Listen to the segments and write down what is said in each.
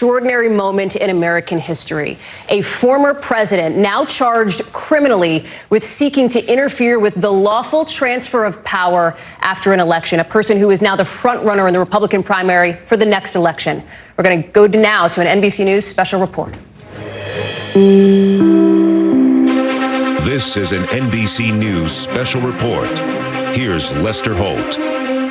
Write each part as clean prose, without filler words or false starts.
extraordinary moment in American history. A former president now charged criminally with seeking to interfere with the lawful transfer of power after an election, a person who is now the front runner in the Republican primary for the next election. We're going to go now to an NBC News special report. This is an NBC News special report. Here's Lester Holt.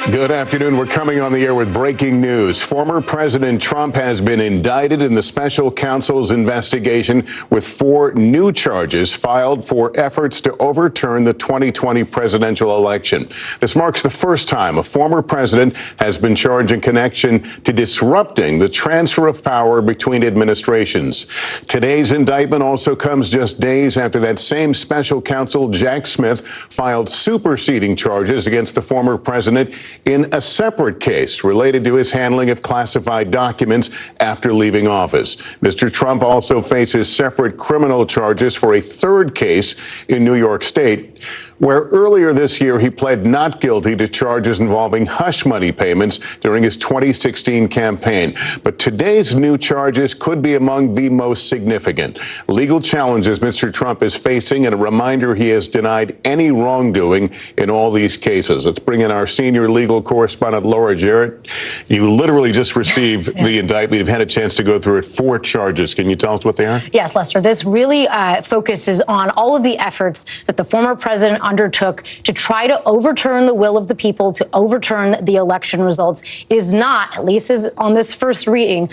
Good afternoon. We're coming on the air with breaking news. Former President Trump has been indicted in the special counsel's investigation with 4 new charges filed for efforts to overturn the 2020 presidential election. This marks the first time a former president has been charged in connection to disrupting the transfer of power between administrations. Today's indictment also comes just days after that same special counsel, Jack Smith, filed superseding charges against the former president in a separate case related to his handling of classified documents after leaving office. Mr. Trump also faces separate criminal charges for a third case in New York State, where earlier this year he pled not guilty to charges involving hush money payments during his 2016 campaign. But today's new charges could be among the most significant. Legal challenges Mr. Trump is facing, and a reminder he has denied any wrongdoing in all these cases. Let's bring in our senior legal correspondent, Laura Jarrett. You literally just received the indictment. You've had a chance to go through it. 4 charges. Can you tell us what they are? Yes, Lester. This really focuses on all of the efforts that the former president undertook to try to overturn the will of the people, to overturn the election results. It is not, at least as on this first reading,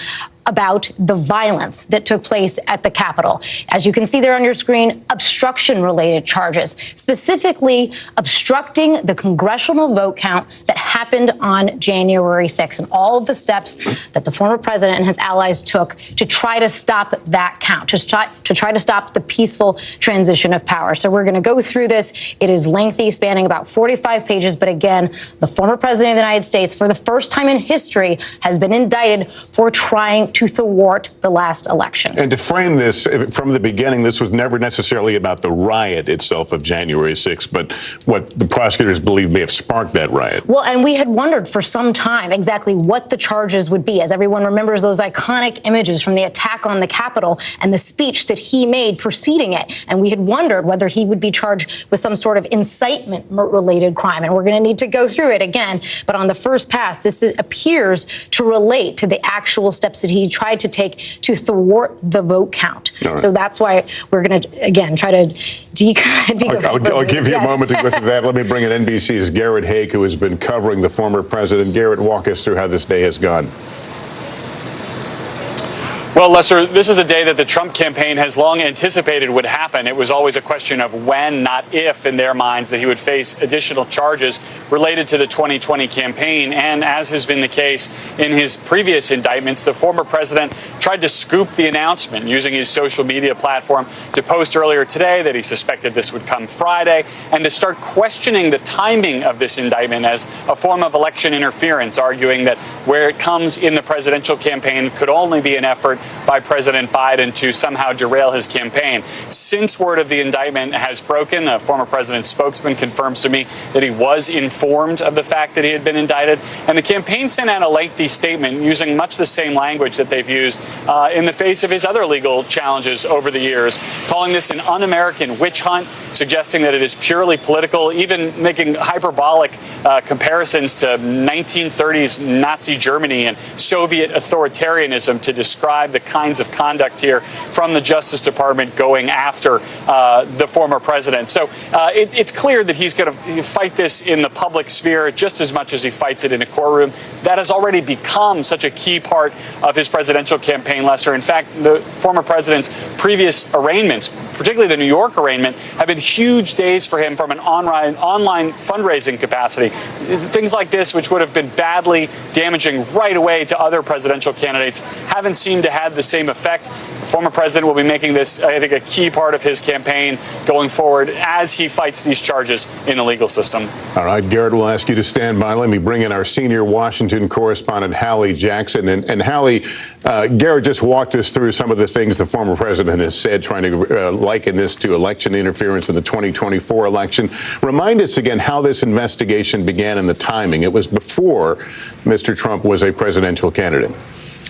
about the violence that took place at the Capitol. As you can see there on your screen, obstruction-related charges, specifically obstructing the congressional vote count that happened on January 6th, and all of the steps that the former president and his allies took to try to stop that count, to try to stop the peaceful transition of power. So we're going to go through this. It is lengthy, spanning about 45 pages, but again, the former president of the United States, for the first time in history, has been indicted for trying to thwart the last election. And to frame this from the beginning, this was never necessarily about the riot itself of January 6th, but what the prosecutors believe may have sparked that riot. Well, and we had wondered for some time exactly what the charges would be, as everyone remembers those iconic images from the attack on the Capitol and the speech that he made preceding it. And we had wondered whether he would be charged with some sort of incitement-related crime. And we're going to need to go through it again. But on the first pass, this appears to relate to the actual steps that he tried to take to thwart the vote count. Right. So that's why we're going to, again, try to I'll give you a moment to go through that. Let me bring in NBC's Garrett Haake, who has been covering the former president. Garrett, walk us through how this day has gone. Well, Lester, this is a day that the Trump campaign has long anticipated would happen. It was always a question of when, not if, in their minds, that he would face additional charges related to the 2020 campaign. And as has been the case in his previous indictments, the former president tried to scoop the announcement using his social media platform to post earlier today that he suspected this would come Friday, and to start questioning the timing of this indictment as a form of election interference, arguing that where it comes in the presidential campaign could only be an effort by President Biden to somehow derail his campaign. Since word of the indictment has broken, the former president's spokesman confirms to me that he was informed of the fact that he had been indicted. And the campaign sent out a lengthy statement using much the same language that they've used in the face of his other legal challenges over the years, calling this an un-American witch hunt, suggesting that it is purely political, even making hyperbolic comparisons to 1930s Nazi Germany and Soviet authoritarianism to describe the kinds of conduct here from the Justice Department going after the former president. So it's clear that he's going to fight this in the public sphere just as much as he fights it in a courtroom. That has already become such a key part of his presidential campaign, Lester. In fact, the former president's previous arraignments, particularly the New York arraignment, have been huge days for him from an online fundraising capacity. Things like this, which would have been badly damaging right away to other presidential candidates, haven't seemed to have the same effect. The former president will be making this, I think, a key part of his campaign going forward as he fights these charges in the legal system. All right, Garrett, we'll ask you to stand by. Let me bring in our senior Washington correspondent, Hallie Jackson. And Hallie, Garrett just walked us through some of the things the former president has said, trying to liken this to election interference in the 2024 election. Remind us again how this investigation began and the timing. It was before Mr. Trump was a presidential candidate.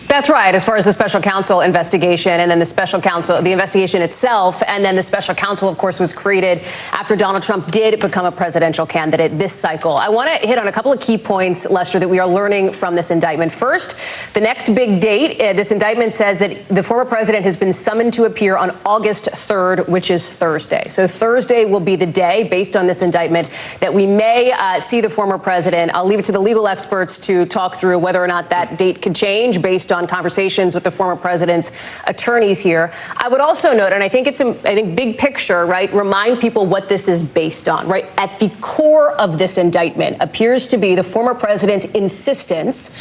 That's right. As far as the special counsel investigation and then the special counsel, the investigation itself, and then the special counsel, of course, was created after Donald Trump did become a presidential candidate this cycle. I want to hit on a couple of key points, Lester, that we are learning from this indictment. First, the next big date. This indictment says that the former president has been summoned to appear on August 3rd, which is Thursday. So Thursday will be the day, based on this indictment, that we may see the former president. I'll leave it to the legal experts to talk through whether or not that date could change based on conversations with the former president's attorneys here. I would also note, and I think it's, big picture, right, remind people what this is based on, right? At the core of this indictment appears to be the former president's insistence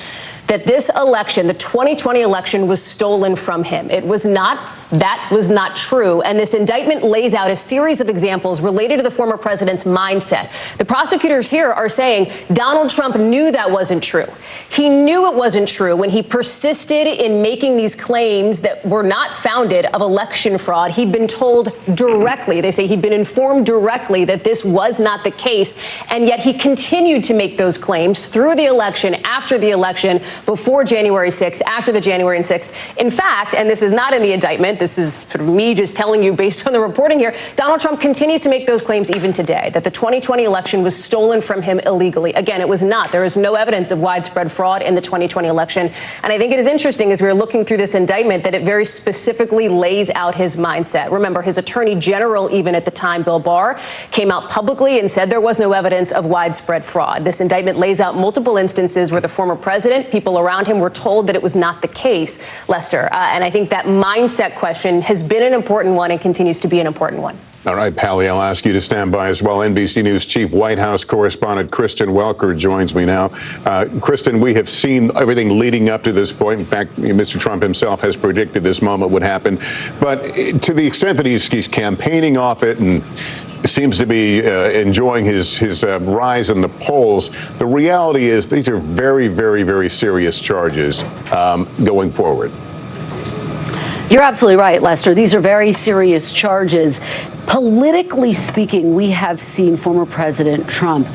that this election, the 2020 election, was stolen from him. It was not. That was not true. And this indictment lays out a series of examples related to the former president's mindset. The prosecutors here are saying Donald Trump knew that wasn't true. He knew it wasn't true when he persisted in making these claims that were not founded of election fraud. He'd been told directly, they say he'd been informed directly that this was not the case. And yet he continued to make those claims through the election, after the election, before January 6th, after the January 6th. In fact, and this is not in the indictment, this is sort of me just telling you based on the reporting here, Donald Trump continues to make those claims even today, that the 2020 election was stolen from him illegally. Again, it was not. There is no evidence of widespread fraud in the 2020 election. And I think it is interesting, as we're looking through this indictment, that it very specifically lays out his mindset. Remember, his attorney general, even at the time, Bill Barr, came out publicly and said there was no evidence of widespread fraud. This indictment lays out multiple instances where the former president, people around him, were told that it was not the case, Lester. And I think that mindset question has been an important one and continues to be an important one. All right, Pally, I'll ask you to stand by as well. NBC News Chief White House Correspondent Kristen Welker joins me now. Kristen, we have seen everything leading up to this point. In fact, Mr. Trump himself has predicted this moment would happen. But to the extent that he's campaigning off it and seems to be enjoying his rise in the polls, the reality is these are very, very, very serious charges going forward. You're absolutely right, Lester. These are very serious charges. Politically speaking, we have seen former President Trump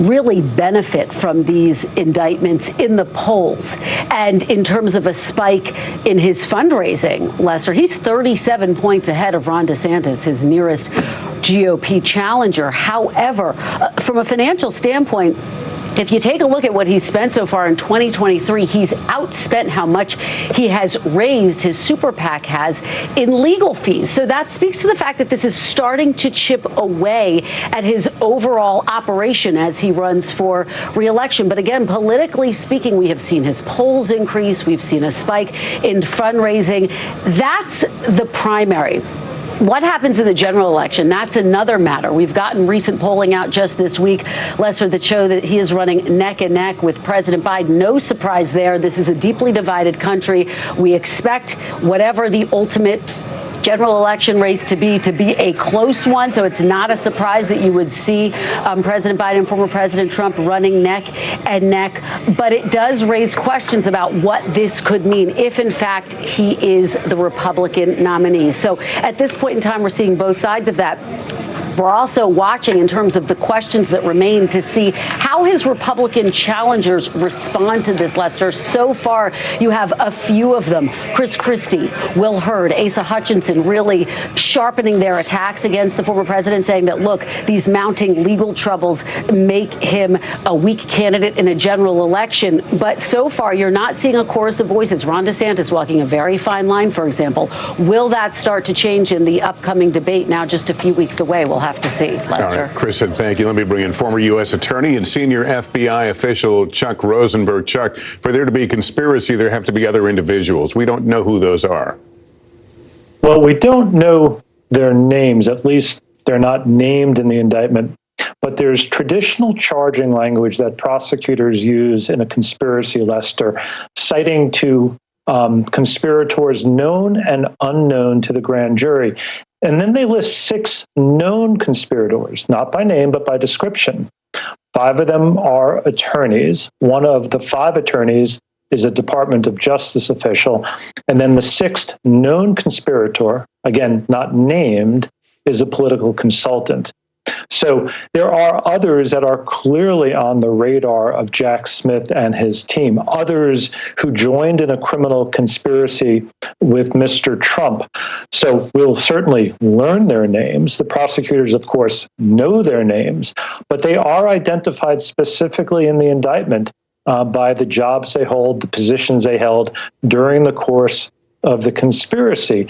really benefit from these indictments in the polls. And in terms of a spike in his fundraising, Lester, he's 37 points ahead of Ron DeSantis, his nearest GOP challenger. However, from a financial standpoint, if you take a look at what he's spent so far in 2023, he's outspent how much he has raised, his super PAC has, in legal fees. So that speaks to the fact that this is starting to chip away at his overall operation as he runs for re-election. But again, politically speaking, we have seen his polls increase. We've seen a spike in fundraising. That's the primary. What happens in the general election? That's another matter. We've gotten recent polling out just this week, Lester, that show that he is running neck and neck with President Biden. No surprise there. This is a deeply divided country. We expect whatever the ultimate general election race to be a close one. So it's not a surprise that you would see President Biden and former President Trump running neck and neck. But it does raise questions about what this could mean if, in fact, he is the Republican nominee. So at this point in time, we're seeing both sides of that. We're also watching in terms of the questions that remain to see how his Republican challengers respond to this, Lester. So far, you have a few of them. Chris Christie, Will Hurd, Asa Hutchinson really sharpening their attacks against the former president, saying that, look, these mounting legal troubles make him a weak candidate in a general election. But so far, you're not seeing a chorus of voices. Ron DeSantis walking a very fine line, for example. Will that start to change in the upcoming debate now just a few weeks away? We'll have to see, Lester. All right, Kristen, thank you. Let me bring in former U.S. Attorney and senior FBI official Chuck Rosenberg. Chuck, for there to be a conspiracy, there have to be other individuals. We don't know who those are. Well, we don't know their names. At least they're not named in the indictment. But there's traditional charging language that prosecutors use in a conspiracy, Lester, citing to conspirators known and unknown to the grand jury. And then they list 6 known conspirators, not by name, but by description. 5 of them are attorneys. One of the 5 attorneys is a Department of Justice official. And then the 6th known conspirator, again, not named, is a political consultant. So there are others that are clearly on the radar of Jack Smith and his team, others who joined in a criminal conspiracy with Mr. Trump. So we'll certainly learn their names. The prosecutors, of course, know their names, but they are identified specifically in the indictment by the jobs they hold, the positions they held during the course of the conspiracy.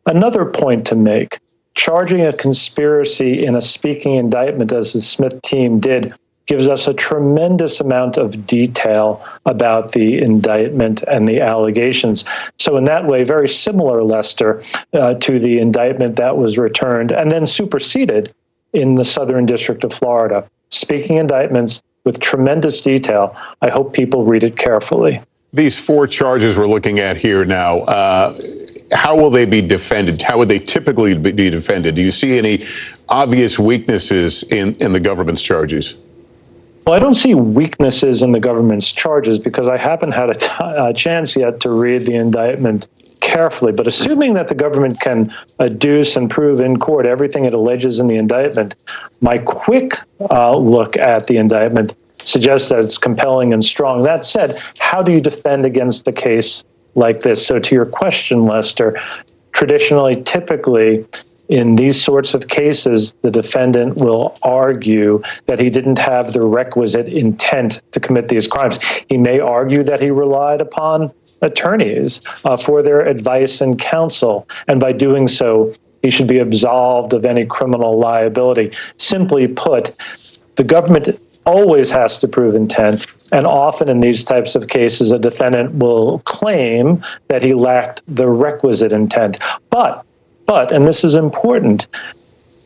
Another point to make, charging a conspiracy in a speaking indictment, as the Smith team did, gives us a tremendous amount of detail about the indictment and the allegations. So in that way, very similar, Lester, to the indictment that was returned and then superseded in the Southern District of Florida. Speaking indictments with tremendous detail. I hope people read it carefully. These 4 charges we're looking at here now, how will they be defended? How would they typically be defended? Do you see any obvious weaknesses in the government's charges? Well, I don't see weaknesses in the government's charges because I haven't had a chance yet to read the indictment carefully. But assuming that the government can adduce and prove in court everything it alleges in the indictment, my quick look at the indictment suggests that it's compelling and strong. That said, how do you defend against a case like this? So to your question, Lester, traditionally, typically, in these sorts of cases, the defendant will argue that he didn't have the requisite intent to commit these crimes. He may argue that he relied upon attorneys for their advice and counsel, and by doing so, he should be absolved of any criminal liability. Simply put, the government always has to prove intent, and often in these types of cases, a defendant will claim that he lacked the requisite intent. But, and this is important,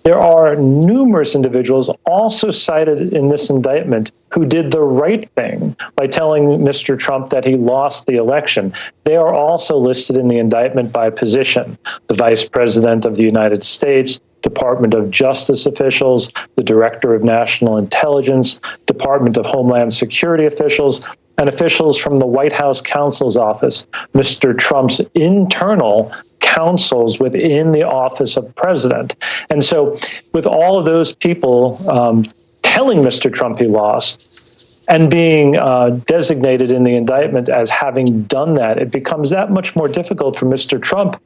there are numerous individuals also cited in this indictment who did the right thing by telling Mr. Trump that he lost the election. They are also listed in the indictment by position: the Vice President of the United States, Department of Justice officials, the Director of National Intelligence, Department of Homeland Security officials, and officials from the White House counsel's office, Mr. Trump's internal counsels within the office of president. And so with all of those people telling Mr. Trump he lost and being designated in the indictment as having done that, it becomes that much more difficult for Mr. Trump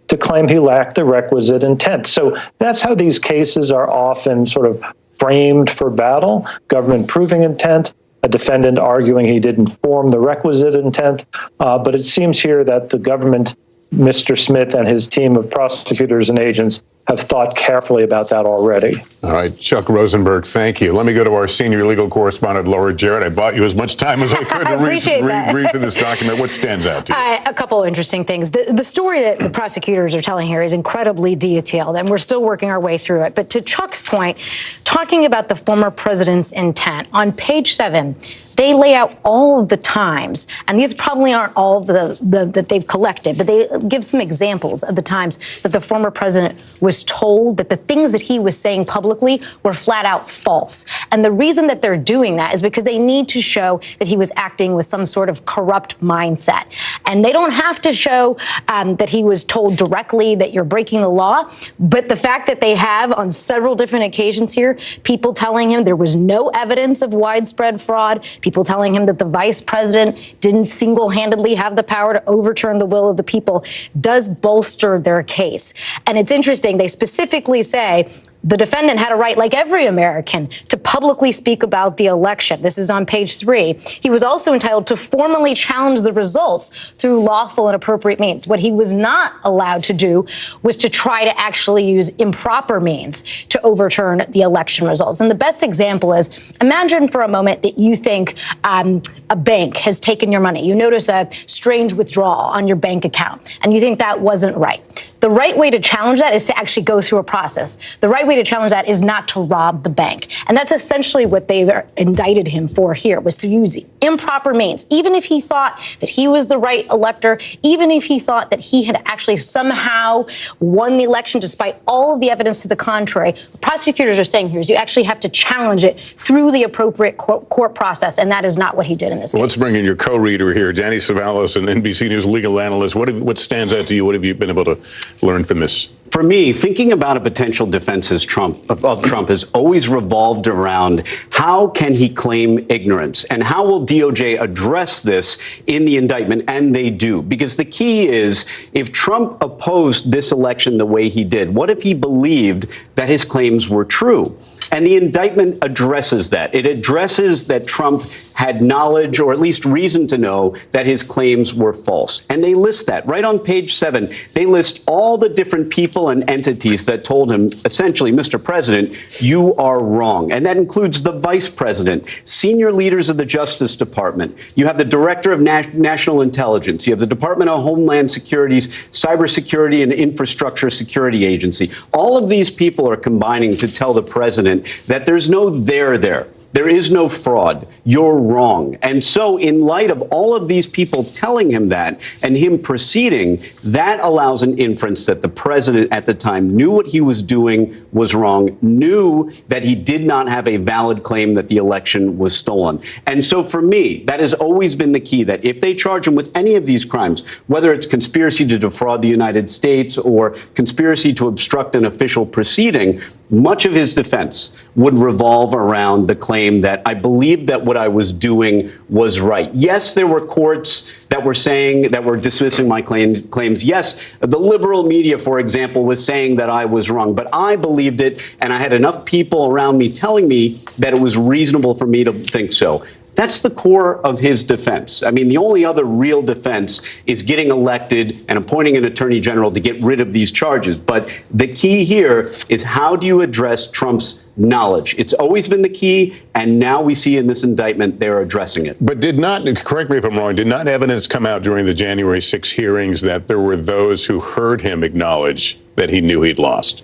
to claim he lacked the requisite intent. So that's how these cases are often sort of framed for battle: government proving intent, a defendant arguing he didn't form the requisite intent. But it seems here that the government, Mr. Smith and his team of prosecutors and agents, have thought carefully about that already. All right, Chuck Rosenberg, thank you. Let me go to our senior legal correspondent, Laura Jarrett. I bought you as much time as I could to read through this document. What stands out to you? A couple of interesting things. The story that the prosecutors are telling here is incredibly detailed, and we're still working our way through it. But to Chuck's point, talking about the former president's intent, on page 7, they lay out all of the times, and these probably aren't all that they've collected, but they give some examples of the times that the former president was told that the things that he was saying publicly were flat out false. And the reason that they're doing that is because they need to show that he was acting with some sort of corrupt mindset. And they don't have to show that he was told directly that you're breaking the law, but the fact that they have on several different occasions here, people telling him there was no evidence of widespread fraud, people telling him that the vice president didn't single-handedly have the power to overturn the will of the people, does bolster their case. And it's interesting, they specifically say the defendant had a right, like every American, to publicly speak about the election. This is on page 3. He was also entitled to formally challenge the results through lawful and appropriate means. What he was not allowed to do was to try to actually use improper means to overturn the election results. And the best example is, imagine for a moment that you think a bank has taken your money. You notice a strange withdrawal on your bank account, and you think that wasn't right. The right way to challenge that is to actually go through a process. The right way to challenge that is not to rob the bank. And that's essentially what they've indicted him for here, was to use improper means. Even if he thought that he was the right elector, even if he thought that he had actually somehow won the election despite all of the evidence to the contrary, what prosecutors are saying here is you actually have to challenge it through the appropriate court process, and that is not what he did in this case. Let's bring in your co-reader here, Danny Savalas, an NBC News legal analyst. What stands out to you? What have you been able to learn from this? For me, thinking about a potential defense of Trump has always revolved around how can he claim ignorance and how will DOJ address this in the indictment, and they do. Because the key is, if Trump opposed this election the way he did, what if he believed that his claims were true? And the indictment addresses that. It addresses that Trump had knowledge, or at least reason to know, that his claims were false. And they list that right on page 7. They list all the different people and entities that told him, essentially, Mr. President, you are wrong. And that includes the vice president, senior leaders of the Justice Department. You have the director of national intelligence. You have the Department of Homeland Security's Cybersecurity and Infrastructure Security Agency. All of these people are combining to tell the president that there's no there there. There is no fraud. You're wrong. And so in light of all of these people telling him that and him proceeding, that allows an inference that the president at the time knew what he was doing was wrong, knew that he did not have a valid claim that the election was stolen. And so for me, that has always been the key, that if they charge him with any of these crimes, whether it's conspiracy to defraud the United States or conspiracy to obstruct an official proceeding, much of his defense would revolve around the claim that I believed that what I was doing was right. Yes, there were courts that were saying, that were dismissing my claims. Yes, the liberal media, for example, was saying that I was wrong, but I believed it, and I had enough people around me telling me that it was reasonable for me to think so. That's the core of his defense. I mean, the only other real defense is getting elected and appointing an attorney general to get rid of these charges. But the key here is, how do you address Trump's knowledge? It's always been the key, and now we see in this indictment they're addressing it. But did not, correct me if I'm wrong, did not evidence come out during the January 6 hearings that there were those who heard him acknowledge that he knew he'd lost?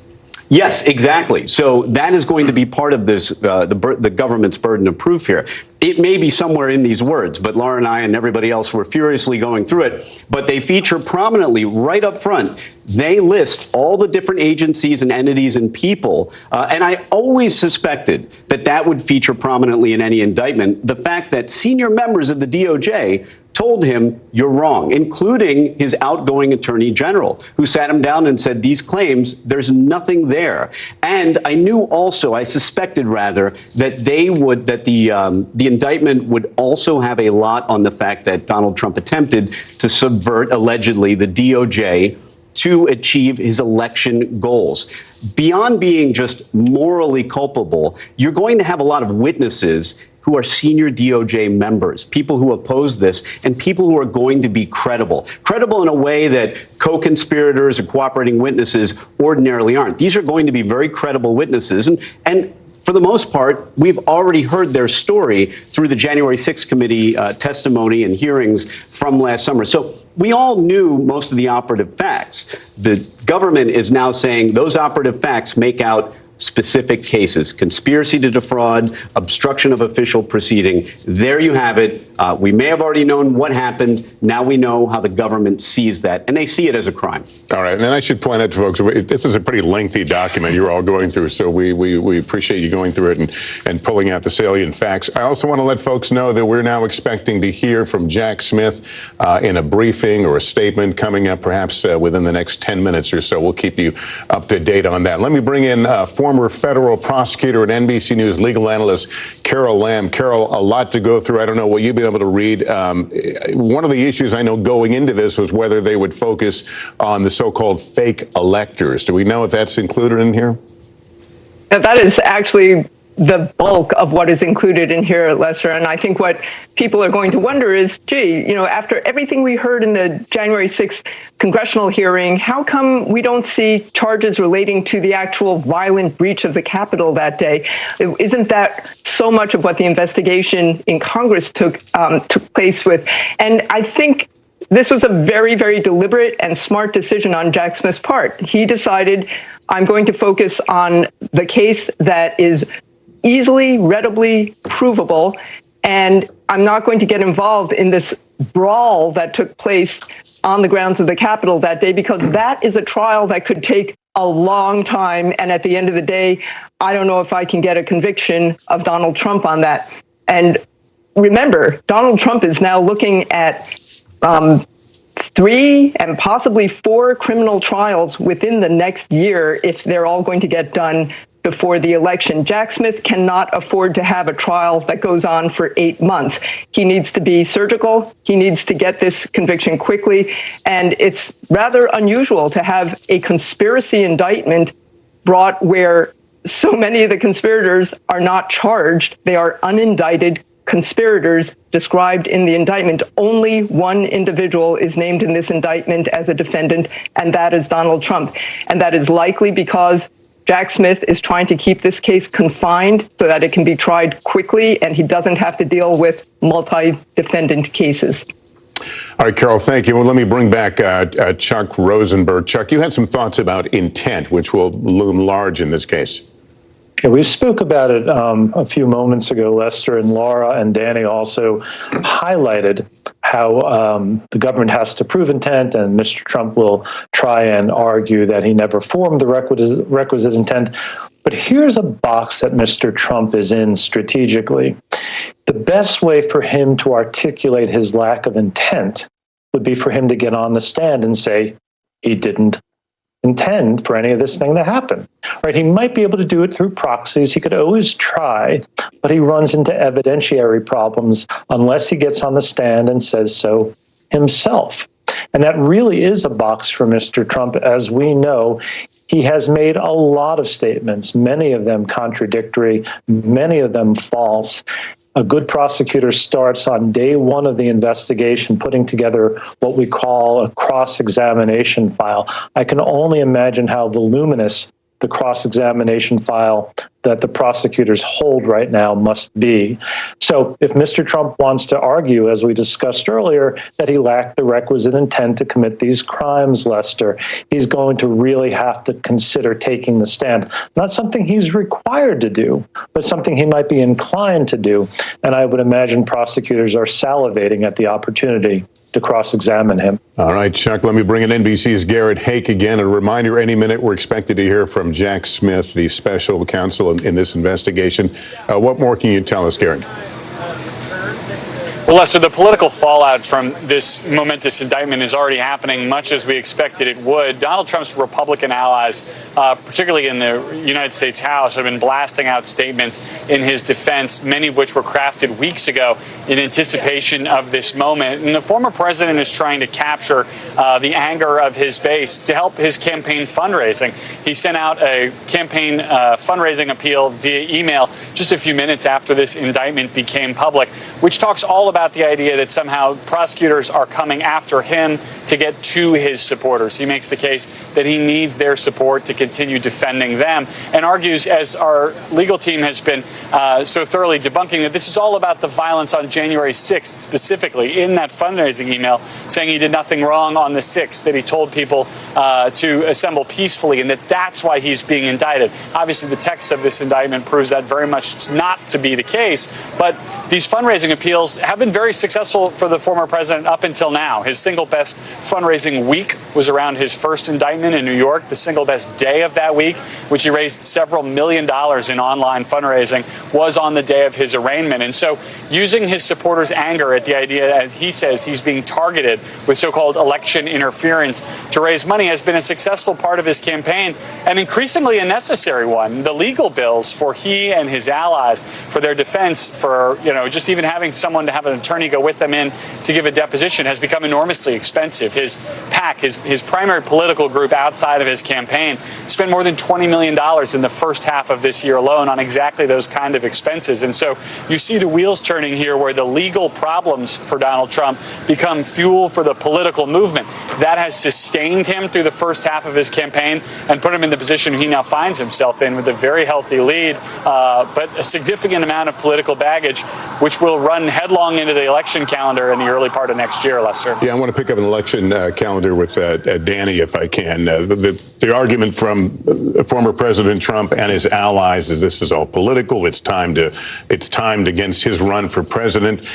Yes, exactly. So that is going to be part of this, the government's burden of proof here. It may be somewhere in these words, but Laura and I and everybody else were furiously going through it. But they feature prominently right up front. They list all the different agencies and entities and people. And I always suspected that that would feature prominently in any indictment. The fact that senior members of the DOJ told him, you're wrong, including his outgoing attorney general, who sat him down and said, these claims, there's nothing there. And I knew also, I suspected rather, that the indictment would also have a lot on the fact that Donald Trump attempted to subvert, allegedly, the DOJ to achieve his election goals. Beyond being just morally culpable, you're going to have a lot of witnesses who are senior DOJ members, people who oppose this, and people who are going to be credible in a way that co-conspirators or cooperating witnesses ordinarily aren't. These are going to be very credible witnesses, and for the most part, we've already heard their story through the January 6th committee testimony and hearings from last summer. So we all knew most of the operative facts. The government is now saying those operative facts make out specific cases: conspiracy to defraud, obstruction of official proceeding. There you have it. We may have already known what happened. Now we know how the government sees that, and they see it as a crime. All right. And I should point out to folks, this is a pretty lengthy document you're all going through, so we appreciate you going through it and pulling out the salient facts. I also want to let folks know that we're now expecting to hear from Jack Smith in a briefing or a statement coming up perhaps within the next 10 minutes or so. We'll keep you up to date on that. Let me bring in former federal prosecutor and NBC News legal analyst Carol Lamb. Carol, a lot to go through. I don't know what you've been able to read. One of the issues I know going into this was whether they would focus on the so-called fake electors. Do we know if that's included in here? That is actually the bulk of what is included in here, Lester. And I think what people are going to wonder is, gee, you know, after everything we heard in the January 6th congressional hearing, how come we don't see charges relating to the actual violent breach of the Capitol that day? Isn't that so much of what the investigation in Congress took place with? And I think this was a very, very deliberate and smart decision on Jack Smith's part. He decided, I'm going to focus on the case that is easily, readily provable, and I'm not going to get involved in this brawl that took place on the grounds of the Capitol that day, because that is a trial that could take a long time, and at the end of the day, I don't know if I can get a conviction of Donald Trump on that. And remember, Donald Trump is now looking at 3 and possibly 4 criminal trials within the next year if they're all going to get done before the election. Jack Smith cannot afford to have a trial that goes on for 8 months. He needs to be surgical. He needs to get this conviction quickly. And it's rather unusual to have a conspiracy indictment brought where so many of the conspirators are not charged. They are unindicted conspirators described in the indictment. Only one individual is named in this indictment as a defendant, and that is Donald Trump. And that is likely because Jack Smith is trying to keep this case confined so that it can be tried quickly and he doesn't have to deal with multi-defendant cases. All right, Carol, thank you. Well, let me bring back Chuck Rosenberg. Chuck, you had some thoughts about intent, which will loom large in this case. Yeah, we spoke about it a few moments ago, Lester, and Laura and Danny also highlighted how the government has to prove intent, and Mr. Trump will try and argue that he never formed the requisite intent. But here's a box that Mr. Trump is in strategically. The best way for him to articulate his lack of intent would be for him to get on the stand and say he didn't intend for any of this thing to happen. Right? He might be able to do it through proxies. He could always try, but he runs into evidentiary problems unless he gets on the stand and says so himself. And that really is a box for Mr. Trump. As we know, he has made a lot of statements, many of them contradictory, many of them false. A good prosecutor starts on day one of the investigation putting together what we call a cross-examination file. I can only imagine how voluminous the cross-examination file that the prosecutors hold right now must be. So if Mr. Trump wants to argue, as we discussed earlier, that he lacked the requisite intent to commit these crimes, Lester, he's going to really have to consider taking the stand. Not something he's required to do, but something he might be inclined to do. And I would imagine prosecutors are salivating at the opportunity to cross-examine him. All right, Chuck, let me bring in NBC's Garrett Hake again. A reminder, any minute we're expected to hear from Jack Smith, the special counsel in this investigation. What more can you tell us, Garrett? Well, Lester, the political fallout from this momentous indictment is already happening, much as we expected it would. Donald Trump's Republican allies, particularly in the United States House, have been blasting out statements in his defense, many of which were crafted weeks ago in anticipation of this moment. And the former president is trying to capture the anger of his base to help his campaign fundraising. He sent out a campaign fundraising appeal via email just a few minutes after this indictment became public, which talks all about the idea that somehow prosecutors are coming after him to get to his supporters. He makes the case that he needs their support to continue defending them, and argues, as our legal team has been so thoroughly debunking, that this is all about the violence on January 6th, specifically in that fundraising email, saying he did nothing wrong on the 6th, that he told people to assemble peacefully, and that that's why he's being indicted. Obviously, the text of this indictment proves that very much not to be the case, but these fundraising appeals have been very successful for the former president up until now. His single best fundraising week was around his first indictment in New York. The single best day of that week, which he raised several $1 million in online fundraising, was on the day of his arraignment. And so using his supporters' anger at the idea, as he says, he's being targeted with so-called election interference to raise money has been a successful part of his campaign, and increasingly a necessary one. The legal bills for he and his allies, for their defense, for, just even having someone to have an attorney go with them in to give a deposition has become enormously expensive. His PAC, his primary political group outside of his campaign, spent more than $20 million in the first half of this year alone on exactly those kind of expenses. And so you see the wheels turning here, where the legal problems for Donald Trump become fuel for the political movement. That has sustained him through the first half of his campaign and put him in the position he now finds himself in, with a very healthy lead, but a significant amount of political baggage, which will run headlong into the election calendar in the early part of next year, Lester. Yeah, I want to pick up an election calendar with Danny, if I can. The argument from former President Trump and his allies is this is all political. It's timed against his run for president.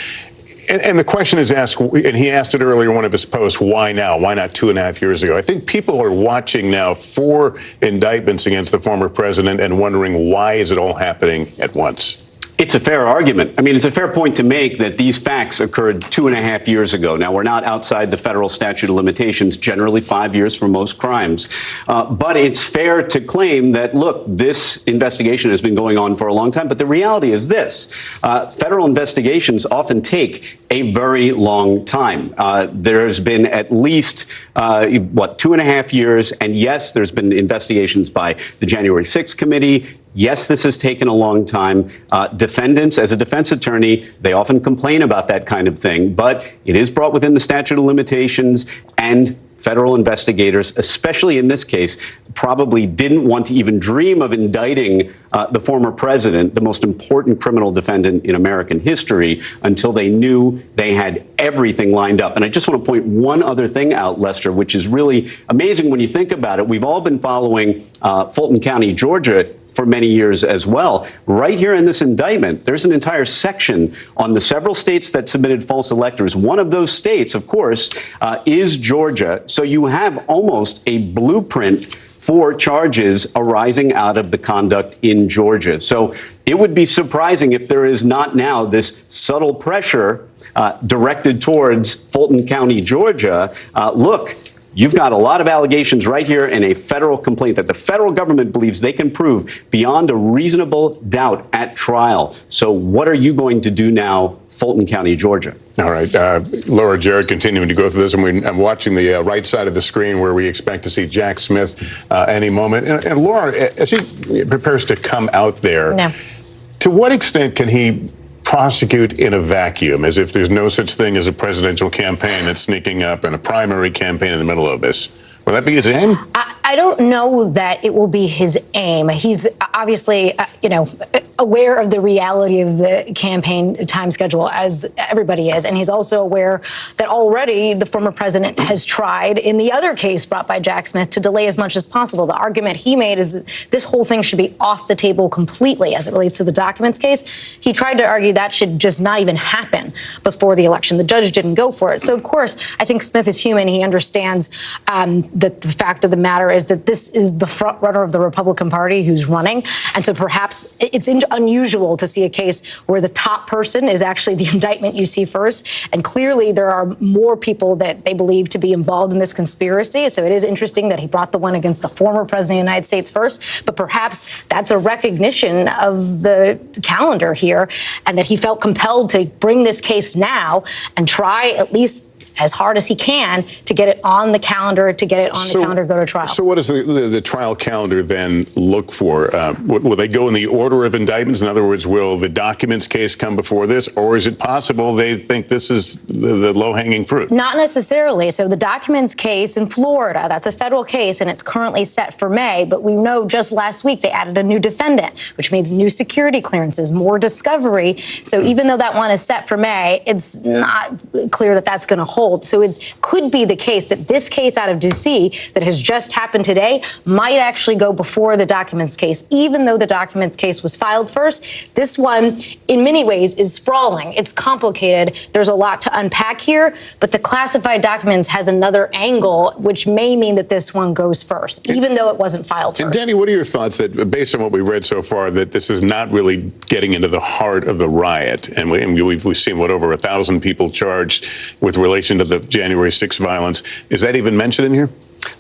And the question is asked, and he asked it earlier in one of his posts, why now? Why not 2.5 years ago? I think people are watching now 4 indictments against the former president and wondering, why is it all happening at once? It's a fair argument. I mean, it's a fair point to make that these facts occurred 2.5 years ago. Now, we're not outside the federal statute of limitations, generally 5 years for most crimes. But it's fair to claim that, look, this investigation has been going on for a long time. But the reality is this. Federal investigations often take a very long time. There's been at least, 2.5 years. And yes, there's been investigations by the January 6th committee. Yes, this has taken a long time. Defendants, as a defense attorney, they often complain about that kind of thing, but it is brought within the statute of limitations, and federal investigators, especially in this case, probably didn't want to even dream of indicting the former president, the most important criminal defendant in American history, until they knew they had everything lined up. And I just want to point one other thing out, Lester, which is really amazing when you think about it. We've all been following Fulton County, Georgia, for many years as well. Right here in this indictment, there's an entire section on the several states that submitted false electors. One of those states, of course, is Georgia. So you have almost a blueprint for charges arising out of the conduct in Georgia. So it would be surprising if there is not now this subtle pressure directed towards Fulton County, Georgia. Look, you've got a lot of allegations right here in a federal complaint that the federal government believes they can prove beyond a reasonable doubt at trial. So what are you going to do now, Fulton County, Georgia? All right. Laura, Jared, continuing to go through this, and I'm watching the right side of the screen where we expect to see Jack Smith any moment. And Laura, as he prepares to come out there, to what extent can he prosecute in a vacuum, as if there's no such thing as a presidential campaign that's sneaking up and a primary campaign in the middle of this? Will that be his aim? I don't know that it will be his aim. He's obviously, aware of the reality of the campaign time schedule, as everybody is. And he's also aware that already the former president has tried, in the other case brought by Jack Smith, to delay as much as possible. The argument he made is that this whole thing should be off the table completely as it relates to the documents case. He tried to argue that should just not even happen before the election. The judge didn't go for it. So, of course, I think Smith is human. He understands that the fact of the matter is that this is the front runner of the Republican Party who's running. And so perhaps it's unusual to see a case where the top person is actually the indictment you see first. And clearly there are more people that they believe to be involved in this conspiracy. So it is interesting that he brought the one against the former president of the United States first. But perhaps that's a recognition of the calendar here, and that he felt compelled to bring this case now and try at least as hard as he can to get it on the calendar, to go to trial. So what does the trial calendar then look for? Will they go in the order of indictments? In other words, will the documents case come before this? Or is it possible they think this is the low-hanging fruit? Not necessarily. So the documents case in Florida, that's a federal case, and it's currently set for May. But we know just last week they added a new defendant, which means new security clearances, more discovery. So even though that one is set for May, it's not clear that that's going to hold. So it could be the case that this case out of D.C. that has just happened today might actually go before the documents case, even though the documents case was filed first. This one, in many ways, is sprawling. It's complicated. There's a lot to unpack here, but the classified documents has another angle, which may mean that this one goes first, even though it wasn't filed first. And Danny, what are your thoughts that, based on what we read so far, that this is not really getting into the heart of the riot? And we've seen, over 1,000 people charged with relation to the January 6th violence. Is that even mentioned in here?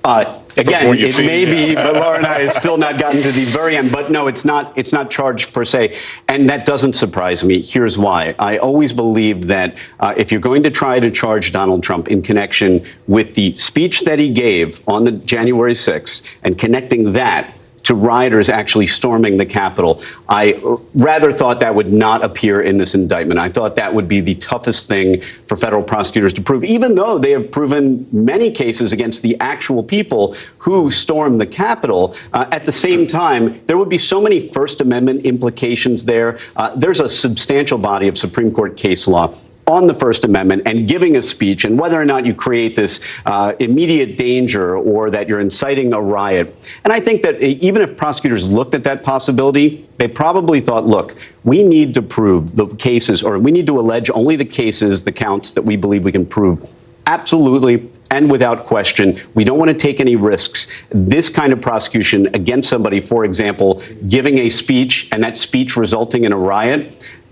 Again, it may be, but Laura and I have still not gotten to the very end. But no, it's not charged per se. And that doesn't surprise me. Here's why. I always believed that if you're going to try to charge Donald Trump in connection with the speech that he gave on the January 6th and connecting that to rioters actually storming the Capitol, I rather thought that would not appear in this indictment. I thought that would be the toughest thing for federal prosecutors to prove, even though they have proven many cases against the actual people who stormed the Capitol. At the same time, there would be so many First Amendment implications there. There's a substantial body of Supreme Court case law on the First Amendment and giving a speech, and whether or not you create this immediate danger or that you're inciting a riot. And I think that even if prosecutors looked at that possibility, they probably thought, look, we need to prove the cases, or we need to allege only the cases, the counts that we believe we can prove absolutely and without question. We don't want to take any risks. This kind of prosecution against somebody, for example, giving a speech and that speech resulting in a riot,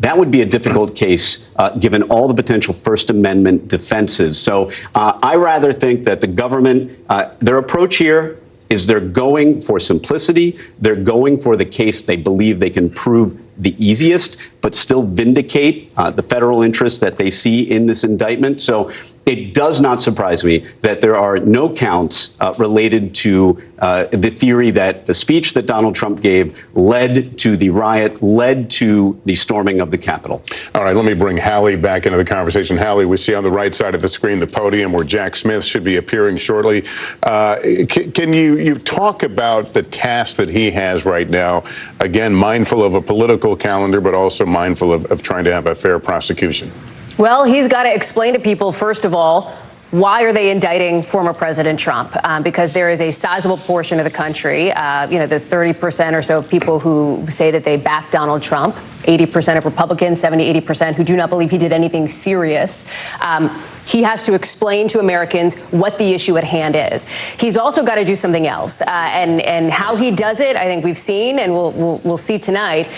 that would be a difficult case, given all the potential First Amendment defenses. So I rather think that the government, their approach here is they're going for simplicity. They're going for the case they believe they can prove the easiest, but still vindicate the federal interests that they see in this indictment. So it does not surprise me that there are no counts related to the theory that the speech that Donald Trump gave led to the riot, led to the storming of the Capitol. All right, let me bring Hallie back into the conversation. Hallie, we see on the right side of the screen the podium where Jack Smith should be appearing shortly. Can you talk about the task that he has right now? Again, mindful of a political calendar, but also mindful of trying to have a fair prosecution. Well, he's got to explain to people, first of all, why are they indicting former President Trump? Because there is a sizable portion of the country, the 30% or so of people who say that they back Donald Trump, 80% of Republicans, 70-80% who do not believe he did anything serious. He has to explain to Americans what the issue at hand is. He's also got to do something else. And how he does it, I think we've seen, and we'll see tonight.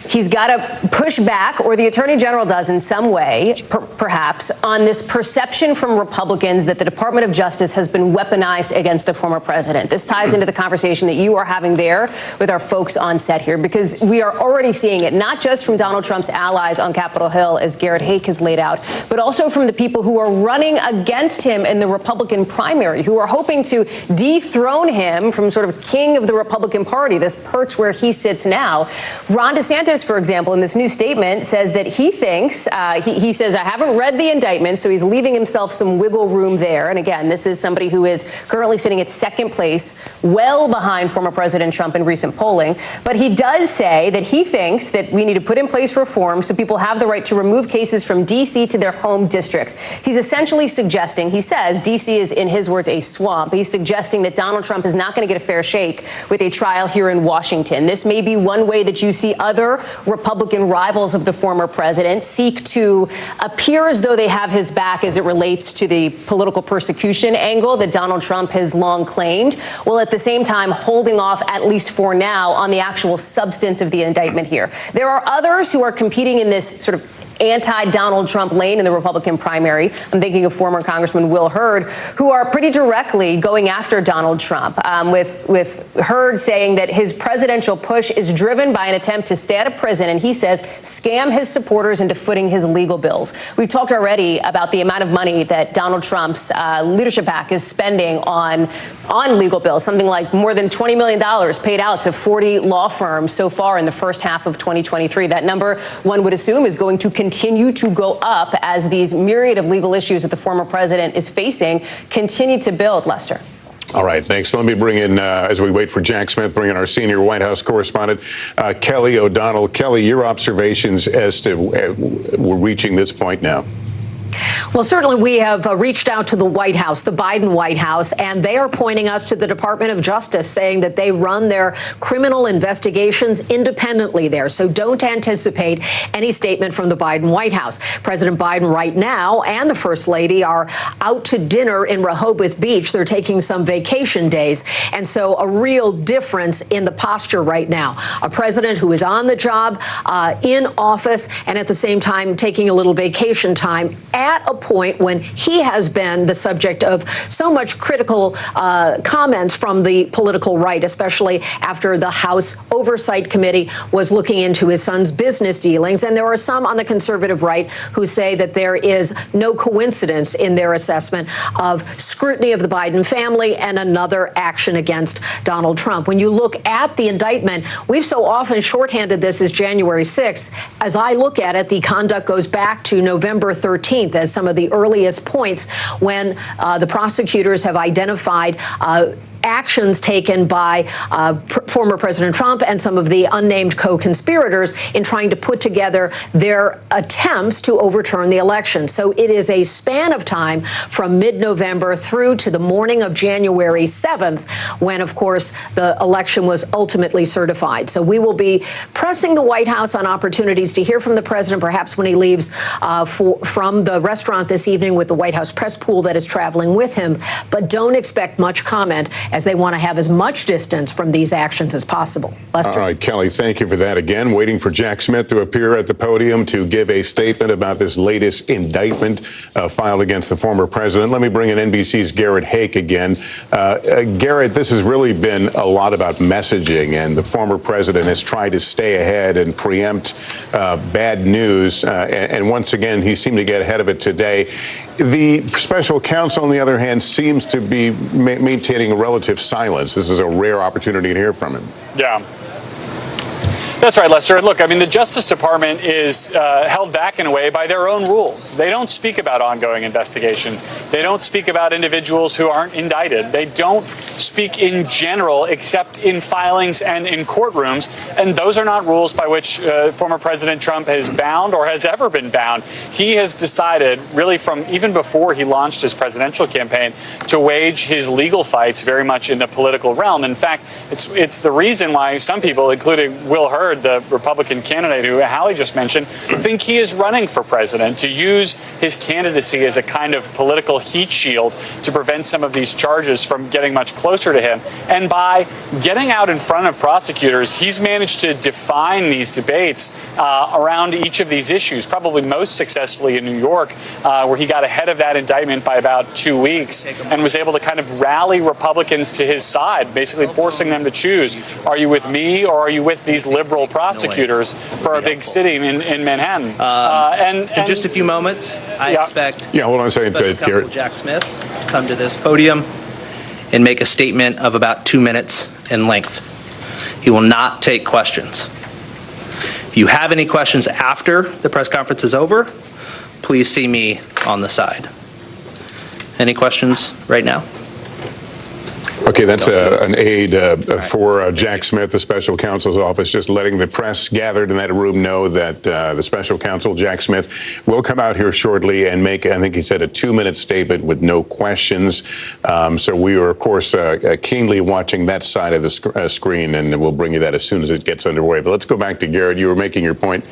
He's got to push back, or the Attorney General does in some way, perhaps, on this perception from Republicans that the Department of Justice has been weaponized against the former president. This ties into the conversation that you are having there with our folks on set here, because we are already seeing it, not just from Donald Trump's allies on Capitol Hill, as Garrett Haake has laid out, but also from the people who are running against him in the Republican primary, who are hoping to dethrone him from sort of king of the Republican Party, this perch where he sits now. Ron DeSantis, for example, in this new statement says that he thinks, he says, I haven't read the indictment, so he's leaving himself some wiggle room there. And again, this is somebody who is currently sitting at second place, well behind former President Trump in recent polling. But he does say that he thinks that we need to put in place reform so people have the right to remove cases from D.C. to their home districts. He's essentially suggesting, he says, D.C. is, in his words, a swamp. He's suggesting that Donald Trump is not going to get a fair shake with a trial here in Washington. This may be one way that you see other Republican rivals of the former president seek to appear as though they have his back as it relates to the political persecution angle that Donald Trump has long claimed, while at the same time holding off, at least for now, on the actual substance of the indictment here. There are others who are competing in this sort of anti-Donald Trump lane in the Republican primary. I'm thinking of former Congressman Will Hurd, who are pretty directly going after Donald Trump, with Hurd saying that his presidential push is driven by an attempt to stay out of prison, and he says scam his supporters into footing his legal bills. We've talked already about the amount of money that Donald Trump's leadership PAC is spending on legal bills, something like more than $20 million paid out to 40 law firms so far in the first half of 2023. That number, one would assume, is going to continue to go up as these myriad of legal issues that the former president is facing continue to build, Lester. All right, thanks. Let me bring in, as we wait for Jack Smith, bring in our senior White House correspondent, Kelly O'Donnell. Kelly, your observations as to we're reaching this point now. Well, certainly we have reached out to the White House, the Biden White House, and they are pointing us to the Department of Justice, saying that they run their criminal investigations independently there. So don't anticipate any statement from the Biden White House. President Biden right now and the First Lady are out to dinner in Rehoboth Beach. They're taking some vacation days. And so a real difference in the posture right now. A president who is on the job, in office, and at the same time taking a little vacation time at a point when he has been the subject of so much critical comments from the political right, especially after the House Oversight Committee was looking into his son's business dealings. And there are some on the conservative right who say that there is no coincidence in their assessment of scrutiny of the Biden family and another action against Donald Trump. When you look at the indictment, we've so often shorthanded this as January 6th. As I look at it, the conduct goes back to November 13th as some of the earliest points when the prosecutors have identified actions taken by former President Trump and some of the unnamed co-conspirators in trying to put together their attempts to overturn the election. So it is a span of time from mid-November through to the morning of January 7th, when, of course, the election was ultimately certified. So we will be pressing the White House on opportunities to hear from the president, perhaps when he leaves from the restaurant this evening with the White House press pool that is traveling with him. But don't expect much comment, as they want to have as much distance from these actions as possible. Lester. All right, Kelly, thank you for that. Again, waiting for Jack Smith to appear at the podium to give a statement about this latest indictment filed against the former president. Let me bring in NBC's Garrett Hake again. Garrett, this has really been a lot about messaging, and the former president has tried to stay ahead and preempt bad news. And once again, he seemed to get ahead of it today. The special counsel, on the other hand, seems to be maintaining a relative silence. This is a rare opportunity to hear from him. Yeah. That's right, Lester. And look, I mean, the Justice Department is held back in a way by their own rules. They don't speak about ongoing investigations. They don't speak about individuals who aren't indicted. They don't speak in general, except in filings and in courtrooms. And those are not rules by which former President Trump is bound or has ever been bound. He has decided, really from even before he launched his presidential campaign, to wage his legal fights very much in the political realm. In fact, it's the reason why some people, including Will Hurd, the Republican candidate who Hallie just mentioned, think he is running for president, to use his candidacy as a kind of political heat shield to prevent some of these charges from getting much closer to him. And by getting out in front of prosecutors, he's managed to define these debates around each of these issues, probably most successfully in New York, where he got ahead of that indictment by about 2 weeks and was able to kind of rally Republicans to his side, basically forcing them to choose. Are you with me, or are you with these liberal prosecutors for a big city in Manhattan? In just a few moments, I expect hold on a second, Special Counsel Jack Smith to come to this podium and make a statement of about 2 minutes in length. He will not take questions. If you have any questions after the press conference is over, please see me on the side. Any questions right now? Okay, that's an aide for Jack Smith, the special counsel's office, just letting the press gathered in that room know that the special counsel, Jack Smith, will come out here shortly and make, I think he said, a 2-minute statement with no questions. So we are, of course, keenly watching that side of the screen, and we'll bring you that as soon as it gets underway. But let's go back to Garrett. You were making your point.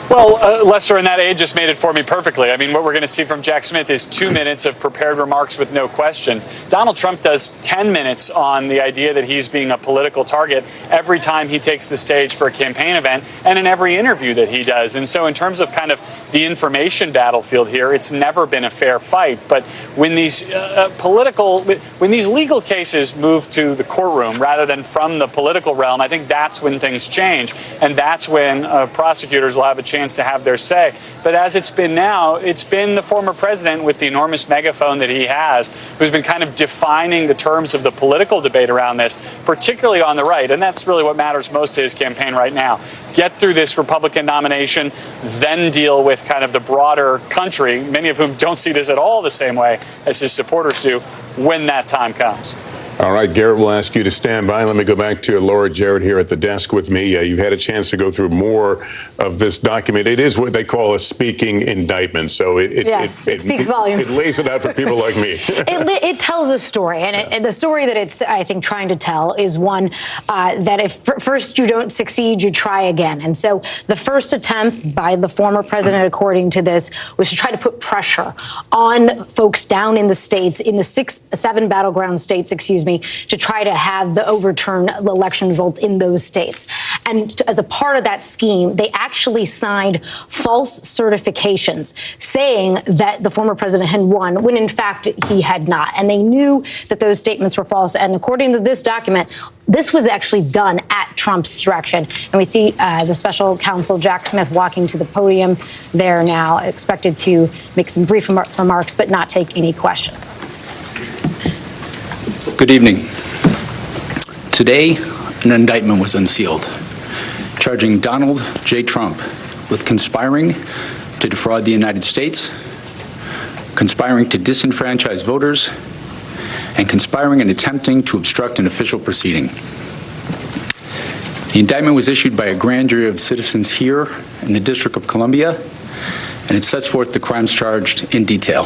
Well, Lester, and that aide just made it for me perfectly. I mean, what we're going to see from Jack Smith is 2 minutes of prepared remarks with no questions. Donald Trump does 10 minutes on the idea that he's being a political target every time he takes the stage for a campaign event and in every interview that he does. And so in terms of kind of the information battlefield here, it's never been a fair fight. But when these when these legal cases move to the courtroom rather than from the political realm, I think that's when things change. And that's when prosecutors will have a chance to have their say. But as it's been now, it's been the former president with the enormous megaphone that he has, who's been kind of defining the terms of the political debate around this, particularly on the right. And that's really what matters most to his campaign right now. Get through this Republican nomination, then deal with kind of the broader country, many of whom don't see this at all the same way as his supporters do, when that time comes. All right, Garrett, we'll ask you to stand by. Let me go back to Laura Jarrett here at the desk with me. You've had a chance to go through more of this document. It is what they call a speaking indictment. So it speaks volumes. It lays it out for people like me. It tells a story. And the story that it's, I think, trying to tell is one that if first you don't succeed, you try again. And so the first attempt by the former president, according to this, was to try to put pressure on folks down in the states, in the 7 battleground states, to try to have the overturn the election results in those states. And as a part of that scheme, they actually signed false certifications saying that the former president had won, when in fact he had not. And they knew that those statements were false. And according to this document, this was actually done at Trump's direction. And we see the special counsel, Jack Smith, walking to the podium there now, expected to make some brief remarks, but not take any questions. Good evening. Today, an indictment was unsealed, charging Donald J. Trump with conspiring to defraud the United States, conspiring to disenfranchise voters, and conspiring and attempting to obstruct an official proceeding. The indictment was issued by a grand jury of citizens here in the District of Columbia, and it sets forth the crimes charged in detail.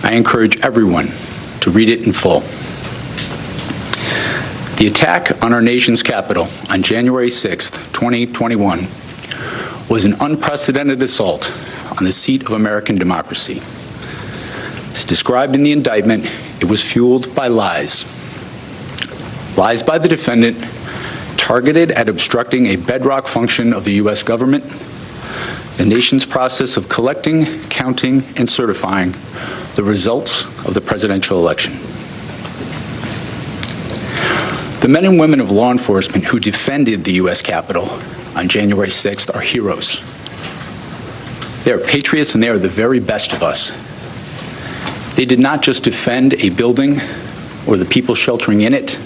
I encourage everyone to read it in full. The attack on our nation's capital on January 6, 2021, was an unprecedented assault on the seat of American democracy. As described in the indictment, it was fueled by lies. Lies by the defendant targeted at obstructing a bedrock function of the U.S. government, the nation's process of collecting, counting, and certifying the results of the presidential election. The men and women of law enforcement who defended the U.S. Capitol on January 6th are heroes. They are patriots, and they are the very best of us. They did not just defend a building or the people sheltering in it.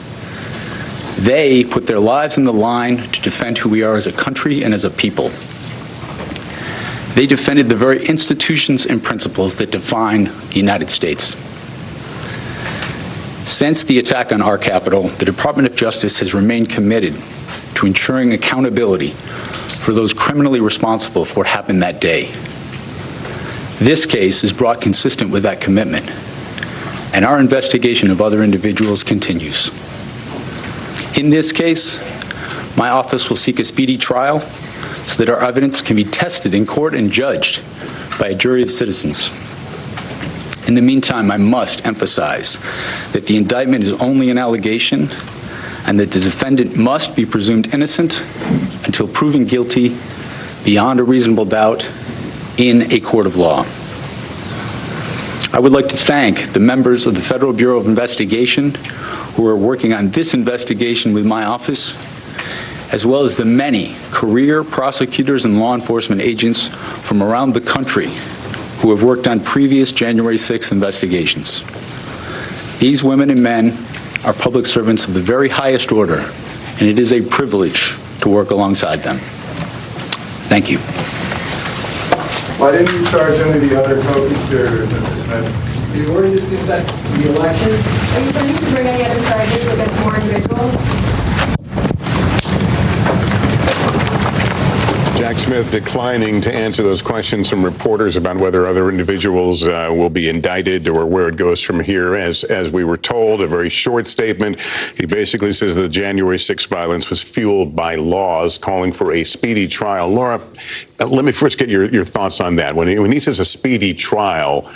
They put their lives on the line to defend who we are as a country and as a people. They defended the very institutions and principles that define the United States. Since the attack on our Capitol, the Department of Justice has remained committed to ensuring accountability for those criminally responsible for what happened that day. This case is brought consistent with that commitment, and our investigation of other individuals continues. In this case, my office will seek a speedy trial so that our evidence can be tested in court and judged by a jury of citizens. In the meantime, I must emphasize that the indictment is only an allegation and that the defendant must be presumed innocent until proven guilty beyond a reasonable doubt in a court of law. I would like to thank the members of the Federal Bureau of Investigation who are working on this investigation with my office, as well as the many career prosecutors and law enforcement agents from around the country who have worked on previous January 6th investigations. These women and men are public servants of the very highest order, and it is a privilege to work alongside them. Thank you. Why didn't you charge any of the other co-conspirators in this matter? You already discussed that the election. Are you planning to bring any other charges against more individuals? Jack Smith declining to answer those questions from reporters about whether other individuals will be indicted or where it goes from here. As we were told, a very short statement. He basically says the January 6th violence was fueled by laws, calling for a speedy trial. Laura, let me first get your thoughts on that. When he says a speedy trial,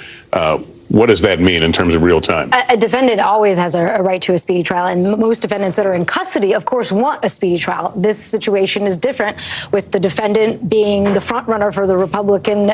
what does that mean in terms of real time? A defendant always has a right to a speedy trial, and most defendants that are in custody, of course, want a speedy trial. This situation is different, with the defendant being the front runner for the Republican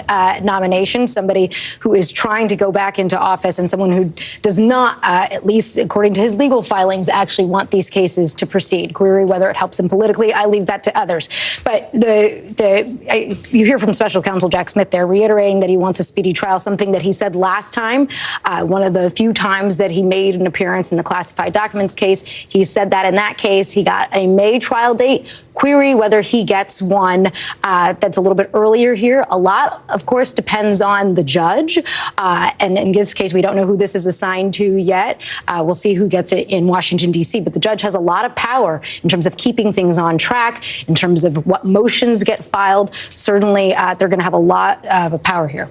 nomination, somebody who is trying to go back into office, and someone who does not, at least according to his legal filings, actually want these cases to proceed. Query whether it helps him politically. I leave that to others. But you hear from Special Counsel Jack Smith there reiterating that he wants a speedy trial, something that he said last time. One of the few times that he made an appearance in the classified documents case, he said that in that case he got a May trial date. Query whether he gets one that's a little bit earlier here. A lot, of course, depends on the judge. And in this case, we don't know who this is assigned to yet. We'll see who gets it in Washington, D.C. But the judge has a lot of power in terms of keeping things on track, in terms of what motions get filed. Certainly, they're going to have a lot of power here.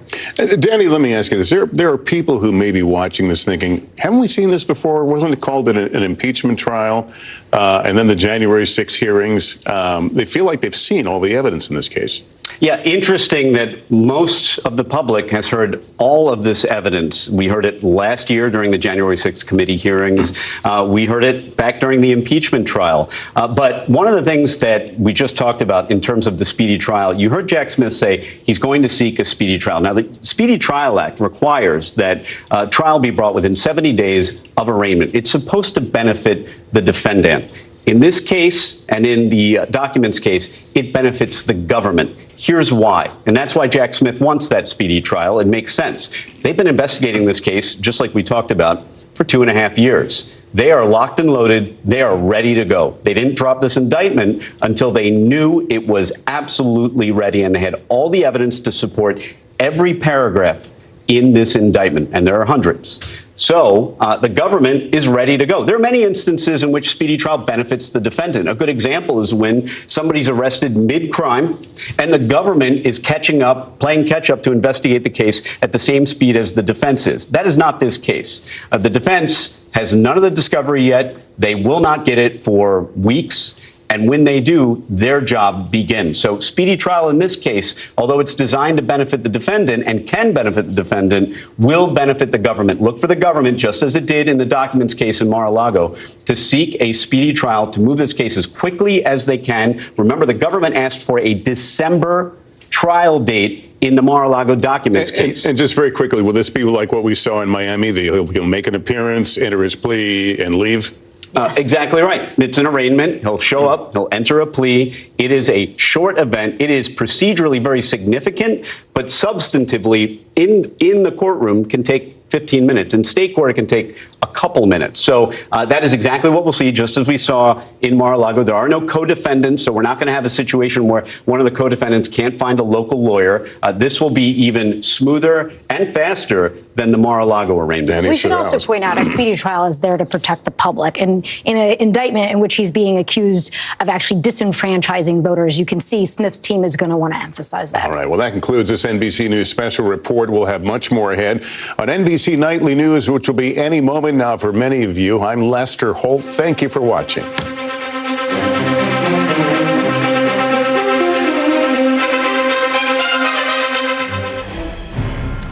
Danny, let me ask you this. There are people who may be watching this thinking, haven't we seen this before? Wasn't it called an impeachment trial? And then the January 6 hearings? They feel like they've seen all the evidence in this case. Yeah, interesting that most of the public has heard all of this evidence. We heard it last year during the January 6th committee hearings. We heard it back during the impeachment trial. But one of the things that we just talked about in terms of the speedy trial, you heard Jack Smith say he's going to seek a speedy trial. Now, the Speedy Trial Act requires that trial be brought within 70 days of arraignment. It's supposed to benefit the defendant. In this case, and in the documents case, it benefits the government. Here's why. And that's why Jack Smith wants that speedy trial. It makes sense. They've been investigating this case, just like we talked about, for 2.5 years. They are locked and loaded. They are ready to go. They didn't drop this indictment until they knew it was absolutely ready, and they had all the evidence to support every paragraph in this indictment, and there are hundreds. So the government is ready to go. There are many instances in which speedy trial benefits the defendant. A good example is when somebody's arrested mid-crime and the government is playing catch up to investigate the case at the same speed as the defense is. That is not this case. The defense has none of the discovery yet. They will not get it for weeks. And when they do, their job begins. So speedy trial in this case, although it's designed to benefit the defendant and can benefit the defendant, will benefit the government. Look for the government, just as it did in the documents case in Mar-a-Lago, to seek a speedy trial to move this case as quickly as they can. Remember, the government asked for a December trial date in the Mar-a-Lago documents case. And just very quickly, will this be like what we saw in Miami? He'll make an appearance, enter his plea, and leave? Exactly right. It's an arraignment. He'll show up. He'll enter a plea. It is a short event. It is procedurally very significant, but substantively in the courtroom can take 15 minutes. In state court, it can take a couple minutes. So that is exactly what we'll see, just as we saw in Mar-a-Lago. There are no co-defendants, so we're not going to have a situation where one of the co-defendants can't find a local lawyer. This will be even smoother and faster than the Mar-a-Lago arraignment. We should also point out a speedy trial is there to protect the public. And in an indictment in which he's being accused of actually disenfranchising voters, you can see Smith's team is going to want to emphasize that. All right. Well, that concludes this NBC News special report. We'll have much more ahead on NBC Nightly News, which will be any moment now for many of you. I'm Lester Holt. Thank you for watching.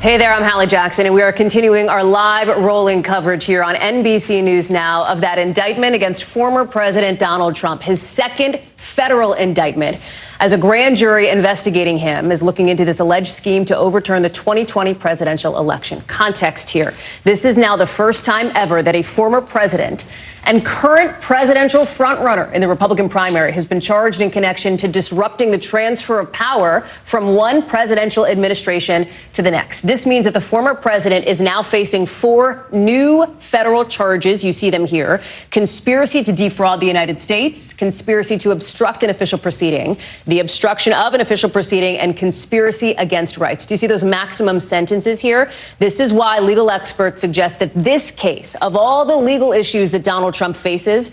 Hey there, I'm Hallie Jackson, and we are continuing our live rolling coverage here on NBC News Now of that indictment against former President Donald Trump, his second federal indictment, as a grand jury investigating him is looking into this alleged scheme to overturn the 2020 presidential election. Context here. This is now the first time ever that a former president and current presidential frontrunner in the Republican primary has been charged in connection to disrupting the transfer of power from one presidential administration to the next. This means that the former president is now facing 4 new federal charges. You see them here: conspiracy to defraud the United States, conspiracy to obstruct an official proceeding, the obstruction of an official proceeding, and conspiracy against rights. Do you see those maximum sentences here? This is why legal experts suggest that this case, of all the legal issues that Donald Trump faces,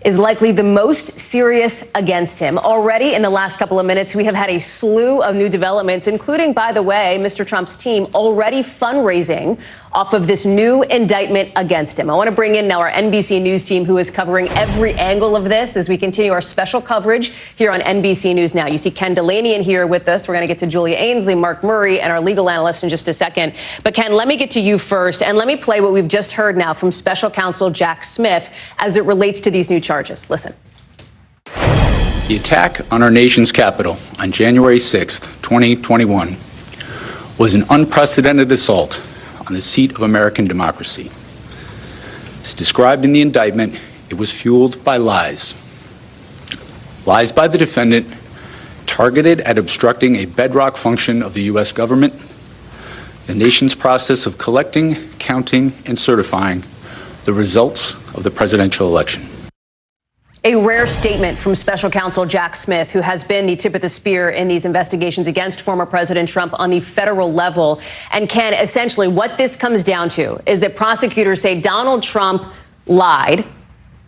is likely the most serious against him. Already in the last couple of minutes, we have had a slew of new developments, including, by the way, Mr. Trump's team already fundraising off of this new indictment against him. I want to bring in now our NBC News team, who is covering every angle of this as we continue our special coverage here on NBC News Now. You see Ken Delaney in here with us. We're going to get to Julia Ainsley, Mark Murray, and our legal analyst in just a second. But Ken, let me get to you first, and let me play what we've just heard now from Special Counsel Jack Smith as it relates to these new charges. Listen. The attack on our nation's capital on January 6th, 2021 was an unprecedented assault on the seat of American democracy. As described in the indictment, it was fueled by lies. Lies by the defendant targeted at obstructing a bedrock function of the U.S. government, the nation's process of collecting, counting, and certifying the results of the presidential election. A rare statement from Special Counsel Jack Smith, who has been the tip of the spear in these investigations against former President Trump on the federal level. And Ken, essentially what this comes down to is that prosecutors say Donald Trump lied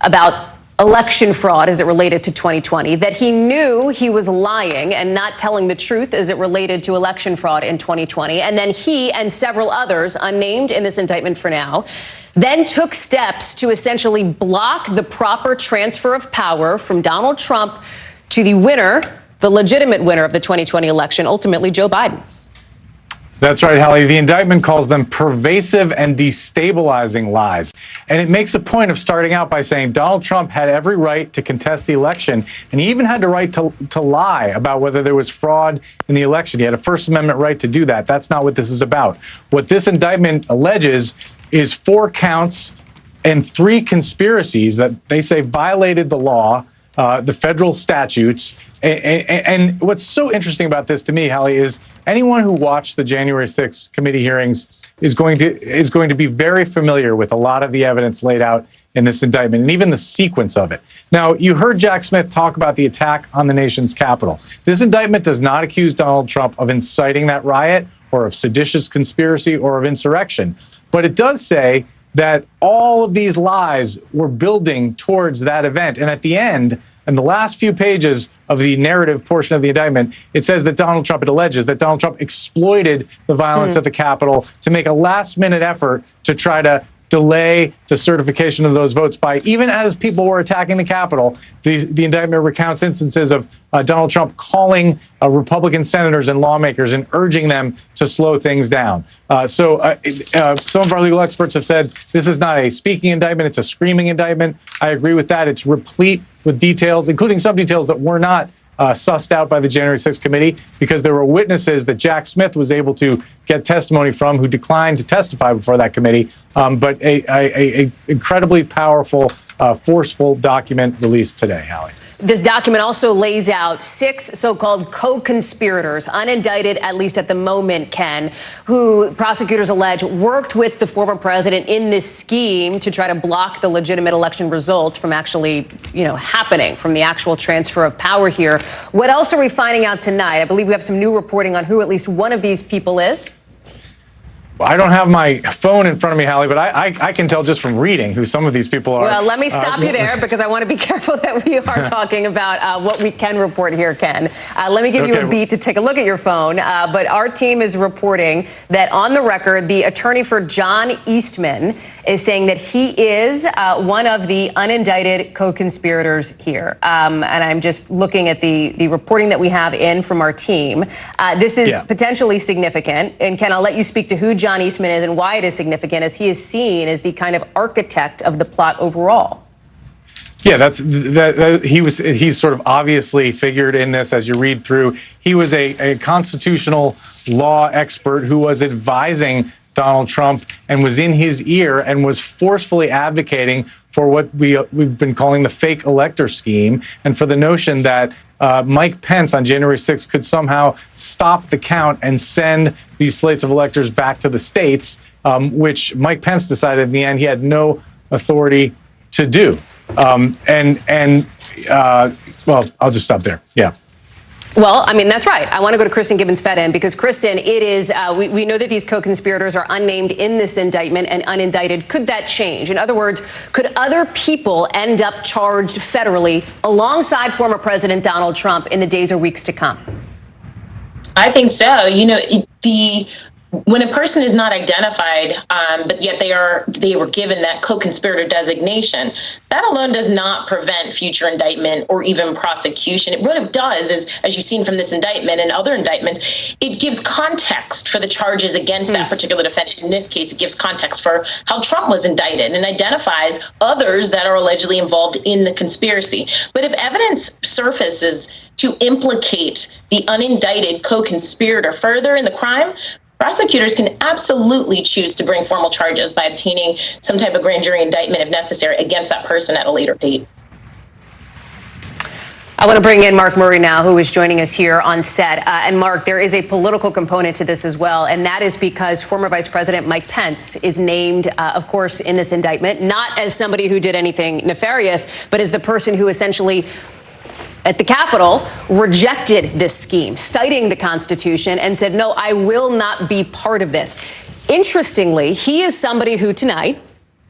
about election fraud as it related to 2020, that he knew he was lying and not telling the truth as it related to election fraud in 2020. And then he and several others, unnamed in this indictment for now, then took steps to essentially block the proper transfer of power from Donald Trump to the winner, the legitimate winner of the 2020 election, ultimately Joe Biden. That's right, Hallie. The indictment calls them pervasive and destabilizing lies. And it makes a point of starting out by saying Donald Trump had every right to contest the election, and he even had the right to lie about whether there was fraud in the election. He had a First Amendment right to do that. That's not what this is about. What this indictment alleges is 4 counts and 3 conspiracies that they say violated the law, the federal statutes. And what's so interesting about this to me, Hallie, is anyone who watched the January 6th committee hearings is going to be very familiar with a lot of the evidence laid out in this indictment and even the sequence of it. Now, you heard Jack Smith talk about the attack on the nation's capital. This indictment does not accuse Donald Trump of inciting that riot or of seditious conspiracy or of insurrection. But it does say that all of these lies were building towards that event. And at the end, in the last few pages of the narrative portion of the indictment, it says that it alleges that Donald Trump exploited the violence at the Capitol to make a last-minute effort to try to delay the certification of those votes by, even as people were attacking the Capitol. The indictment recounts instances of Donald Trump calling Republican senators and lawmakers and urging them to slow things down. Some of our legal experts have said this is not a speaking indictment, it's a screaming indictment. I agree with that. It's replete with details, including some details that were not sussed out by the January 6th committee, because there were witnesses that Jack Smith was able to get testimony from who declined to testify before that committee. But a incredibly powerful, forceful document released today, Hallie. This document also lays out 6 so-called co-conspirators, unindicted, at least at the moment, Ken, who prosecutors allege worked with the former president in this scheme to try to block the legitimate election results from actually, happening, from the actual transfer of power here. What else are we finding out tonight? I believe we have some new reporting on who at least one of these people is. I don't have my phone in front of me, Hallie, but I can tell just from reading who some of these people are. Well, let me stop you there, because I want to be careful that we are talking about what we can report here, Ken. Let me give you a beat to take a look at your phone. But our team is reporting that on the record, the attorney for John Eastman is saying that he is one of the unindicted co-conspirators here. And I'm just looking at the reporting that we have in from our team. This is potentially significant. And Ken, I'll let you speak to who John Eastman is and why it is significant, as he is seen as the kind of architect of the plot overall. Yeah, he's sort of obviously figured in this as you read through. He was a constitutional law expert who was advising Donald Trump and was in his ear and was forcefully advocating for what we've been calling the fake elector scheme, and for the notion that Mike Pence on January 6th could somehow stop the count and send these slates of electors back to the states, which Mike Pence decided in the end he had no authority to do. Well, I'll just stop there. Yeah. Well, I mean, that's right. I want to go to Kristen Gibbons-Fedden, because, Kristen, it is, we know that these co-conspirators are unnamed in this indictment and unindicted. Could that change? In other words, could other people end up charged federally alongside former President Donald Trump in the days or weeks to come? I think so. When a person is not identified, but yet they were given that co-conspirator designation, that alone does not prevent future indictment or even prosecution. It really does, as you've seen from this indictment and other indictments, it gives context for the charges against that particular defendant. In this case, it gives context for how Trump was indicted and identifies others that are allegedly involved in the conspiracy. But if evidence surfaces to implicate the unindicted co-conspirator further in the crime, prosecutors can absolutely choose to bring formal charges by obtaining some type of grand jury indictment, if necessary, against that person at a later date. I want to bring in Mark Murray now, who is joining us here on set. And Mark, there is a political component to this as well, and that is because former Vice President Mike Pence is named, of course, in this indictment, not as somebody who did anything nefarious, but as the person who essentially at the Capitol rejected this scheme, citing the Constitution, and said, no, I will not be part of this. Interestingly, he is somebody who tonight,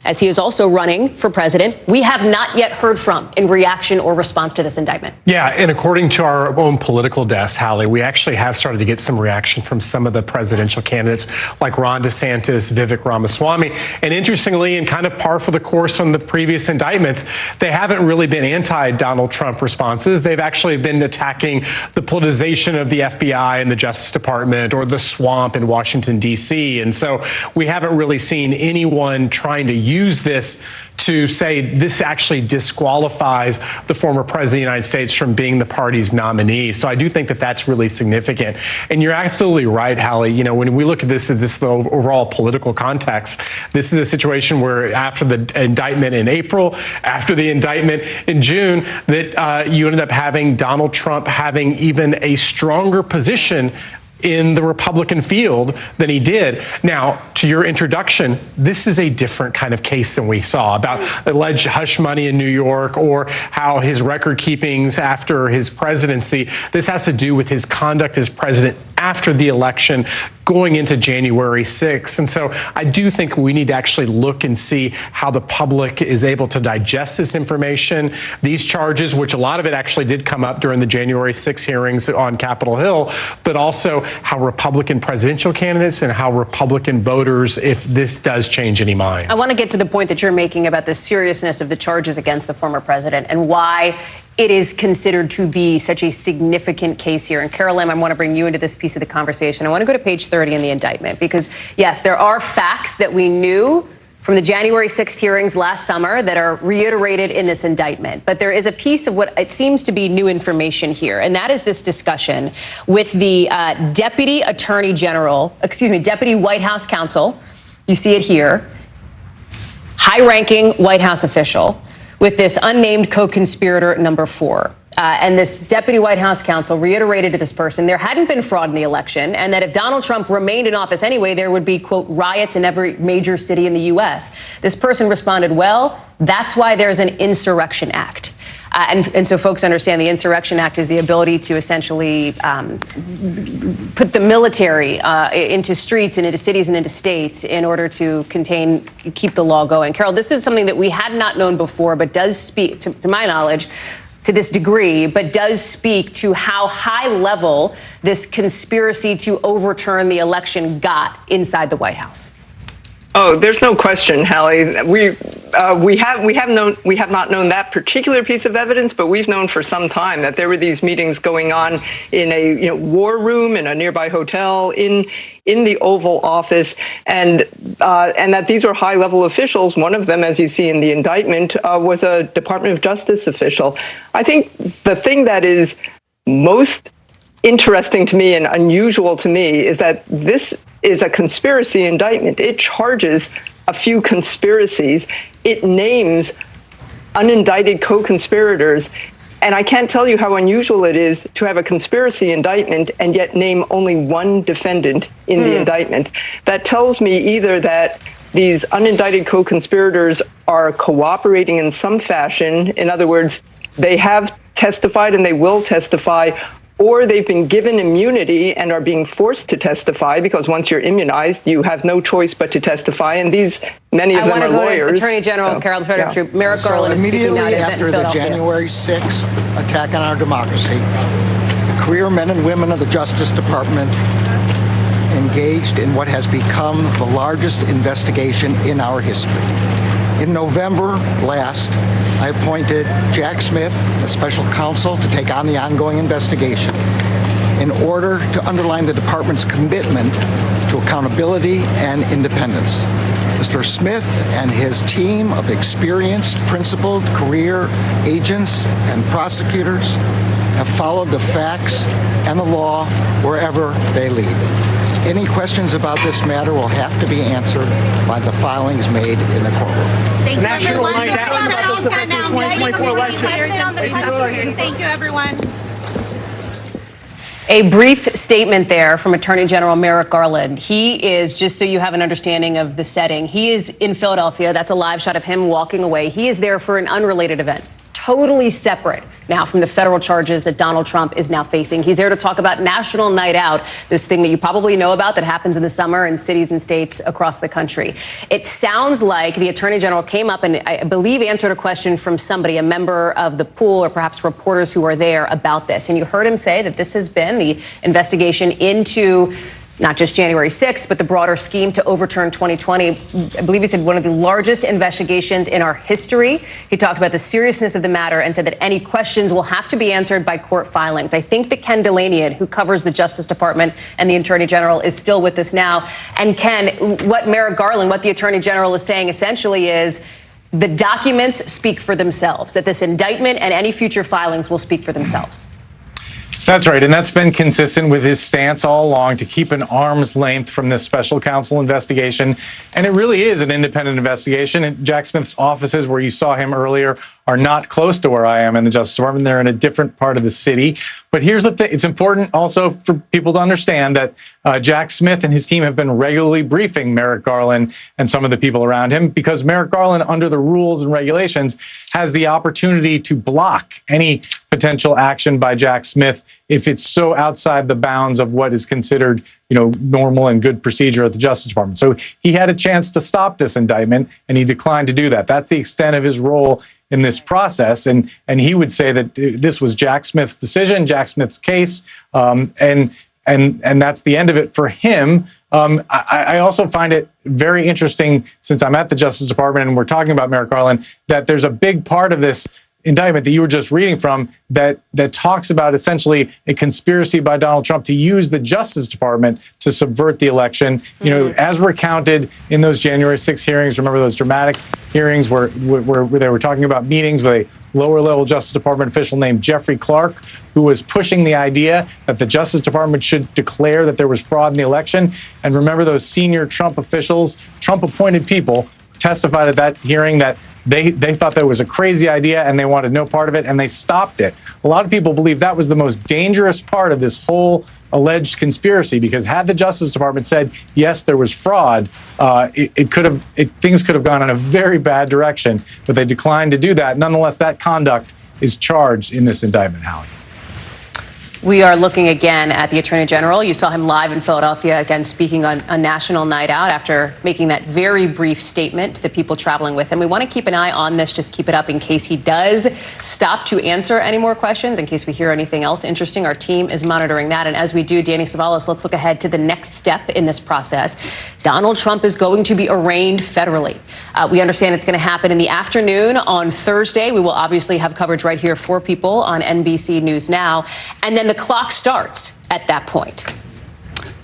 as he is also running for president, we have not yet heard from in reaction or response to this indictment. Yeah, and according to our own political desk, Hallie, we actually have started to get some reaction from some of the presidential candidates like Ron DeSantis, Vivek Ramaswamy. And interestingly, and kind of par for the course on the previous indictments, they haven't really been anti-Donald Trump responses. They've actually been attacking the politicization of the FBI and the Justice Department, or the swamp in Washington, D.C. And so we haven't really seen anyone trying to use this to say this actually disqualifies the former president of the United States from being the party's nominee. So I do think that that's really significant. And you're absolutely right, Hallie. When we look at this the overall political context, this is a situation where after the indictment in April, after the indictment in June, that you ended up having Donald Trump having even a stronger position in the Republican field than he did. Now, to your introduction, this is a different kind of case than we saw about alleged hush money in New York, or how his record keepings after his presidency. This has to do with his conduct as president after the election going into January 6th. And so I do think we need to actually look and see how the public is able to digest this information, these charges, which a lot of it actually did come up during the January 6th hearings on Capitol Hill, but also how Republican presidential candidates and how Republican voters, if this does change any minds. I want to get to the point that you're making about the seriousness of the charges against the former president and why it is considered to be such a significant case here. And Carol Lim, I want to bring you into this piece of the conversation. I want to go to page 30 in the indictment because, yes, there are facts that we knew from the January 6th hearings last summer that are reiterated in this indictment. But there is a piece of what it seems to be new information here, and that is this discussion with the Deputy White House Counsel. You see it here. High-ranking White House official with this unnamed co-conspirator number 4. And this Deputy White House Counsel reiterated to this person there hadn't been fraud in the election and that if Donald Trump remained in office anyway, there would be, quote, riots in every major city in the U.S. This person responded, well, that's why there's an Insurrection Act. And so folks understand the Insurrection Act is the ability to essentially put the military into streets and into cities and into states in order to keep the law going. Carol, this is something that we had not known before, but does speak, to my knowledge, to this degree, but does speak to how high level this conspiracy to overturn the election got inside the White House. Oh, there's no question, Hallie. We have not known that particular piece of evidence, but we've known for some time that there were these meetings going on in a war room in a nearby hotel in the Oval Office, and that these were high-level officials. One of them, as you see in the indictment, was a Department of Justice official. I think the thing that is most interesting to me and unusual to me is that this is a conspiracy indictment. It charges a few conspiracies. It names unindicted co-conspirators. And I can't tell you how unusual it is to have a conspiracy indictment and yet name only one defendant in the indictment. That tells me either that these unindicted co-conspirators are cooperating in some fashion. In other words, they have testified and they will testify, or they've been given immunity and are being forced to testify because once you're immunized, you have no choice but to testify. And many of them are lawyers. I want to go to Attorney General Carol Troop. Merrick Garland is speaking now. Immediately after the January 6th attack on our democracy, the career men and women of the Justice Department engaged in what has become the largest investigation in our history. In November last, I appointed Jack Smith, a special counsel, to take on the ongoing investigation in order to underline the department's commitment to accountability and independence. Mr. Smith and his team of experienced, principled career agents and prosecutors have followed the facts and the law wherever they lead. Any questions about this matter will have to be answered by the filings made in the courtroom. Thank you, everyone. Thank you, everyone. A brief statement there from Attorney General Merrick Garland. He is, just so you have an understanding of the setting, he is in Philadelphia. That's a live shot of him walking away. He is there for an unrelated event, totally separate now from the federal charges that Donald Trump is now facing. He's there to talk about National Night Out, this thing that you probably know about that happens in the summer in cities and states across the country. It sounds like the Attorney General came up and I believe answered a question from somebody, a member of the pool or perhaps reporters who are there about this. And you heard him say that this has been the investigation into not just January 6th, but the broader scheme to overturn 2020. I believe he said one of the largest investigations in our history. He talked about the seriousness of the matter and said that any questions will have to be answered by court filings. I think that Ken Delanian, who covers the Justice Department and the Attorney General, is still with us now. And Ken, what Merrick Garland, what the Attorney General is saying essentially is the documents speak for themselves, that this indictment and any future filings will speak for themselves. That's right, and that's been consistent with his stance all along to keep an arm's length from this special counsel investigation. And it really is an independent investigation. And Jack Smith's offices, where you saw him earlier, are not close to where I am in the Justice Department. They're in a different part of the city. But here's the thing. It's important also for people to understand that Jack Smith and his team have been regularly briefing Merrick Garland and some of the people around him, because Merrick Garland, under the rules and regulations, has the opportunity to block any potential action by Jack Smith if it's so outside the bounds of what is considered, normal and good procedure at the Justice Department. So he had a chance to stop this indictment, and he declined to do that. That's the extent of his role in this process, and he would say that this was Jack Smith's decision, Jack Smith's case, and that's the end of it for him. I also find it very interesting, since I'm at the Justice Department and we're talking about Merrick Garland, that there's a big part of this indictment that you were just reading from that talks about essentially a conspiracy by Donald Trump to use the Justice Department to subvert the election. As recounted in those January 6 hearings, remember those dramatic hearings where they were talking about meetings with a lower level Justice Department official named Jeffrey Clark, who was pushing the idea that the Justice Department should declare that there was fraud in the election. And remember, those senior Trump officials, Trump appointed people, testified at that hearing that they thought that was a crazy idea and they wanted no part of it, and they stopped it. A lot of people believe that was the most dangerous part of this whole alleged conspiracy, because had the Justice Department said, yes, there was fraud, things could have gone in a very bad direction, but they declined to do that. Nonetheless, that conduct is charged in this indictment, Hallie. We are looking again at the Attorney General. You saw him live in Philadelphia, again, speaking on a national night out after making that very brief statement to the people traveling with him. We want to keep an eye on this, just keep it up in case he does stop to answer any more questions, in case we hear anything else interesting. Our team is monitoring that. And as we do, Danny Savalas, let's look ahead to the next step in this process. Donald Trump is going to be arraigned federally. We understand it's going to happen in the afternoon on Thursday. We will obviously have coverage right here for people on NBC News Now. And then the clock starts at that point.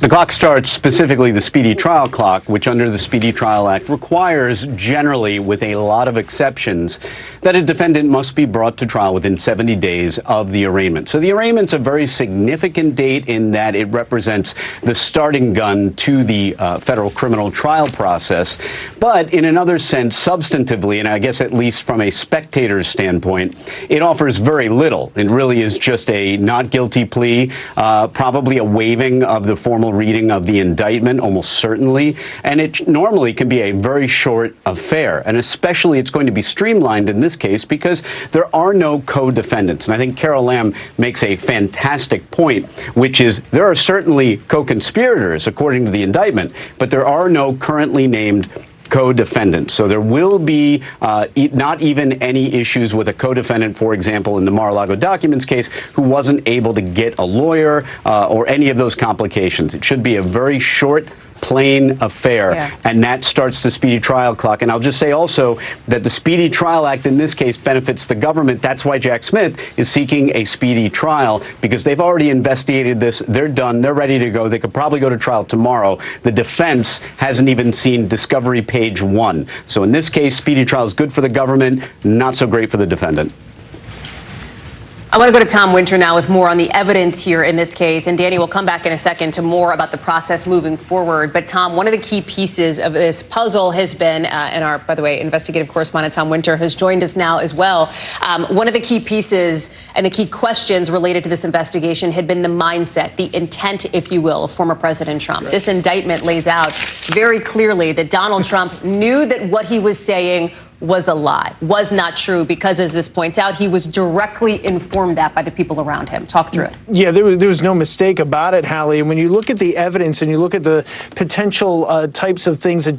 The clock starts, specifically the speedy trial clock, which under the Speedy Trial Act requires, generally with a lot of exceptions, that a defendant must be brought to trial within 70 days of the arraignment. So the arraignment's a very significant date in that it represents the starting gun to the federal criminal trial process. But in another sense, substantively, and I guess at least from a spectator's standpoint, it offers very little. It really is just a not guilty plea, probably a waiving of the formal reading of the indictment, almost certainly, and it normally can be a very short affair, and especially it's going to be streamlined in this case because there are no co-defendants. And I think Carol Lamb makes a fantastic point, which is there are certainly co-conspirators according to the indictment, but there are no currently named co-defendants. So there will be not even any issues with a co-defendant, for example, in the Mar-a-Lago documents case, who wasn't able to get a lawyer or any of those complications. It should be a very short, plain affair, and that starts the speedy trial clock. And I'll just say also that the Speedy Trial Act in this case benefits the government. That's why Jack Smith is seeking a speedy trial, because they've already investigated this. They're done. They're ready to go. They could probably go to trial tomorrow. The defense hasn't even seen discovery page 1. So in this case, speedy trial is good for the government, not so great for the defendant. I want to go to Tom Winter now with more on the evidence here in this case. And Danny, we'll come back in a second to more about the process moving forward. But Tom, one of the key pieces of this puzzle has been, and our, by the way, investigative correspondent Tom Winter has joined us now as well. One of the key pieces and the key questions related to this investigation had been the mindset, the intent, if you will, of former President Trump. Right. This indictment lays out very clearly that Donald Trump knew that what he was saying was a lie, was not true, because as this points out, he was directly informed that by the people around him. Talk through it. Yeah, there was no mistake about it, Hallie. And when you look at the evidence and you look at the potential types of things that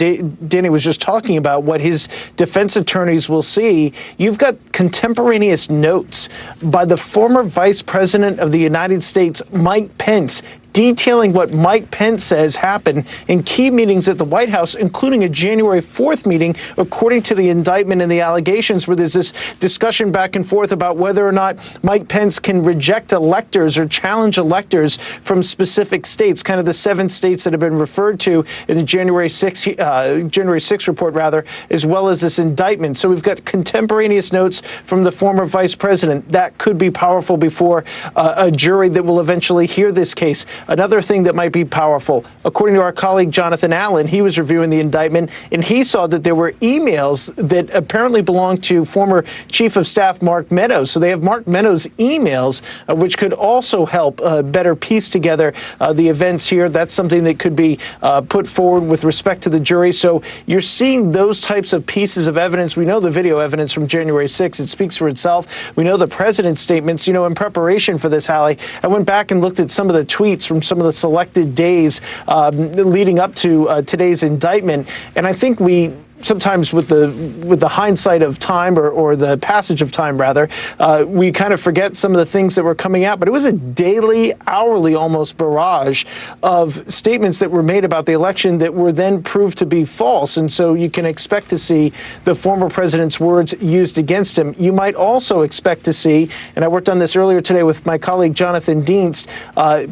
Danny was just talking about, what his defense attorneys will see, you've got contemporaneous notes by the former Vice President of the United States, Mike Pence, detailing what Mike Pence says happened in key meetings at the White House, including a January 4th meeting, according to the indictment and the allegations, where there's this discussion back and forth about whether or not Mike Pence can reject electors or challenge electors from specific states, kind of the 7 states that have been referred to in the January 6th report, rather, as well as this indictment. So we've got contemporaneous notes from the former vice president. That could be powerful before a jury that will eventually hear this case. Another thing that might be powerful, according to our colleague Jonathan Allen, he was reviewing the indictment, and he saw that there were emails that apparently belonged to former Chief of Staff Mark Meadows. So they have Mark Meadows' emails, which could also help better piece together the events here. That's something that could be put forward with respect to the jury. So you're seeing those types of pieces of evidence. We know the video evidence from January 6th. It speaks for itself. We know the president's statements. You know, in preparation for this, Hallie, I went back and looked at some of the tweets from some of the selected days leading up to today's indictment. And I think we sometimes with the hindsight of time or the passage of time, rather, we kind of forget some of the things that were coming out. But it was a daily, hourly almost barrage of statements that were made about the election that were then proved to be false. And so you can expect to see the former president's words used against him. You might also expect to see, and I worked on this earlier today with my colleague Jonathan Dienst,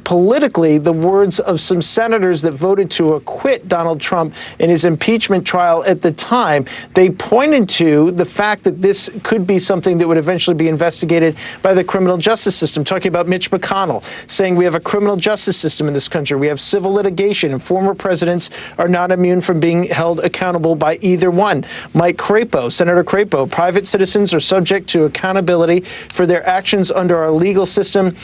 politically, the words of some senators that voted to acquit Donald Trump in his impeachment trial at the time. They pointed to the fact that this could be something that would eventually be investigated by the criminal justice system, talking about Mitch McConnell, saying we have a criminal justice system in this country. We have civil litigation, and former presidents are not immune from being held accountable by either one. Mike Crapo, Senator Crapo, private citizens are subject to accountability for their actions under our legal system.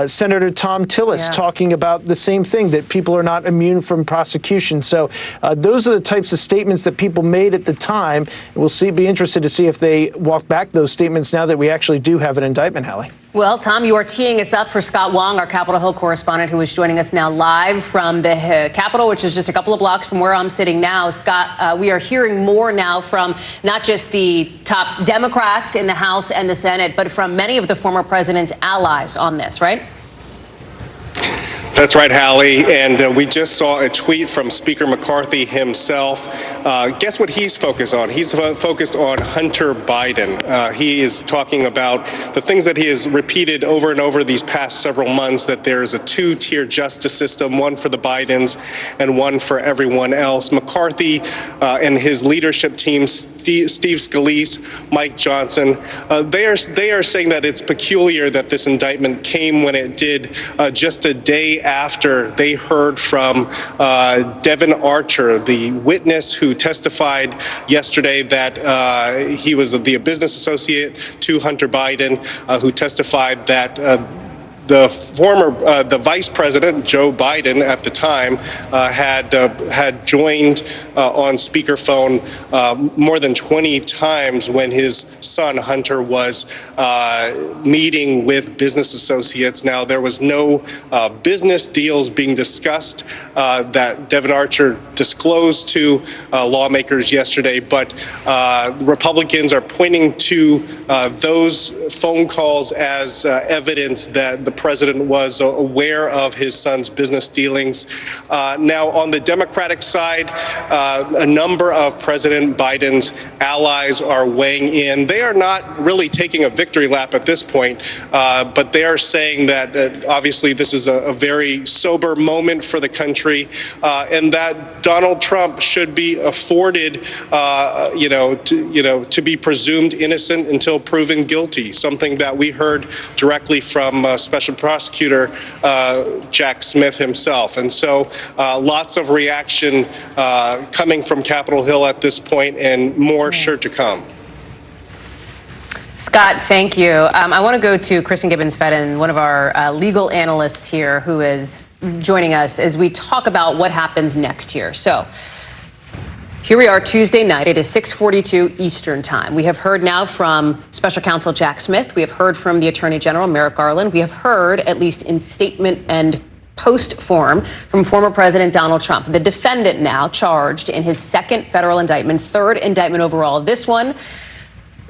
Senator Tom Tillis talking about the same thing, that people are not immune from prosecution. So those are the types of statements that people made at the time. We'll be interested to see if they walk back those statements now that we actually do have an indictment, Hallie. Well, Tom, you are teeing us up for Scott Wong, our Capitol Hill correspondent, who is joining us now live from the Capitol, which is just a couple of blocks from where I'm sitting now. Scott, we are hearing more now from not just the top Democrats in the House and the Senate, but from many of the former president's allies on this, right? That's right, Hallie. And we just saw a tweet from Speaker McCarthy himself. Guess what he's focused on? He's focused on Hunter Biden. He is talking about the things that he has repeated over and over these past several months, that there's a two-tier justice system, one for the Bidens and one for everyone else. McCarthy and his leadership team, Steve Scalise, Mike Johnson, they are saying that it's peculiar that this indictment came when it did, just a day after they heard from Devin Archer, the witness who testified yesterday that he was the business associate to Hunter Biden, who testified that the vice president, Joe Biden, at the time, had joined on speakerphone more than 20 times when his son Hunter was meeting with business associates. Now, there was no business deals being discussed that Devin Archer disclosed to lawmakers yesterday, but Republicans are pointing to those phone calls as evidence that the president was aware of his son's business dealings. Now, on the Democratic side, a number of President Biden's allies are weighing in. They are not really taking a victory lap at this point, but they are saying that obviously this is a very sober moment for the country, and that Donald Trump should be afforded, to be presumed innocent until proven guilty. Something that we heard directly from Special Prosecutor Jack Smith himself. And so lots of reaction coming from Capitol Hill at this point, and more sure to come. Scott, thank you. I want to go to Kristen Gibbons-Fedden, one of our legal analysts here, who is joining us as we talk about what happens next here. So here we are Tuesday night. It is 6:42 Eastern time. We have heard now from Special Counsel Jack Smith. We have heard from the Attorney General, Merrick Garland. We have heard, at least in statement and post form, from former President Donald Trump, the defendant now charged in his second federal indictment, third indictment overall. This one,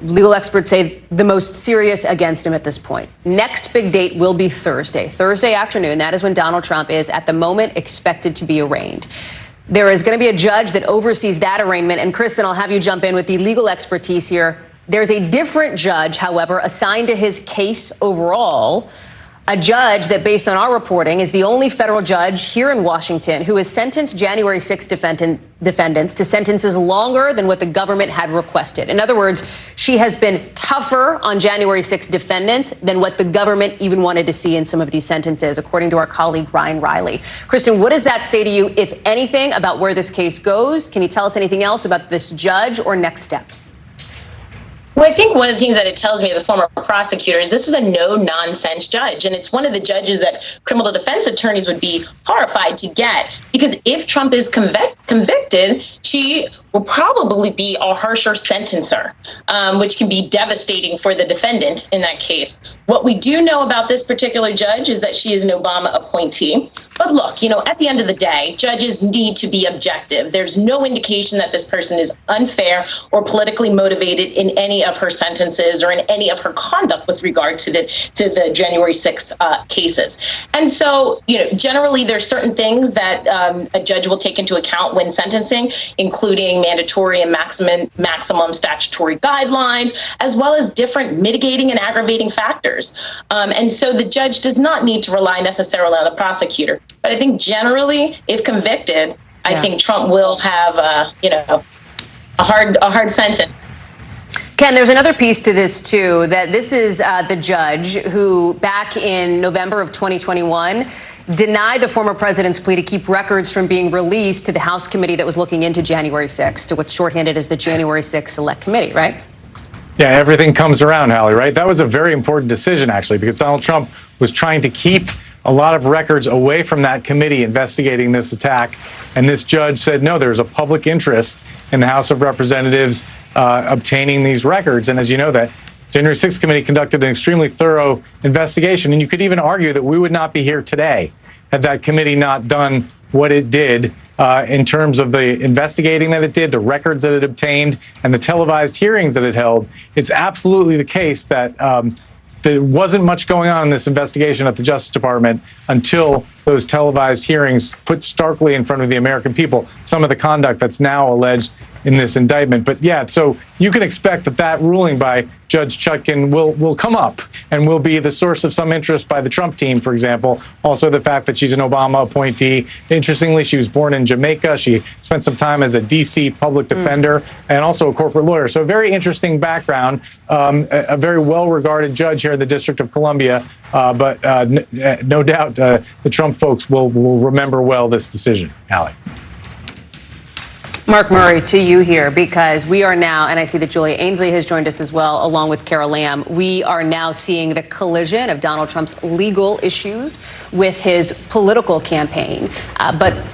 legal experts say, the most serious against him at this point. Next big date will be Thursday afternoon. That is when Donald Trump is, at the moment, expected to be arraigned. There is going to be a judge that oversees that arraignment. And Kristen, I'll have you jump in with the legal expertise here. There's a different judge, however, assigned to his case overall. A judge that, based on our reporting, is the only federal judge here in Washington who has sentenced January 6 defendants to sentences longer than what the government had requested. In other words, she has been tougher on January 6 defendants than what the government even wanted to see in some of these sentences, according to our colleague Ryan Riley. Kristen, what does that say to you, if anything, about where this case goes? Can you tell us anything else about this judge or next steps? Well, I think one of the things that it tells me as a former prosecutor is this is a no-nonsense judge, and it's one of the judges that criminal defense attorneys would be horrified to get, because if Trump is convicted, she will probably be a harsher sentencer, which can be devastating for the defendant in that case. What we do know about this particular judge is that she is an Obama appointee. But look, at the end of the day, judges need to be objective. There's no indication that this person is unfair or politically motivated in any of her sentences or in any of her conduct with regard to the January 6 cases. And so, generally there's certain things that a judge will take into account when sentencing, including mandatory and maximum statutory guidelines, as well as different mitigating and aggravating factors. And so the judge does not need to rely necessarily on the prosecutor. But I think generally, if convicted, I think Trump will have, a hard sentence. Ken, there's another piece to this, too, that this is the judge who, back in November of 2021, denied the former president's plea to keep records from being released to the House committee that was looking into January 6th, to what's shorthanded as the January 6th Select Committee, right? Yeah, everything comes around, Hallie, right? That was a very important decision, actually, because Donald Trump was trying to keep a lot of records away from that committee investigating this attack. And this judge said, no, there's a public interest in the House of Representatives obtaining these records. And as you know, that January 6th committee conducted an extremely thorough investigation. And you could even argue that we would not be here today had that committee not done what it did in terms of the investigating that it did, the records that it obtained, and the televised hearings that it held. It's absolutely the case that there wasn't much going on in this investigation at the Justice Department until those televised hearings put starkly in front of the American people some of the conduct that's now alleged in this indictment. But yeah, so you can expect that ruling by Judge Chutkan will come up and will be the source of some interest by the Trump team, for example. Also, the fact that she's an Obama appointee. Interestingly, she was born in Jamaica. She spent some time as a D.C. public defender and also a corporate lawyer. So a very interesting background, a very well-regarded judge here in the District of Columbia. But no doubt the Trump folks will remember well this decision. Allie. Mark Murray, to you here, because we are now, and I see that Julia Ainsley has joined us as well, along with Carol Lamb. We are now seeing the collision of Donald Trump's legal issues with his political campaign. But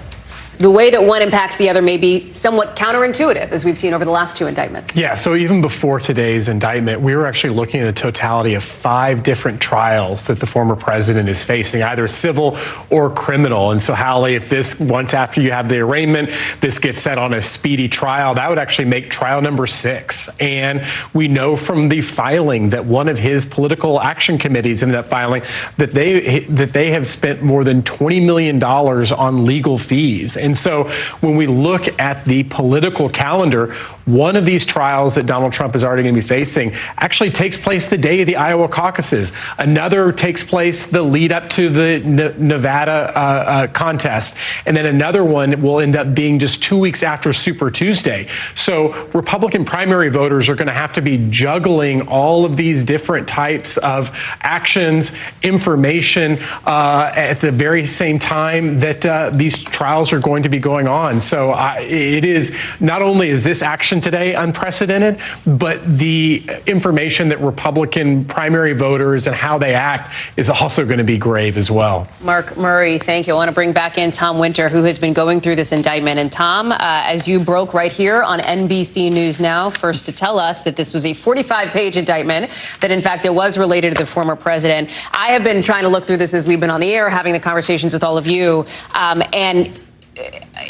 the way that one impacts the other may be somewhat counterintuitive, as we've seen over the last two indictments. Yeah, so even before today's indictment, we were actually looking at a totality of 5 different trials that the former president is facing, either civil or criminal. And so, Hallie, if this, once after you have the arraignment, this gets set on a speedy trial, that would actually make trial number 6. And we know from the filing that one of his political action committees in that filing that they have spent more than $20 million on legal fees. And so when we look at the political calendar, one of these trials that Donald Trump is already going to be facing actually takes place the day of the Iowa caucuses. Another takes place the lead up to the Nevada contest. And then another one will end up being just 2 weeks after Super Tuesday. So Republican primary voters are going to have to be juggling all of these different types of actions, information at the very same time that these trials are going to be going on. So it is, not only is this action today unprecedented, but the information that Republican primary voters and how they act is also going to be grave as well. Mark Murray, thank you. I want to bring back in Tom Winter, who has been going through this indictment. And Tom, as you broke right here on NBC News Now, first to tell us that this was a 45-page indictment, that in fact it was related to the former president. I have been trying to look through this as we've been on the air, having the conversations with all of you, and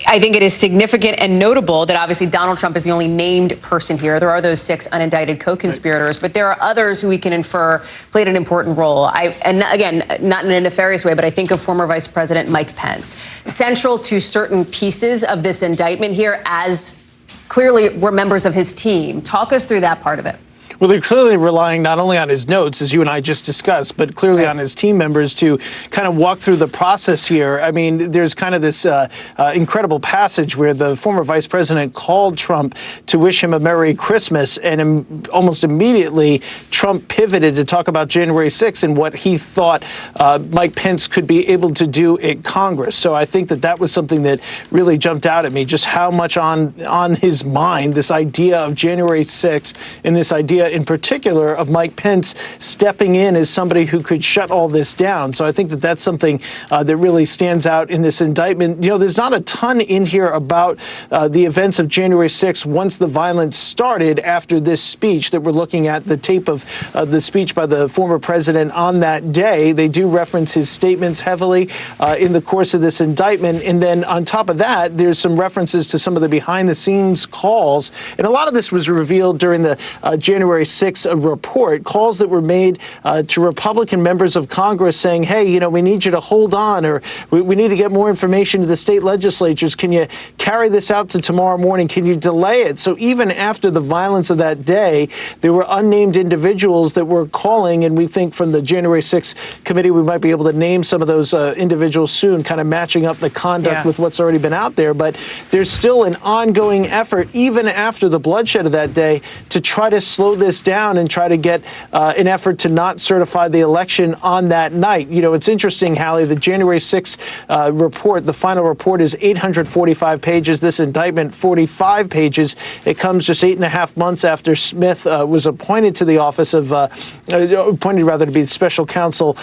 I think it is significant and notable that obviously Donald Trump is the only named person here. There are those 6 unindicted co-conspirators, but there are others who we can infer played an important role. And again, not in a nefarious way, but I think of former Vice President Mike Pence. Central to certain pieces of this indictment here, as clearly were members of his team. Talk us through that part of it. Well, they're clearly relying not only on his notes, as you and I just discussed, but clearly on his team members to kind of walk through the process here. I mean, there's kind of this incredible passage where the former vice president called Trump to wish him a Merry Christmas, and almost immediately Trump pivoted to talk about January 6th and what he thought Mike Pence could be able to do at Congress. So I think that was something that really jumped out at me, just how much on his mind this idea of January 6th and this idea in particular of Mike Pence stepping in as somebody who could shut all this down. So I think that that's something that really stands out in this indictment. You know, there's not a ton in here about the events of January 6th once the violence started after this speech that we're looking at, the tape of the speech by the former president on that day. They do reference his statements heavily in the course of this indictment. And then on top of that, there's some references to some of the behind-the-scenes calls. And a lot of this was revealed during the January 6th report, calls that were made to Republican members of Congress saying, hey, you know, we need you to hold on, or we need to get more information to the state legislatures. Can you carry this out to tomorrow morning? Can you delay it? So even after the violence of that day, there were unnamed individuals that were calling, and we think from the January 6th committee we might be able to name some of those individuals soon, kind of matching up the conduct with what's already been out there. But there's still an ongoing effort, even after the bloodshed of that day, to try to slow this down and try to get an effort to not certify the election on that night. You know, it's interesting, Hallie, the January 6th report, the final report is 845 pages. This indictment, 45 pages. It comes just 8.5 months after Smith was appointed to the office of, appointed rather to be special counsel.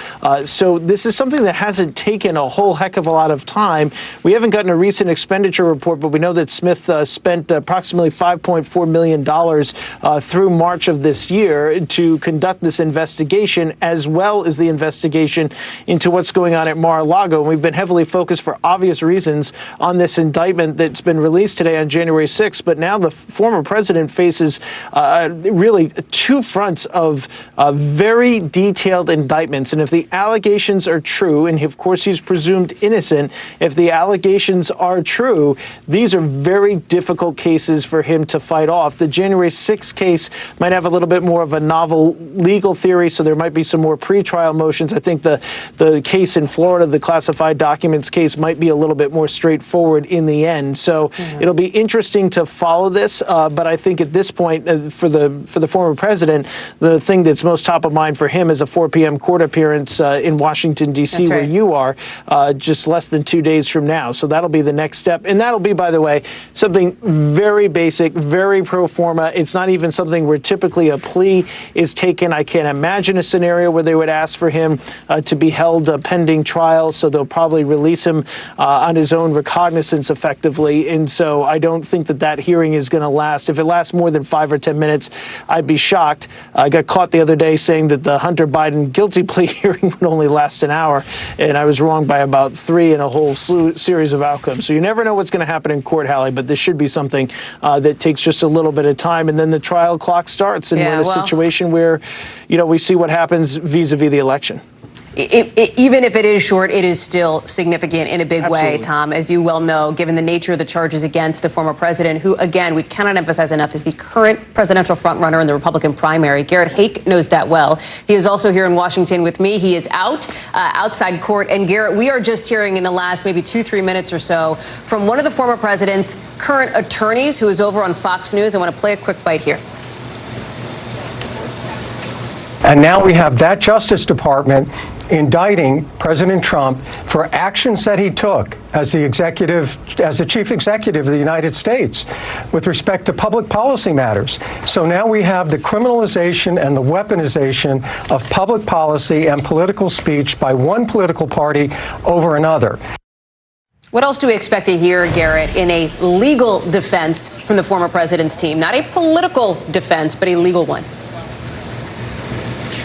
So this is something that hasn't taken a whole heck of a lot of time. We haven't gotten a recent expenditure report, but we know that Smith spent approximately $5.4 million through March of this year to conduct this investigation, as well as the investigation into what's going on at Mar-a-Lago. And we've been heavily focused for obvious reasons on this indictment that's been released today on January 6th. But now the former president faces really two fronts of very detailed indictments. And if the allegations are true, and of course he's presumed innocent, if the allegations are true, these are very difficult cases for him to fight off. The January 6th case might have a little bit more of a novel legal theory, so there might be some more pretrial motions. I think the case in Florida, the classified documents case, might be a little bit more straightforward in the end. So it'll be interesting to follow this, but I think at this point, for the former president, the thing that's most top of mind for him is a 4 p.m. court appearance in Washington, D.C., where you are, just less than 2 days from now. So that'll be the next step. And that'll be, by the way, something very basic, very pro forma. It's not even something where typically a plea is taken. I can't imagine a scenario where they would ask for him to be held pending trial. So they'll probably release him on his own recognizance effectively. And so I don't think that hearing is going to last. If it lasts more than 5 or 10 minutes, I'd be shocked. I got caught the other day saying that the Hunter Biden guilty plea hearing would only last an hour, and I was wrong by about 3 in a whole series of outcomes. So you never know what's going to happen in court, Hallie, but this should be something that takes just a little bit of time, and then the trial clock starts, and we're in a situation where, you know, we see what happens vis-a-vis the election. Even if it is short, it is still significant in a big way, Tom, as you well know, given the nature of the charges against the former president, who, again, we cannot emphasize enough, is the current presidential frontrunner in the Republican primary. Garrett Haake knows that well. He is also here in Washington with me. He is outside court. And Garrett, we are just hearing in the last maybe 2-3 minutes or so from one of the former president's current attorneys, who is over on Fox News. I want to play a quick bite here. And now we have that Justice Department indicting President Trump for actions that he took as the chief executive of the United States with respect to public policy matters. So now we have the criminalization and the weaponization of public policy and political speech by one political party over another. What else do we expect to hear, Garrett, in a legal defense from the former president's team? Not a political defense, but a legal one.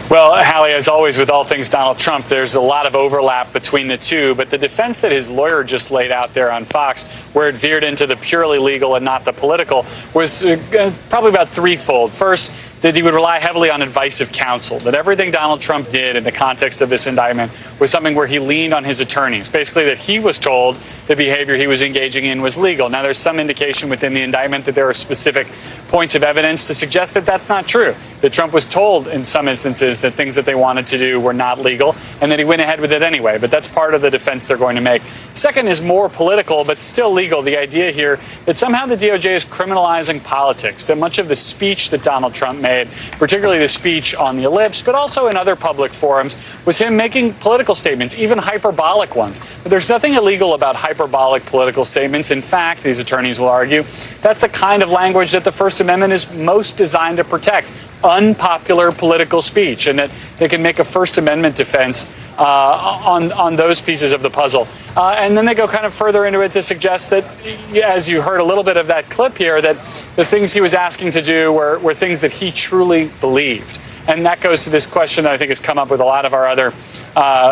Well, Hallie, as always with all things Donald Trump, there's a lot of overlap between the two. But the defense that his lawyer just laid out there on Fox, where it veered into the purely legal and not the political, was probably about threefold. First, that he would rely heavily on advice of counsel, that everything Donald Trump did in the context of this indictment was something where he leaned on his attorneys, basically that he was told the behavior he was engaging in was legal. Now, there's some indication within the indictment that there are specific points of evidence to suggest that that's not true, that Trump was told in some instances that things that they wanted to do were not legal, and that he went ahead with it anyway. But that's part of the defense they're going to make. Second is more political, but still legal. The idea here that somehow the DOJ is criminalizing politics, that much of the speech that Donald Trump made, particularly the speech on the ellipse, but also in other public forums, was him making political statements, even hyperbolic ones. But there's nothing illegal about hyperbolic political statements. In fact, these attorneys will argue, that's the kind of language that the First Amendment is most designed to protect, unpopular political speech, and that they can make a First Amendment defense on those pieces of the puzzle. And then they go kind of further into it to suggest that, as you heard a little bit of that clip here, that the things he was asking to do were things that he truly believed. And that goes to this question that I think has come up with a lot of our other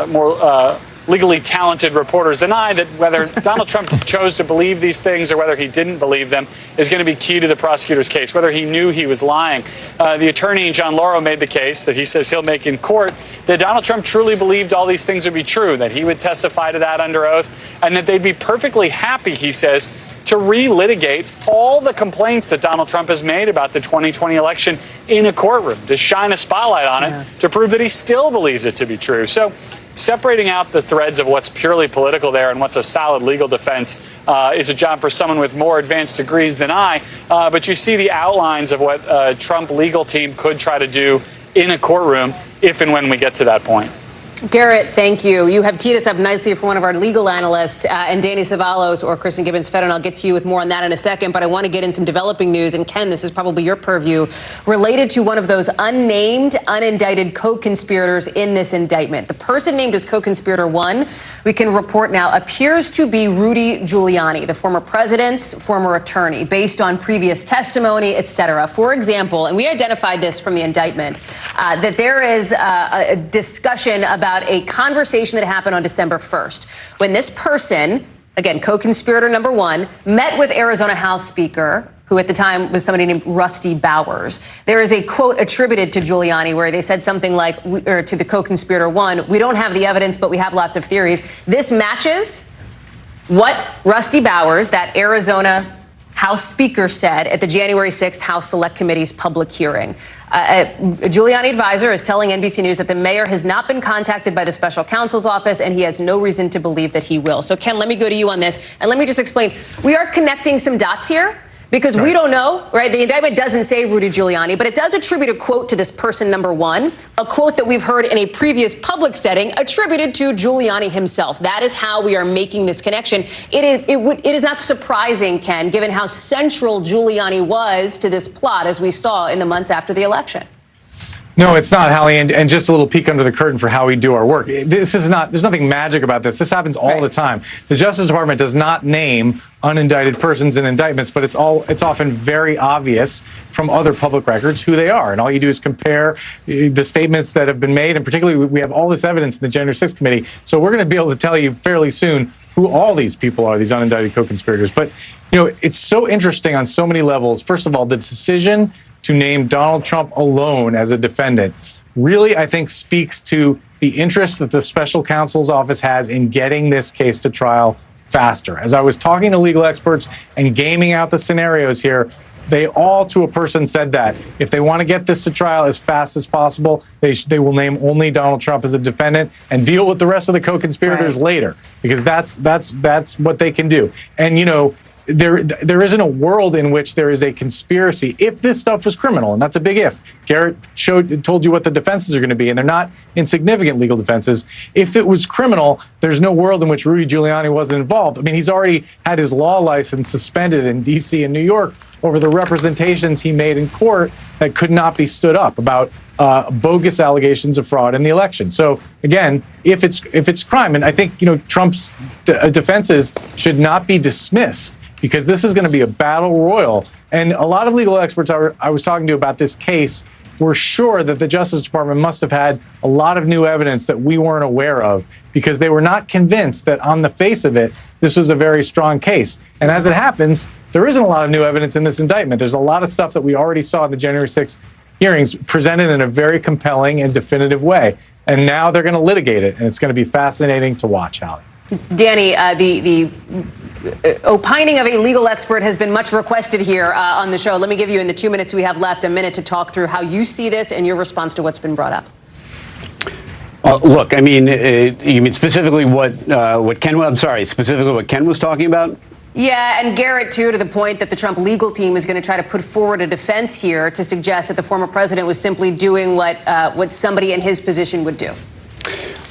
more legally talented reporters than I, that whether Donald Trump chose to believe these things or whether he didn't believe them is going to be key to the prosecutor's case, whether he knew he was lying. The attorney, John Lauro, made the case that he says he'll make in court that Donald Trump truly believed all these things would be true, that he would testify to that under oath, and that they'd be perfectly happy, he says, to relitigate all the complaints that Donald Trump has made about the 2020 election in a courtroom, to shine a spotlight on it, to prove that he still believes it to be true. So separating out the threads of what's purely political there and what's a solid legal defense is a job for someone with more advanced degrees than I. But you see the outlines of what a Trump legal team could try to do in a courtroom if and when we get to that point. Garrett, thank you. You have teed us up nicely for one of our legal analysts, and Danny Savalos or Kristen Gibbons-Fedden. I'll get to you with more on that in a second, but I want to get in some developing news. And Ken, this is probably your purview, related to one of those unnamed, unindicted co-conspirators in this indictment. The person named as co-conspirator 1, we can report now, appears to be Rudy Giuliani, the former president's former attorney, based on previous testimony, et cetera. For example, and we identified this from the indictment, that there is a discussion about a conversation that happened on December 1st when this person, again, co-conspirator number 1, met with Arizona House Speaker, who at the time was somebody named Rusty Bowers. There is a quote attributed to Giuliani where they said something like, or to the co-conspirator 1, we don't have the evidence, but we have lots of theories. This matches what Rusty Bowers, that Arizona House Speaker, said at the January 6th House Select Committee's public hearing. A Giuliani advisor is telling NBC News that the mayor has not been contacted by the special counsel's office, and he has no reason to believe that he will. So, Ken, let me go to you on this, and let me just explain. We are connecting some dots here, because we don't know, right? The indictment doesn't say Rudy Giuliani, but it does attribute a quote to this person number 1, a quote that we've heard in a previous public setting attributed to Giuliani himself. That is how we are making this connection. It is not surprising, Ken, given how central Giuliani was to this plot, as we saw in the months after the election. No, it's not, Hallie, and just a little peek under the curtain for how we do our work. This is not, there's nothing magic about this. This happens all the time. The Justice Department does not name unindicted persons in indictments, but it's often very obvious from other public records who they are. And all you do is compare the statements that have been made, and particularly we have all this evidence in the January 6th committee. So we're going to be able to tell you fairly soon who all these people are, these unindicted co-conspirators. But, you know, it's so interesting on so many levels. First of all, the decision to name Donald Trump alone as a defendant really, I think, speaks to the interest that the special counsel's office has in getting this case to trial faster. As I was talking to legal experts and gaming out the scenarios here, they all to a person said that if they want to get this to trial as fast as possible, they will name only Donald Trump as a defendant and deal with the rest of the co-conspirators later, because that's what they can do. And, you know, there isn't a world in which there is a conspiracy if this stuff was criminal, and that's a big if. Garrett told you what the defenses are going to be, and they're not insignificant legal defenses. If it was criminal, there's no world in which Rudy Giuliani wasn't involved. I mean, he's already had his law license suspended in D.C. and New York over the representations he made in court that could not be stood up about bogus allegations of fraud in the election. So again, if it's crime, and I think, you know, Trump's defenses should not be dismissed, because this is going to be a battle royal. And a lot of legal experts I was talking to about this case were sure that the Justice Department must have had a lot of new evidence that we weren't aware of, because they were not convinced that on the face of it, this was a very strong case. And as it happens, there isn't a lot of new evidence in this indictment. There's a lot of stuff that we already saw in the January 6th hearings presented in a very compelling and definitive way. And now they're going to litigate it, and it's going to be fascinating to watch, Hallie. Danny, the opining of a legal expert has been much requested here on the show. Let me give you, in the 2 minutes we have left, a minute to talk through how you see this and your response to what's been brought up. Look, I mean, you mean specifically what Ken was talking about? Yeah, and Garrett, too, to the point that the Trump legal team is going to try to put forward a defense here to suggest that the former president was simply doing what somebody in his position would do.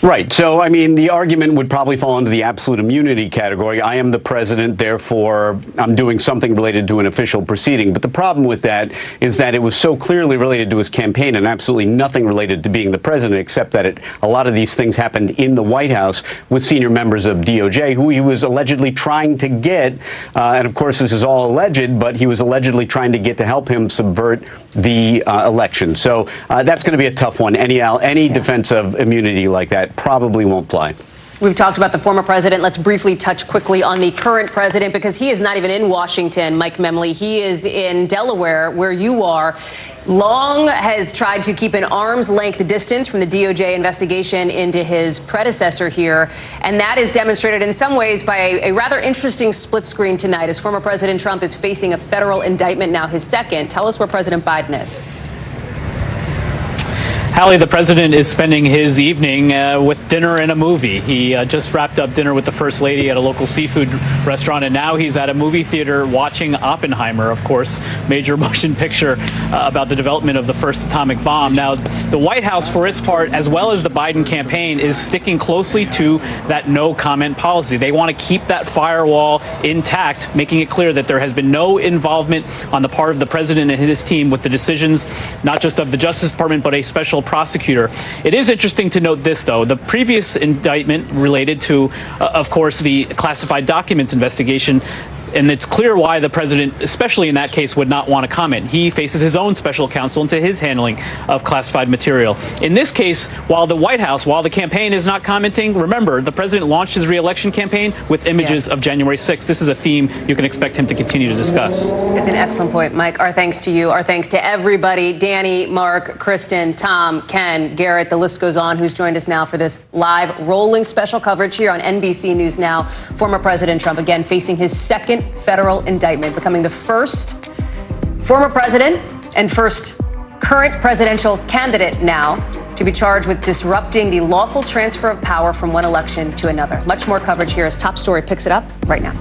Right. So, I mean, the argument would probably fall into the absolute immunity category. I am the president, therefore I'm doing something related to an official proceeding. But the problem with that is that it was so clearly related to his campaign and absolutely nothing related to being the president, except that a lot of these things happened in the White House with senior members of DOJ who he was allegedly trying to get. And of course, this is all alleged, but he was allegedly trying to get to help him subvert the election. So that's going to be a tough one. Any defense of immunity like that probably won't fly. We've talked about the former president. Let's briefly touch quickly on the current president, because he is not even in Washington, Mike Memley. He is in Delaware, where you are. Long has tried to keep an arm's length distance from the DOJ investigation into his predecessor here. And that is demonstrated in some ways by a rather interesting split screen tonight, as former President Trump is facing a federal indictment, now his second. Tell us where President Biden is. Hallie, the president is spending his evening with dinner and a movie. He just wrapped up dinner with the First Lady at a local seafood restaurant, and now he's at a movie theater watching Oppenheimer, of course, major motion picture about the development of the first atomic bomb. Now, the White House, for its part, as well as the Biden campaign, is sticking closely to that no comment policy. They want to keep that firewall intact, making it clear that there has been no involvement on the part of the president and his team with the decisions, not just of the Justice Department, but a special prosecutor. It is interesting to note this, though. The previous indictment related to, of course, the classified documents investigation. And it's clear why the president, especially in that case, would not want to comment. He faces his own special counsel into his handling of classified material. In this case, while the White House, while the campaign is not commenting, remember, the president launched his re-election campaign with images of January 6th. This is a theme you can expect him to continue to discuss. It's an excellent point, Mike. Our thanks to you. Our thanks to everybody. Danny, Mark, Kristen, Tom, Ken, Garrett, the list goes on, who's joined us now for this live rolling special coverage here on NBC News Now. Former President Trump, again, facing his second federal indictment, becoming the first former president and first current presidential candidate now to be charged with disrupting the lawful transfer of power from one election to another. Much more coverage here as Top Story picks it up right now.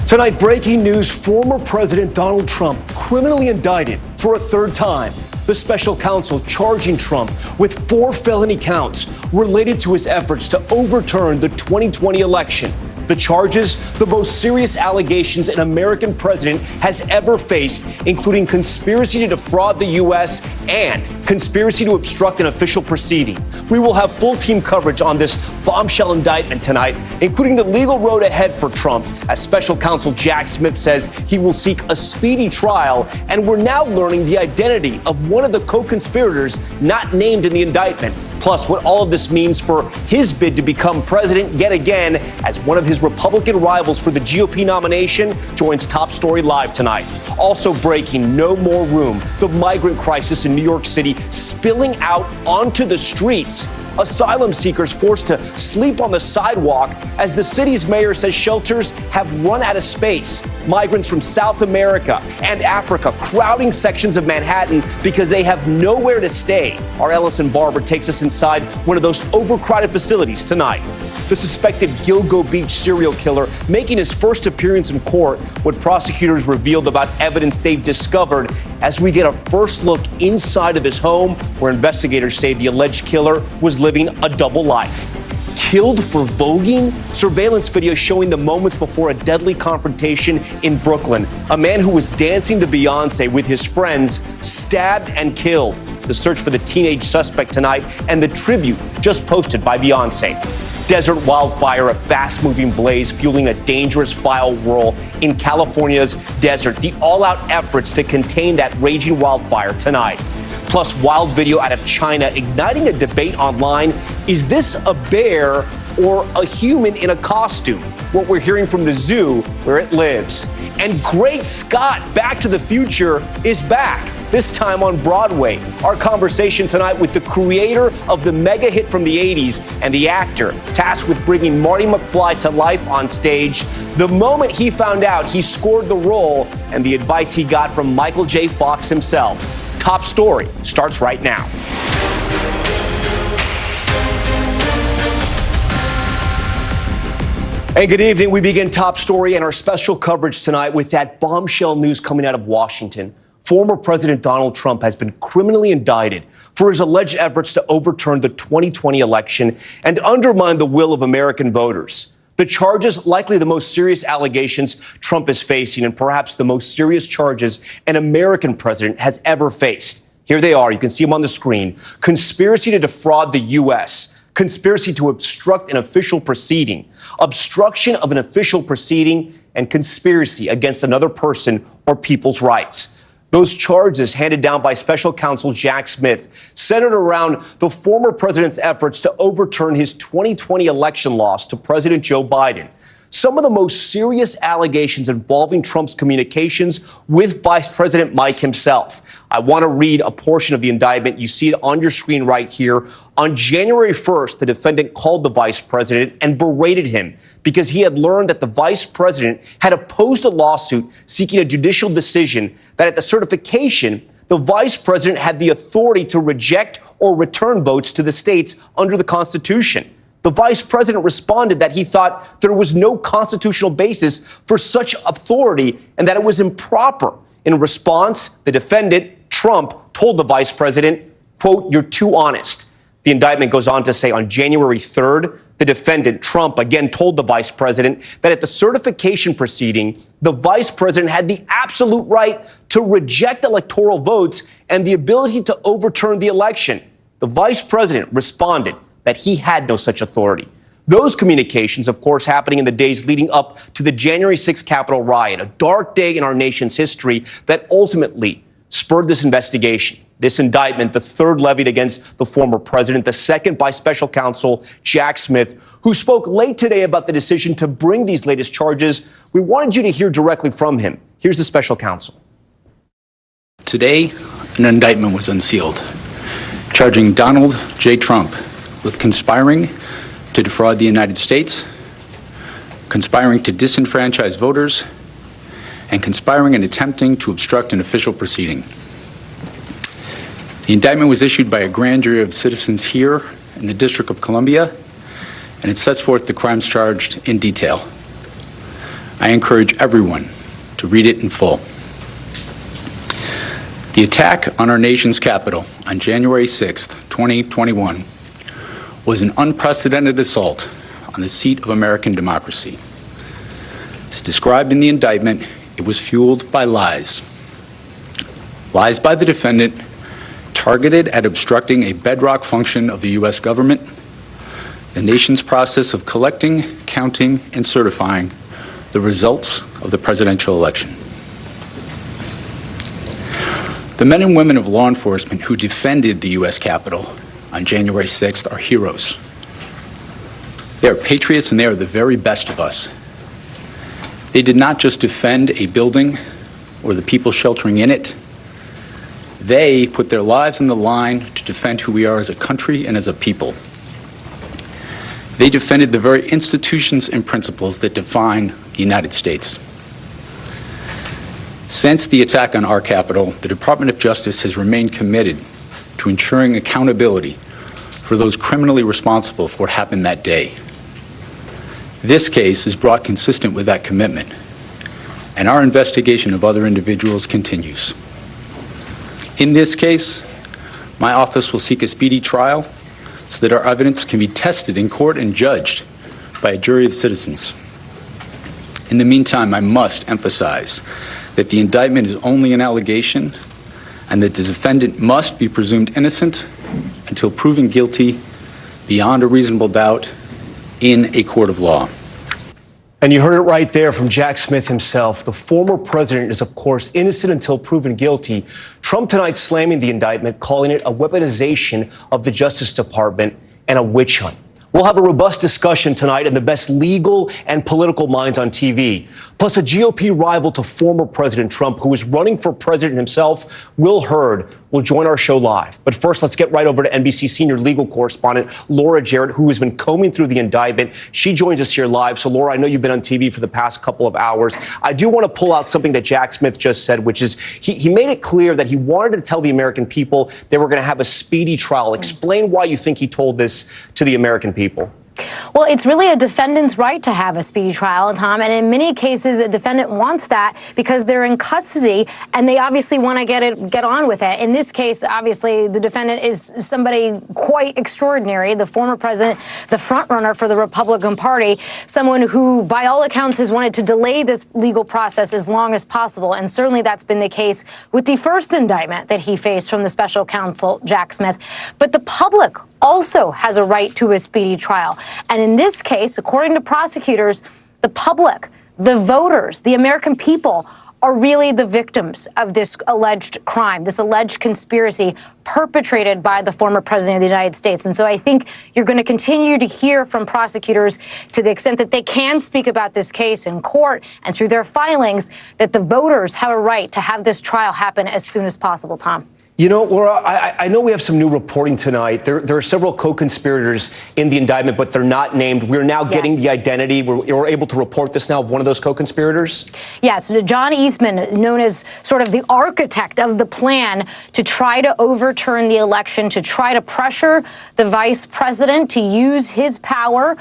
Tonight, breaking news: former President Donald Trump criminally indicted for a third time. The special counsel charging Trump with 4 felony counts related to his efforts to overturn the 2020 election. The charges, the most serious allegations an American president has ever faced, including conspiracy to defraud the U.S. and conspiracy to obstruct an official proceeding. We will have full team coverage on this bombshell indictment tonight, including the legal road ahead for Trump, as special counsel Jack Smith says he will seek a speedy trial, and we're now learning the identity of one of the co-conspirators not named in the indictment. Plus, what all of this means for his bid to become president yet again, as one of his Republican rivals for the GOP nomination joins Top Story Live tonight. Also breaking, no more room. The migrant crisis in New York City spilling out onto the streets. Asylum seekers forced to sleep on the sidewalk as the city's mayor says shelters have run out of space. Migrants from South America and Africa crowding sections of Manhattan because they have nowhere to stay. Our Ellison Barber takes us inside one of those overcrowded facilities tonight. The suspected Gilgo Beach serial killer making his first appearance in court, what prosecutors revealed about evidence they've discovered, as we get a first look inside of his home, where investigators say the alleged killer was living a double life. Killed for voguing? Surveillance video showing the moments before a deadly confrontation in Brooklyn. A man who was dancing to Beyonce with his friends stabbed and killed. The search for the teenage suspect tonight, and the tribute just posted by Beyonce. Desert wildfire, a fast-moving blaze fueling a dangerous fire whirl in California's desert. The all-out efforts to contain that raging wildfire tonight. Plus, wild video out of China igniting a debate online. Is this a bear or a human in a costume? what we're hearing from the zoo where it lives. And Great Scott, Back to the Future is back, this time on Broadway. Our conversation tonight with the creator of the mega hit from the 80s and the actor tasked with bringing Marty McFly to life on stage the moment he found out he scored the role and the advice he got from Michael J. Fox himself. Top Story starts right now. And good evening. We begin Top Story and our special coverage tonight with that bombshell news coming out of Washington. Former President Donald Trump has been criminally indicted for his alleged efforts to overturn the 2020 election and undermine the will of American voters. The charges, likely the most serious allegations Trump is facing and perhaps the most serious charges an American president has ever faced. Here they are. You can see them on the screen. Conspiracy to defraud the U.S., conspiracy to obstruct an official proceeding, obstruction of an official proceeding, and conspiracy against another person or people's rights. Those charges, handed down by special counsel Jack Smith, centered around the former president's efforts to overturn his 2020 election loss to President Joe Biden. Some of the most serious allegations involving Trump's communications with Vice President Mike himself. I want to read a portion of the indictment. You see it on your screen right here. On January 1st, the defendant called the vice president and berated him because he had learned that the vice president had opposed a lawsuit seeking a judicial decision that at the certification, the vice president had the authority to reject or return votes to the states under the Constitution. The vice president responded that he thought there was no constitutional basis for such authority and that it was improper. In response, the defendant, Trump, told the vice president, quote, "You're too honest." The indictment goes on to say on January 3rd, the defendant, Trump, again told the vice president that at the certification proceeding, the vice president had the absolute right to reject electoral votes and the ability to overturn the election. The vice president responded that he had no such authority. Those communications, of course, happening in the days leading up to the January 6th Capitol riot, a dark day in our nation's history that ultimately spurred this investigation. This indictment, the third levied against the former president, the second by special counsel Jack Smith, who spoke late today about the decision to bring these latest charges. We wanted you to hear directly from him. Here's the special counsel. Today, an indictment was unsealed, charging Donald J. Trump with conspiring to defraud the United States, conspiring to disenfranchise voters, and conspiring and attempting to obstruct an official proceeding. The indictment was issued by a grand jury of citizens here in the District of Columbia, and it sets forth the crimes charged in detail. I encourage everyone to read it in full. The attack on our nation's capital on January 6th, 2021, was an unprecedented assault on the seat of American democracy. As described in the indictment, it was fueled by lies. Lies by the defendant targeted at obstructing a bedrock function of the U.S. government, the nation's process of collecting, counting, and certifying the results of the presidential election. The men and women of law enforcement who defended the U.S. Capitol on January 6th are heroes. They are patriots and they are the very best of us. They did not just defend a building or the people sheltering in it. They put their lives on the line to defend who we are as a country and as a people. They defended the very institutions and principles that define the United States. Since the attack on our Capitol, the Department of Justice has remained committed to ensuring accountability for those criminally responsible for what happened that day. This case is brought consistent with that commitment, and our investigation of other individuals continues. In this case, my office will seek a speedy trial so that our evidence can be tested in court and judged by a jury of citizens. In the meantime, I must emphasize that the indictment is only an allegation and that the defendant must be presumed innocent until proven guilty beyond a reasonable doubt in a court of law. And you heard it right there from Jack Smith himself. The former president is, of course, innocent until proven guilty. Trump tonight slamming the indictment, calling it a weaponization of the Justice Department and a witch hunt. We'll have a robust discussion tonight and the best legal and political minds on TV. Plus, a GOP rival to former President Trump, who is running for president himself, Will Hurd, will join our show live. But first, let's get right over to NBC senior legal correspondent Laura Jarrett, who has been combing through the indictment. She joins us here live. So, Laura, I know you've been on TV for the past couple of hours. I do want to pull out something that Jack Smith just said, which is he made it clear that he wanted to tell the American people they were going to have a speedy trial. Explain why you think he told this to the American people. Well, it's really a defendant's right to have a speedy trial, Tom, and in many cases, a defendant wants that because they're in custody and they obviously want to get on with it. In this case, obviously, the defendant is somebody quite extraordinary, the former president, the frontrunner for the Republican Party, someone who, by all accounts, has wanted to delay this legal process as long as possible, and certainly that's been the case with the first indictment that he faced from the special counsel, Jack Smith. But the public also has a right to a speedy trial. And in this case, according to prosecutors, the public, the voters, the American people are really the victims of this alleged crime, this alleged conspiracy perpetrated by the former president of the United States. And so I think you're going to continue to hear from prosecutors, to the extent that they can speak about this case in court and through their filings, that the voters have a right to have this trial happen as soon as possible, Tom. You know, Laura, I know we have some new reporting tonight. There are several co-conspirators in the indictment, but they're not named. We're now getting the identity. We're able to report this now of one of those co-conspirators? Yes, John Eastman, known as sort of the architect of the plan to try to overturn the election, to try to pressure the vice president to use his power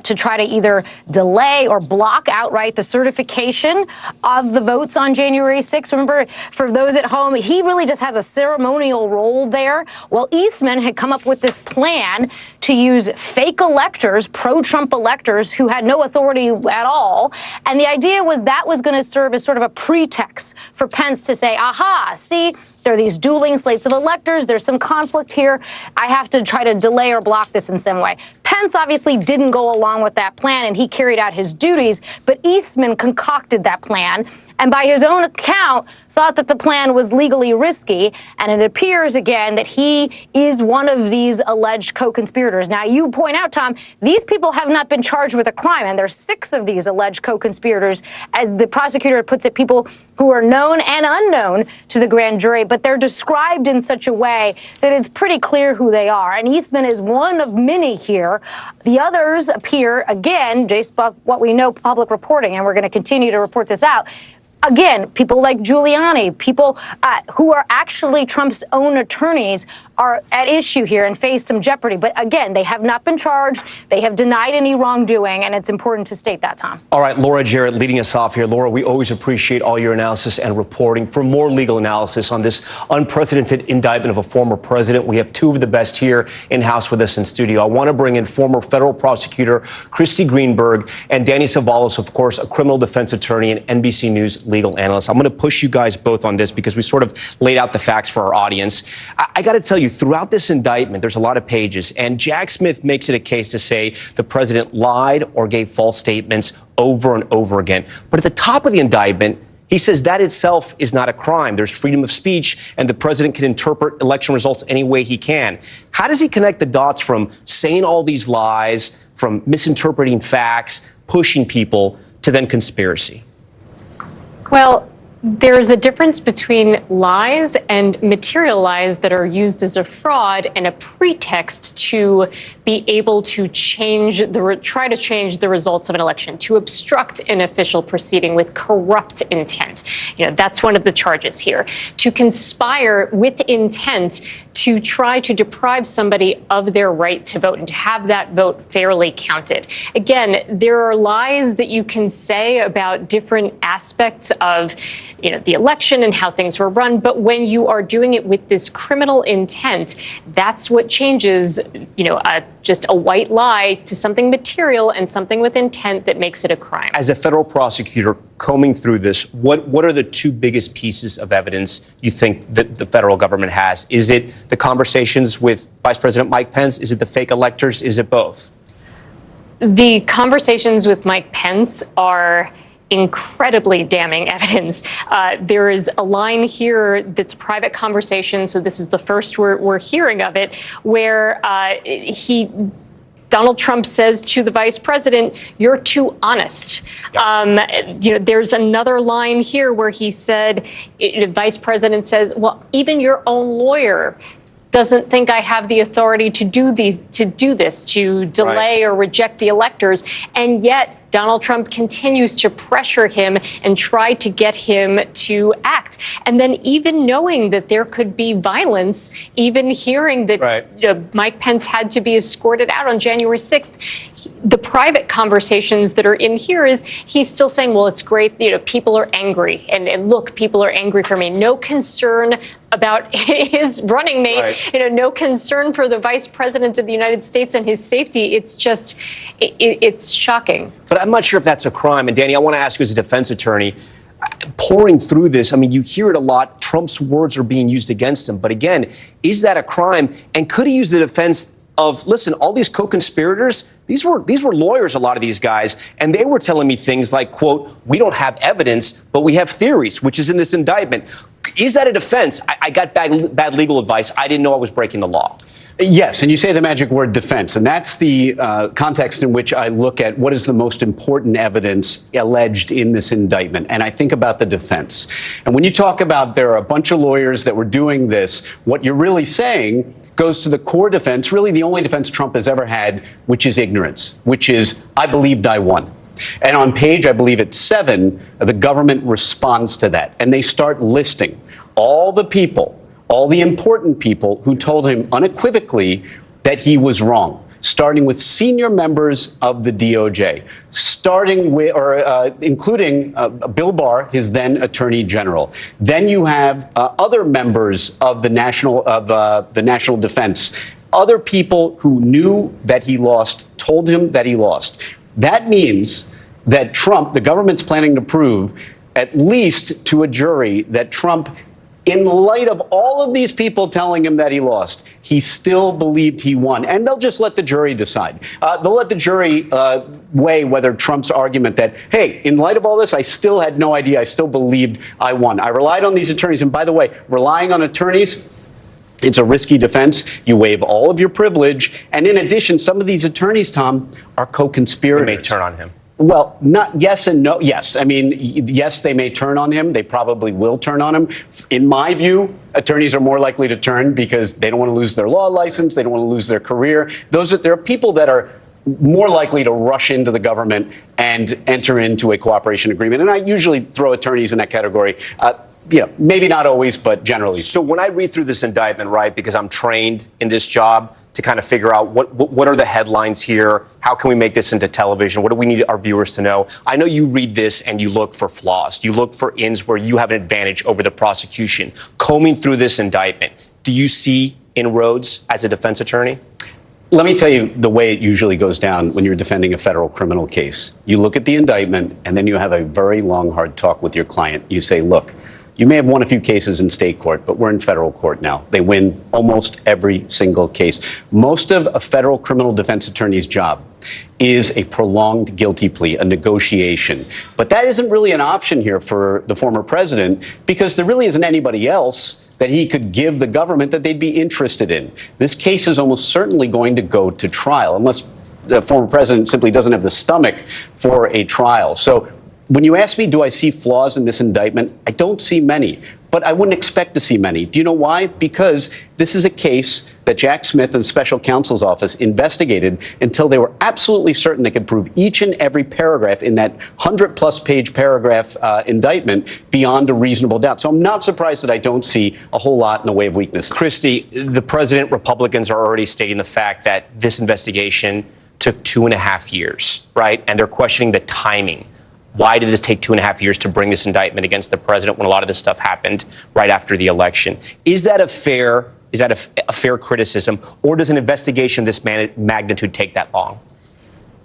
to try to either delay or block outright the certification of the votes on January 6th. Remember, for those at home, he really just has a ceremonial role there. Well, Eastman had come up with this plan to use fake electors, pro-Trump electors who had no authority at all. And the idea was that was going to serve as sort of a pretext for Pence to say, aha, see, there are these dueling slates of electors. There's some conflict here. I have to try to delay or block this in some way. Pence obviously didn't go along with that plan, and he carried out his duties. But Eastman concocted that plan, and by his own account, thought that the plan was legally risky. And it appears, again, that he is one of these alleged co-conspirators. Now, you point out, Tom, these people have not been charged with a crime, and there's 6 of these alleged co-conspirators, as the prosecutor puts it, people who are known and unknown to the grand jury, but they're described in such a way that it's pretty clear who they are. And Eastman is one of many here. The others appear, again, based on what we know, public reporting, and we're going to continue to report this out. Again, people like Giuliani, people who are actually Trump's own attorneys, are at issue here and face some jeopardy. But again, they have not been charged. They have denied any wrongdoing, and it's important to state that, Tom. All right, Laura Jarrett leading us off here. Laura, we always appreciate all your analysis and reporting. For more legal analysis on this unprecedented indictment of a former president, we have 2 of the best here in-house with us in studio. I want to bring in former federal prosecutor Christy Greenberg and Danny Savalos, of course, a criminal defense attorney and NBC News legal analyst. I'm going to push you guys both on this because we sort of laid out the facts for our audience. I got to tell you, throughout this indictment, there's a lot of pages, and Jack Smith makes it a case to say the president lied or gave false statements over and over again. But at the top of the indictment, he says that itself is not a crime. There's freedom of speech, and the president can interpret election results any way he can. How does he connect the dots from saying all these lies, from misinterpreting facts, pushing people, to then conspiracy? Well, there's a difference between lies and material lies that are used as a fraud and a pretext to be able to try to change the results of an election, to obstruct an official proceeding with corrupt intent. That's one of the charges here. To conspire with intent to try to deprive somebody of their right to vote and to have that vote fairly counted. Again, there are lies that you can say about different aspects of the election and how things were run, but when you are doing it with this criminal intent, that's what changes, just a white lie to something material and something with intent that makes it a crime. As a federal prosecutor combing through this, what are the 2 biggest pieces of evidence you think that the federal government has? Is it the conversations with Vice President Mike Pence? Is it the fake electors? Is it both? The conversations with Mike Pence are incredibly damning evidence. There is a line here that's private conversation, so this is the first we're hearing of it, where he Donald Trump says to the vice president, "You're too honest." There's another line here where he said, the vice president says, "Well, even your own lawyer doesn't think I have the authority to do this, to delay or reject the electors," and yet Donald Trump continues to pressure him and try to get him to act. And then even knowing that there could be violence, even hearing that Mike Pence had to be escorted out on January 6th, the private conversations that are in here is he's still saying, well, it's great, people are angry. And look, people are angry for me. No concern about his running mate, no concern for the vice president of the United States and his safety. It's just, it's shocking. But I'm not sure if that's a crime. And Danny, I want to ask you as a defense attorney, pouring through this, I mean, you hear it a lot. Trump's words are being used against him. But again, is that a crime? And could he use the defense of, listen, all these co-conspirators, these were lawyers, a lot of these guys, and they were telling me things like, quote, "We don't have evidence, but we have theories," which is in this indictment. Is that a defense? I got bad legal advice. I didn't know I was breaking the law. Yes, and you say the magic word defense, and that's the context in which I look at what is the most important evidence alleged in this indictment, and I think about the defense. And when you talk about there are a bunch of lawyers that were doing this, what you're really saying goes to the core defense, really the only defense Trump has ever had, which is ignorance, which is, I believed I won. And on page, I believe it's 7, the government responds to that, and they start listing all the people, all the important people who told him unequivocally that he was wrong, starting with senior members of the DOJ, starting with, including Bill Barr, his then Attorney General. Then you have other members of the National Defense, other people who knew that he lost, told him that he lost. That means that Trump, the government's planning to prove, at least to a jury, that Trump, in light of all of these people telling him that he lost, he still believed he won. And they'll just let the jury decide. They'll let the jury weigh whether Trump's argument that, hey, in light of all this, I still had no idea, I still believed I won. I relied on these attorneys. And by the way, relying on attorneys, it's a risky defense. You waive all of your privilege. And in addition, some of these attorneys, Tom, are co-conspirators. They may turn on him. Well, not yes and no. Yes. I mean, yes, they may turn on him. They probably will turn on him. In my view, attorneys are more likely to turn because they don't want to lose their law license. They don't want to lose their career. There are people that are more likely to rush into the government and enter into a cooperation agreement. And I usually throw attorneys in that category. Maybe not always, but generally. So when I read through this indictment, right, because I'm trained in this job to kind of figure out what are the headlines here, how can we make this into television, what do we need our viewers to know? I know you read this and you look for flaws. You look for ins where you have an advantage over the prosecution. Combing through this indictment, do you see inroads as a defense attorney? Let me tell you the way it usually goes down when you're defending a federal criminal case. You look at the indictment and then you have a very long, hard talk with your client. You say, look, you may have won a few cases in state court, but we're in federal court now. They win almost every single case. Most of a federal criminal defense attorney's job is a prolonged guilty plea, a negotiation. But that isn't really an option here for the former president because there really isn't anybody else that he could give the government that they'd be interested in. This case is almost certainly going to go to trial unless the former president simply doesn't have the stomach for a trial. So when you ask me, do I see flaws in this indictment? I don't see many, but I wouldn't expect to see many. Do you know why? Because this is a case that Jack Smith and Special Counsel's office investigated until they were absolutely certain they could prove each and every paragraph in that 100-plus page paragraph indictment beyond a reasonable doubt. So I'm not surprised that I don't see a whole lot in the way of weaknesses. Christy, the president, Republicans are already stating the fact that this investigation took 2.5 years, right? And they're questioning the timing. Why did this take 2.5 years to bring this indictment against the president when a lot of this stuff happened right after the election? Is that a fair criticism, or does an investigation of this magnitude take that long?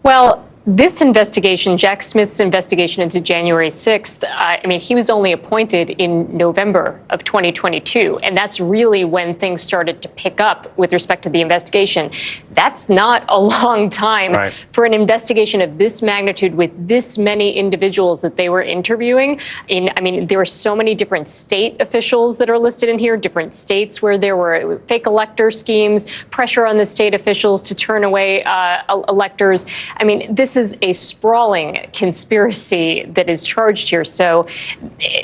Well, This investigation, Jack Smith's investigation into January 6th, I mean, he was only appointed in November of 2022, and that's really when things started to pick up with respect to the investigation. That's not a long time for an investigation of this magnitude with this many individuals that they were interviewing. I mean, there are so many different state officials that are listed in here, different states where there were fake elector schemes, pressure on the state officials to turn away electors. I mean, this is a sprawling conspiracy that is charged here. So,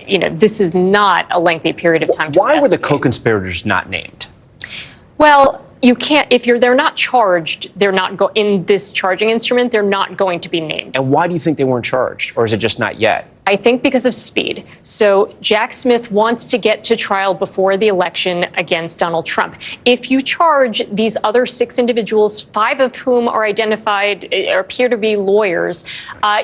you know, this is not a lengthy period of time. Why were the co-conspirators not named? Well, you can't, if they're not charged, they're not in this charging instrument, they're not going to be named. And why do you think they weren't charged? Or is it just not yet? I think because of speed. So Jack Smith wants to get to trial before the election against Donald Trump. If you charge these other 6 individuals, 5 of whom are identified or appear to be lawyers,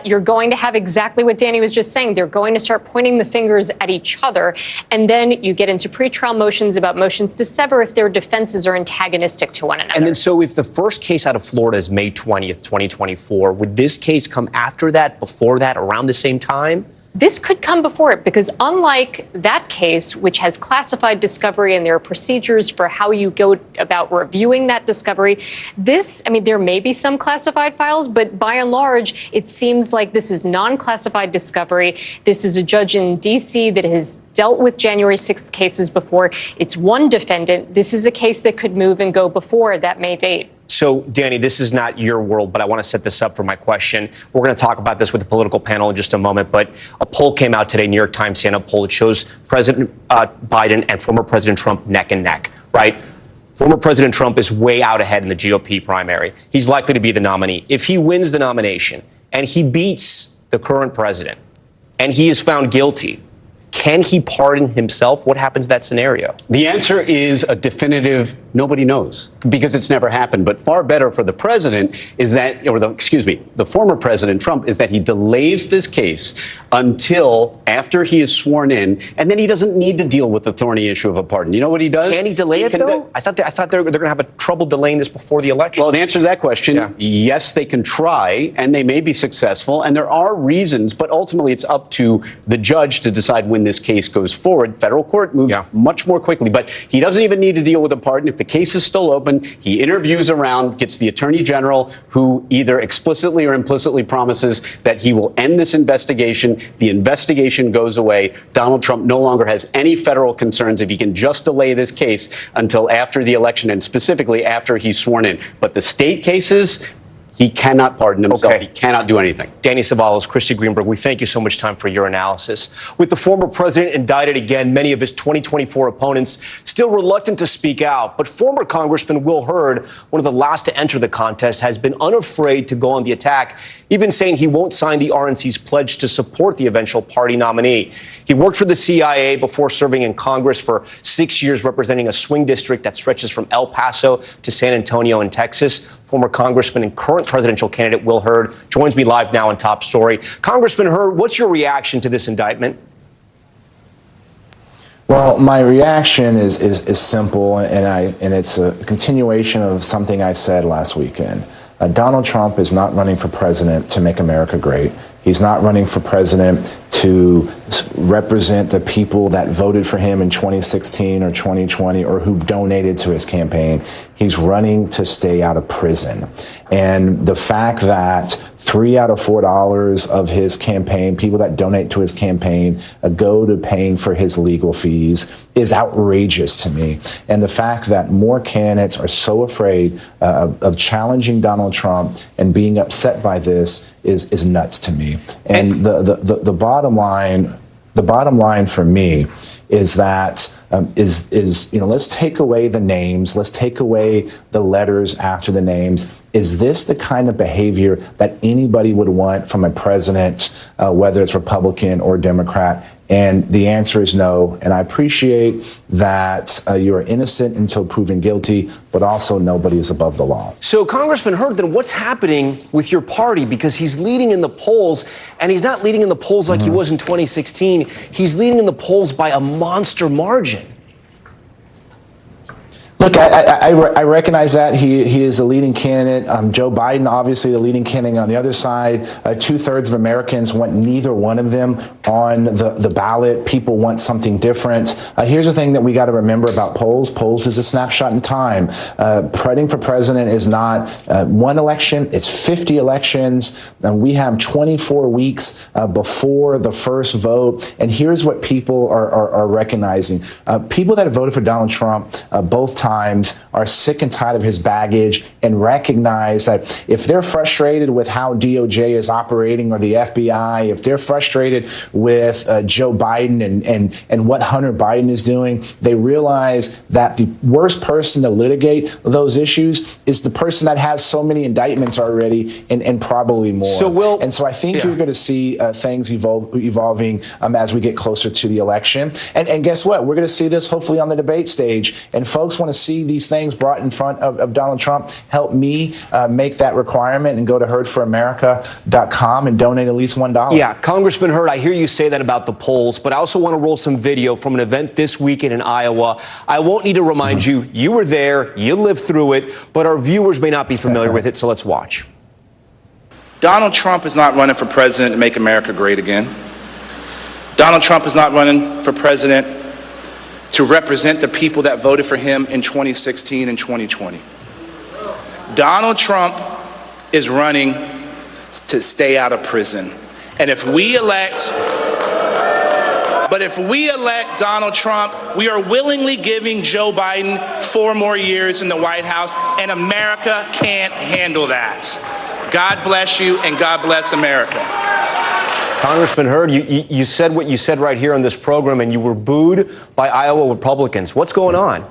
you're going to have exactly what Danny was just saying. They're going to start pointing the fingers at each other. And then you get into pretrial motions about motions to sever if their defenses are antagonistic to one another. And then so if the first case out of Florida is May 20th, 2024, would this case come after that, before that, around the same time? This could come before it because unlike that case, which has classified discovery and there are procedures for how you go about reviewing that discovery, this, I mean, there may be some classified files, but by and large, it seems like this is non-classified discovery. This is a judge in D.C. that has dealt with January 6th cases before. It's one defendant. This is a case that could move and go before that May date. So, Danny, this is not your world, but I want to set this up for my question. We're going to talk about this with the political panel in just a moment, but a poll came out today, New York Times stand-up poll. It shows President Biden and former President Trump neck and neck, right? Former President Trump is way out ahead in the GOP primary. He's likely to be the nominee. If he wins the nomination and he beats the current president and he is found guilty, can he pardon himself? What happens in that scenario? The answer is a definitive nobody knows because it's never happened. But far better for the president is that, or the former President Trump, is that he delays this case until after he is sworn in, and then he doesn't need to deal with the thorny issue of a pardon. You know what he does? Can he delay it, though? I thought they're going to have a trouble delaying this before the election. Well, the answer to that question, yes, they can try, and they may be successful, and there are reasons, but ultimately it's up to the judge to decide when this case goes forward. Federal court moves much more quickly, but he doesn't even need to deal with a pardon. If the case is still open, he interviews around, gets the attorney general, who either explicitly or implicitly promises that he will end this investigation. The investigation goes away. Donald Trump no longer has any federal concerns if he can just delay this case until after the election, and specifically after he's sworn in. But the state cases, he cannot pardon himself. He cannot do anything. Danny Ceballos, Christy Greenberg, we thank you so much for your analysis. With the former president indicted again, many of his 2024 opponents still reluctant to speak out. But former Congressman Will Hurd, one of the last to enter the contest, has been unafraid to go on the attack, even saying he won't sign the RNC's pledge to support the eventual party nominee. He worked for the CIA before serving in Congress for 6 years, representing a swing district that stretches from El Paso to San Antonio in Texas. Former Congressman and current presidential candidate Will Hurd joins me live now on Top Story. Congressman Hurd, what's your reaction to this indictment? Well, my reaction is simple, and it's a continuation of something I said last weekend. Donald Trump is not running for president to make America great. He's not running for president to represent the people that voted for him in 2016 or 2020 or who donated to his campaign. He's running to stay out of prison. And the fact that $3 out of $4 of his campaign, people that donate to his campaign, go to paying for his legal fees is outrageous to me. And the fact that more candidates are so afraid of challenging Donald Trump and being upset by this is nuts to me. And the bottom line for me is that let's take away the names, let's take away the letters after the names. Is this the kind of behavior that anybody would want from a president, whether it's Republican or Democrat? And the answer is no. And I appreciate that you are innocent until proven guilty, but also nobody is above the law. So, Congressman Hurd, then what's happening with your party? Because he's leading in the polls, and he's not leading in the polls like he was in 2016. He's leading in the polls by a monster margin. Look, I recognize that he is a leading candidate. Joe Biden, obviously, the leading candidate on the other side. 2/3 of Americans want neither one of them on the ballot. People want something different. Here's the thing that we got to remember about polls. Polls is a snapshot in time. Running for president is not one election; it's 50 elections, and we have 24 weeks before the first vote. And here's what people are recognizing: people that have voted for Donald Trump both times are sick and tired of his baggage and recognize that if they're frustrated with how DOJ is operating or the FBI, if they're frustrated with Joe Biden and what Hunter Biden is doing, they realize that the worst person to litigate those issues is the person that has so many indictments already and probably more. So I think you're going to see things evolving as we get closer to the election. And guess what? We're going to see this hopefully on the debate stage. And folks want to see these things brought in front of Donald Trump. Help me make that requirement and go to heardforamerica.com and donate at least $1. Yeah, Congressman Hurd, I hear you say that about the polls, but I also want to roll some video from an event this weekend in Iowa. I won't need to remind you, you were there, you lived through it, but our viewers may not be familiar with it, so let's watch. Donald Trump is not running for president to make America great again. Donald Trump is not running for president to represent the people that voted for him in 2016 and 2020. Donald Trump is running to stay out of prison. And if we elect Donald Trump, we are willingly giving Joe Biden 4 more years in the White House, and America can't handle that. God bless you, and God bless America. Congressman Hurd, you said what you said right here on this program, and you were booed by Iowa Republicans. What's going on?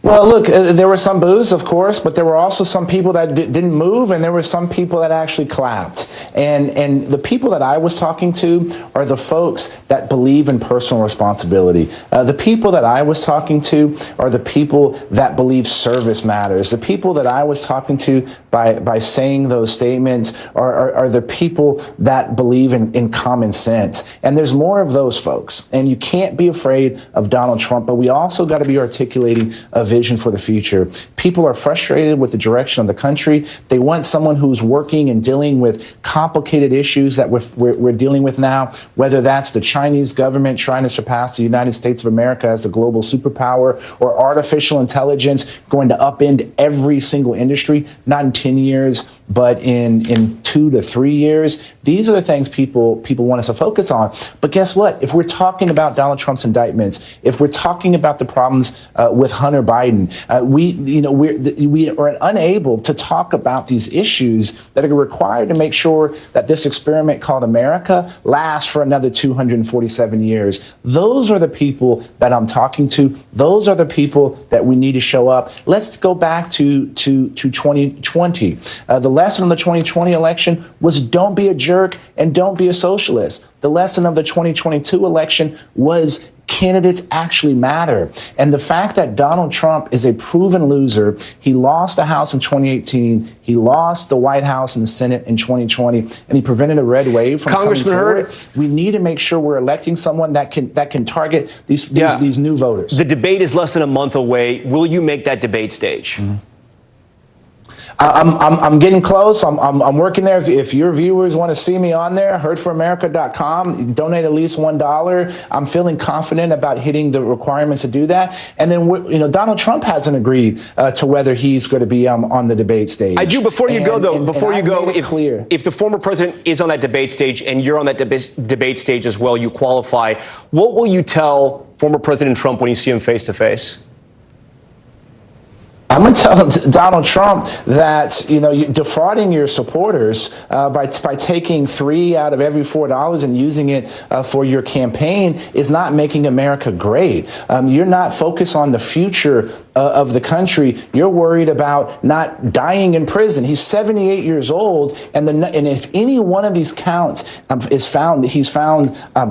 Well, look, there were some boos, of course, but there were also some people that didn't move, and there were some people that actually clapped. And the people that I was talking to are the folks that believe in personal responsibility. The people that I was talking to are the people that believe service matters. The people that I was talking to by saying those statements are the people that believe in common sense. And there's more of those folks. And you can't be afraid of Donald Trump, but we also got to be articulating a vision for the future. People are frustrated with the direction of the country. They want someone who's working and dealing with complicated issues that we're dealing with now, whether that's the Chinese government trying to surpass the United States of America as the global superpower, or artificial intelligence going to upend every single industry, not in 10 years, but in 2 to 3 years. These are the things people want us to focus on. But guess what? If we're talking about Donald Trump's indictments, if we're talking about the problems with Hunter Biden, we are unable to talk about these issues that are required to make sure that this experiment called America lasts for another 247 years. Those are the people that I'm talking to. Those are the people that we need to show up. Let's go back to 2020. The lesson of the 2020 election was don't be a jerk and don't be a socialist. The lesson of the 2022 election was candidates actually matter. And the fact that Donald Trump is a proven loser, he lost the House in 2018, he lost the White House and the Senate in 2020, and he prevented a red wave from Congressman coming forward. We need to make sure we're electing someone that can target these new voters. The debate is less than a month away. Will you make that debate stage? Mm-hmm. I'm getting close. I'm working there. If your viewers want to see me on there, heardforamerica.com, donate at least $1. I'm feeling confident about hitting the requirements to do that. And then, Donald Trump hasn't agreed to whether he's going to be on the debate stage. I do. Before you go, if the former president is on that debate stage and you're on that debate stage as well, you qualify, what will you tell former President Trump when you see him face to face? I'm going to tell Donald Trump that, you're defrauding your supporters by taking $3 out of every $4 and using it for your campaign is not making America great. You're not focused on the future of the country. You're worried about not dying in prison. He's 78 years old, and if any one of these counts he's found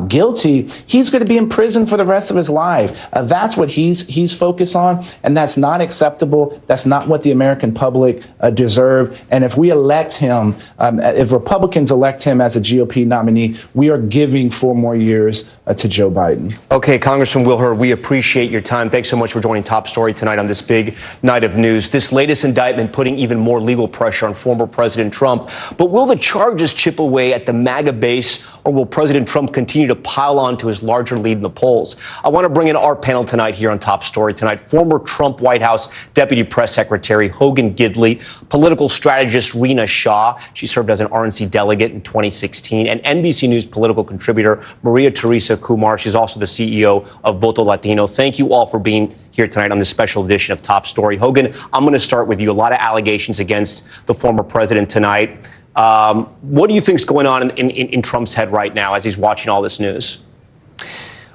guilty, he's going to be in prison for the rest of his life. That's what he's focused on, and that's not acceptable. That's not what the American public deserve. And if we elect him, if Republicans elect him as a GOP nominee, we are giving 4 more years to Joe Biden. Okay, Congressman Will Hurd, we appreciate your time. Thanks so much for joining Top Story tonight on this big night of news. This latest indictment putting even more legal pressure on former President Trump. But will the charges chip away at the MAGA base, or will President Trump continue to pile on to his larger lead in the polls? I want to bring in our panel tonight here on Top Story tonight. Former Trump White House Deputy Press Secretary Hogan Gidley, political strategist Rina Shah. She served as an RNC delegate in 2016, and NBC News political contributor Maria Teresa Kumar. She's also the CEO of Voto Latino. Thank you all for being here tonight on this special edition of Top Story. Hogan, I'm going to start with you. A lot of allegations against the former president tonight. What do you think is going on in Trump's head right now as he's watching all this news?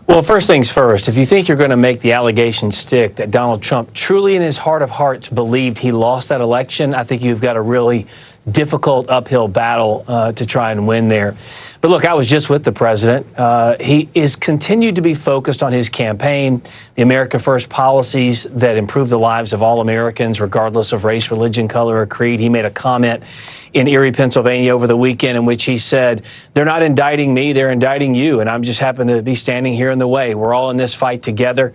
Well, first things first, if you think you're going to make the allegation stick that Donald Trump truly in his heart of hearts believed he lost that election, I think you've got a really difficult uphill battle to try and win there. But look, I was just with the president. He is continued to be focused on his campaign, the America First policies that improve the lives of all Americans, regardless of race, religion, color, or creed. He made a comment in Erie, Pennsylvania over the weekend in which he said, they're not indicting me, they're indicting you, and I'm just happen to be standing here in the way. We're all in this fight together.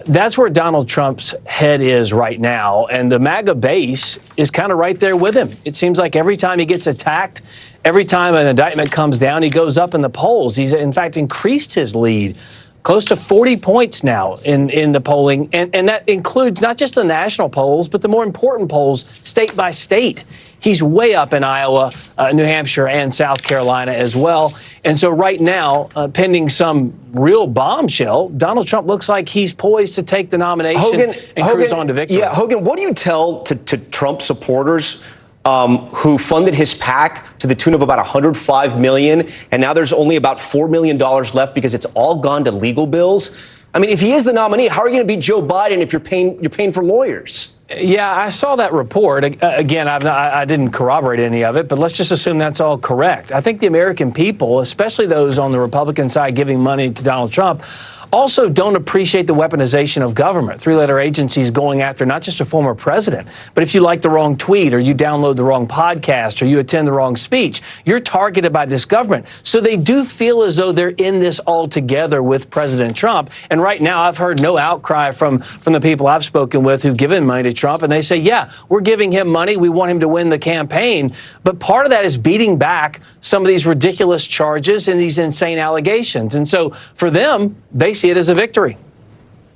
That's where Donald Trump's head is right now, and the MAGA base is kind of right there with him. It seems like every time he gets attacked, every time an indictment comes down, he goes up in the polls. He's, in fact, increased his lead close to 40 points now in the polling, and that includes not just the national polls, but the more important polls state by state. He's way up in Iowa, New Hampshire, and South Carolina as well. And so right now, pending some real bombshell, Donald Trump looks like he's poised to take the nomination and cruise on to victory. Yeah, Hogan, what do you tell to Trump supporters who funded his PAC to the tune of about $105 million, and now there's only about $4 million left because it's all gone to legal bills? I mean, if he is the nominee, how are you going to beat Joe Biden if you're paying for lawyers? Yeah, I saw that report. Again, I didn't corroborate any of it, but let's just assume that's all correct. I think the American people, especially those on the Republican side giving money to Donald Trump, also don't appreciate the weaponization of government. Three-letter agencies going after not just a former president, but if you like the wrong tweet or you download the wrong podcast or you attend the wrong speech, you're targeted by this government. So they do feel as though they're in this all together with President Trump. And right now, I've heard no outcry from the people I've spoken with who've given money to Trump. And they say, yeah, we're giving him money. We want him to win the campaign. But part of that is beating back some of these ridiculous charges and these insane allegations. And so for them, they see it as a victory.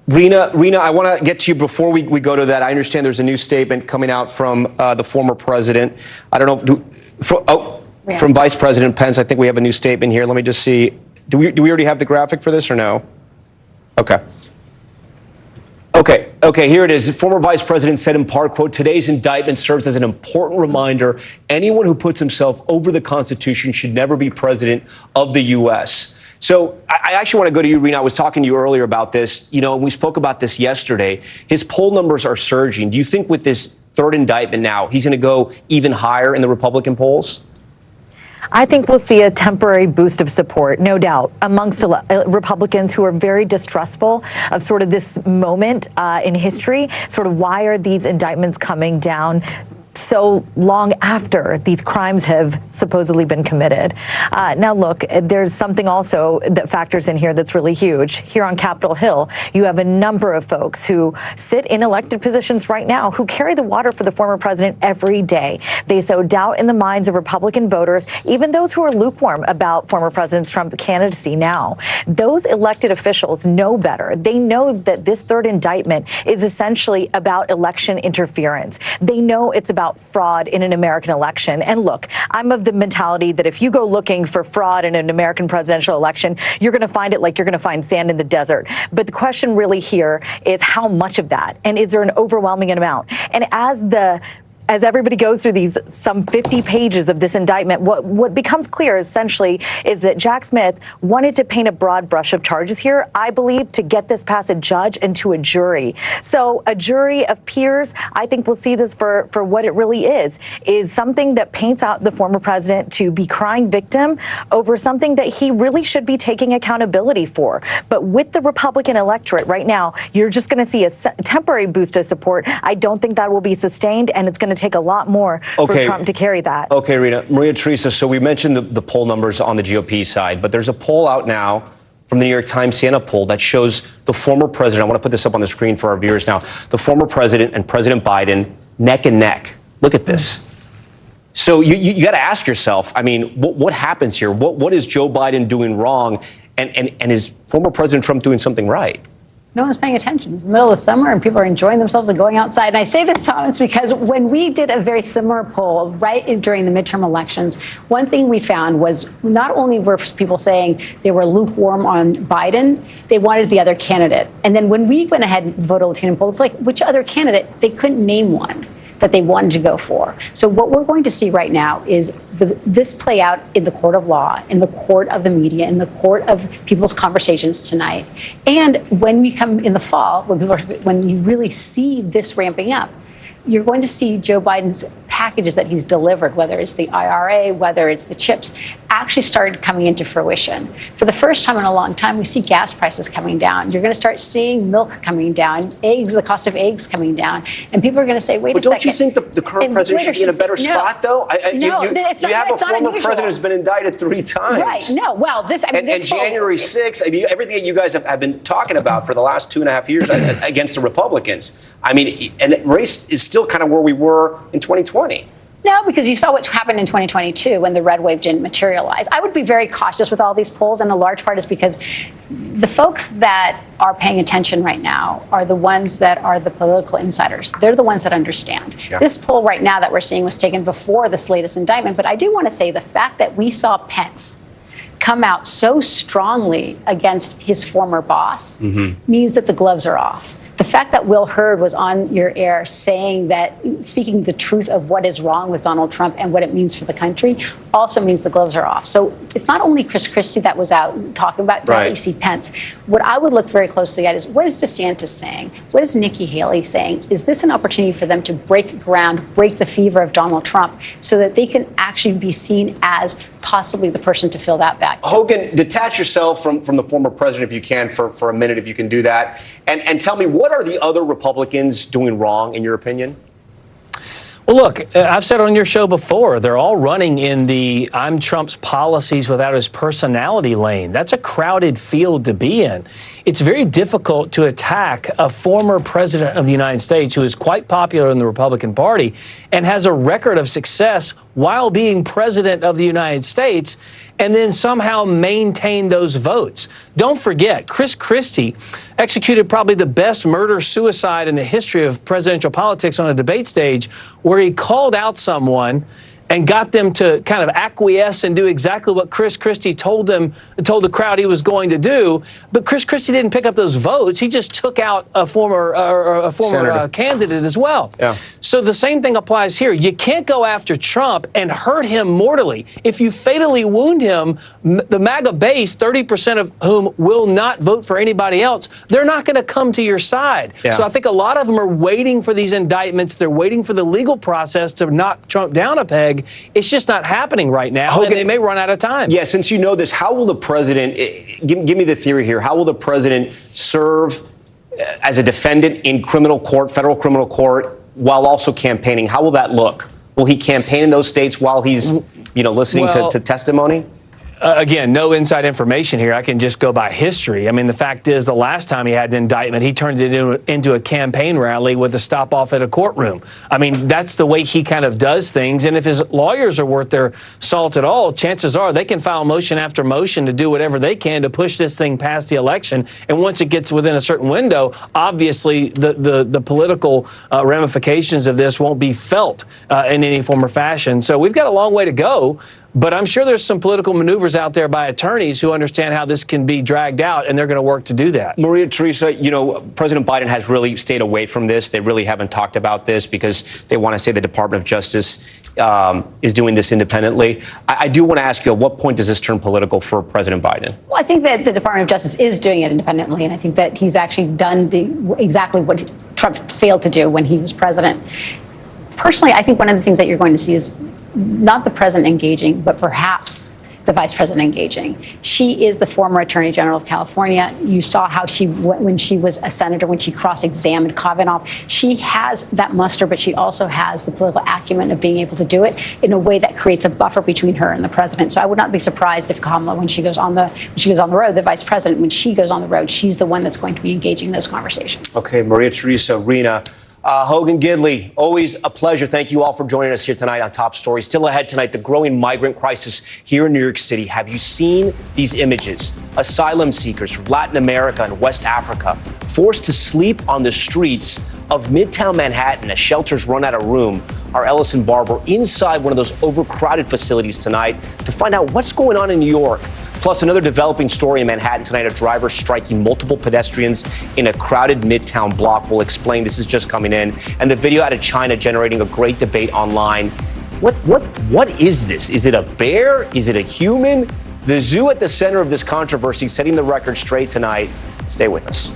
Rina, I want to get to you before we go to that. I understand there's a new statement coming out from the former president. I don't know. From Vice President Pence. I think we have a new statement here. Let me just see. Do we already have the graphic for this or no? Okay, here it is. The former vice president said in part, quote, today's indictment serves as an important reminder anyone who puts himself over the Constitution should never be president of the U.S. So I actually want to go to you, Rina. I was talking to you earlier about this. You know, we spoke about this yesterday. His poll numbers are surging. Do you think with this third indictment now, he's going to go even higher in the Republican polls? I think we'll see a temporary boost of support, no doubt, amongst Republicans who are very distrustful of sort of this moment in history. Sort of why are these indictments coming down so long after these crimes have supposedly been committed? Now, look, there's something also that factors in here that's really huge. Here on Capitol Hill, you have a number of folks who sit in elected positions right now who carry the water for the former president every day. They sow doubt in the minds of Republican voters, even those who are lukewarm about former President Trump's candidacy now. Those elected officials know better. They know that this third indictment is essentially about election interference. They know it's about fraud in an American election. And look, I'm of the mentality that if you go looking for fraud in an American presidential election, you're going to find it like you're going to find sand in the desert. But the question really here is how much of that? And is there an overwhelming amount? And as everybody goes through these some 50 pages of this indictment, what becomes clear essentially is that Jack Smith wanted to paint a broad brush of charges here, I believe, to get this past a judge and to a jury. So a jury of peers, I think we'll see this for what it really is something that paints out the former president to be crying victim over something that he really should be taking accountability for. But with the Republican electorate right now, you're just going to see a temporary boost of support. I don't think that will be sustained, and it's going to take a lot more for Trump to carry that. Okay, Rina. Maria Teresa, so we mentioned the poll numbers on the GOP side, but there's a poll out now from the New York Times Siena poll that shows the former president, I want to put this up on the screen for our viewers now, the former president and President Biden neck and neck. Look at this. So you got to ask yourself, I mean, what happens here? What is Joe Biden doing wrong? And is former President Trump doing something right? No one's paying attention. It's the middle of summer and people are enjoying themselves and going outside. And I say this, Thomas, because when we did a very similar poll right during the midterm elections, one thing we found was not only were people saying they were lukewarm on Biden, they wanted the other candidate. And then when we went ahead and voted Latino poll, it's like, which other candidate? They couldn't name one that they wanted to go for. So what we're going to see right now is this play out in the court of law, in the court of the media, in the court of people's conversations tonight. And when we come in the fall, when you really see this ramping up, you're going to see Joe Biden's packages that he's delivered, whether it's the IRA, whether it's the chips, actually started coming into fruition. For the first time in a long time, we see gas prices coming down. You're going to start seeing milk coming down, eggs, the cost of eggs coming down. And people are going to say, wait a second. But don't you think the current president should be in a better spot, though? You have a former president who's been indicted 3 times. Right. No. Well, this... I mean, and January 6th, I mean, everything that you guys have been talking about for the last 2.5 years against the Republicans. I mean, and the race is still kind of where we were in 2020. No, because you saw what happened in 2022 when the red wave didn't materialize. I would be very cautious with all these polls, and a large part is because the folks that are paying attention right now are the ones that are the political insiders. They're the ones that understand. Yeah. This poll right now that we're seeing was taken before this latest indictment, but I do want to say the fact that we saw Pence come out so strongly against his former boss means that the gloves are off. The fact that Will Hurd was on your air saying that, speaking the truth of what is wrong with Donald Trump and what it means for the country, also means the gloves are off. So it's not only Chris Christie that was out talking about, now you see Pence. What I would look very closely at is, what is DeSantis saying? What is Nikki Haley saying? Is this an opportunity for them to break ground, break the fever of Donald Trump, so that they can actually be seen as possibly the person to fill that vacuum? Hogan, detach yourself from the former president if you can for a minute, if you can do that. And tell me, what are the other Republicans doing wrong, in your opinion? Well, look, I've said on your show before, they're all running in the I'm Trump's policies without his personality lane. That's a crowded field to be in. It's very difficult to attack a former president of the United States who is quite popular in the Republican Party and has a record of success while being president of the United States, and then somehow maintain those votes. Don't forget, Chris Christie executed probably the best murder-suicide in the history of presidential politics on a debate stage, where he called out someone and got them to kind of acquiesce and do exactly what Chris Christie told the crowd he was going to do. But Chris Christie didn't pick up those votes. He just took out a former candidate as well. Yeah. So the same thing applies here. You can't go after Trump and hurt him mortally. If you fatally wound him, the MAGA base, 30% of whom will not vote for anybody else, they're not going to come to your side. Yeah. So I think a lot of them are waiting for these indictments. They're waiting for the legal process to knock Trump down a peg. It's just not happening right now, Hogan, and they may run out of time. Yeah, since you know this, how will the president, give me the theory here, how will the president serve as a defendant in criminal court, federal criminal court, while also campaigning? How will that look? Will he campaign in those states while he's, listening to testimony? Again, no inside information here. I can just go by history. I mean, the fact is, the last time he had an indictment, he turned it into a campaign rally with a stop off at a courtroom. I mean, that's the way he kind of does things. And if his lawyers are worth their salt at all, chances are they can file motion after motion to do whatever they can to push this thing past the election. And once it gets within a certain window, obviously the political ramifications of this won't be felt in any form or fashion. So we've got a long way to go. But I'm sure there's some political maneuvers out there by attorneys who understand how this can be dragged out, and they're going to work to do that. Maria Teresa, President Biden has really stayed away from this. They really haven't talked about this because they want to say the Department of Justice is doing this independently. I do want to ask you, at what point does this turn political for President Biden? Well, I think that the Department of Justice is doing it independently, and I think that he's actually done exactly what Trump failed to do when he was president. Personally, I think one of the things that you're going to see is not the president engaging, but perhaps the vice president engaging. She is the former Attorney General of California. You saw how she, when she was a senator, when she cross-examined Kavanaugh, she has that muster, but she also has the political acumen of being able to do it in a way that creates a buffer between her and the president. So I would not be surprised if Kamala, when she goes on the road, the vice president, when she goes on the road, she's the one that's going to be engaging those conversations. Okay, Maria Teresa, Rena. Hogan Gidley, always a pleasure. Thank you all for joining us here tonight on Top Story. Still ahead tonight, the growing migrant crisis here in New York City. Have you seen these images? Asylum seekers from Latin America and West Africa forced to sleep on the streets of Midtown Manhattan as shelters run out of room. Our Ellison Barber inside one of those overcrowded facilities tonight to find out what's going on in New York. Plus, another developing story in Manhattan tonight, a driver striking multiple pedestrians in a crowded Midtown block. We'll explain. This is just coming in. And the video out of China generating a great debate online. What is this? Is it a bear? Is it a human? The zoo at the center of this controversy, setting the record straight tonight. Stay with us.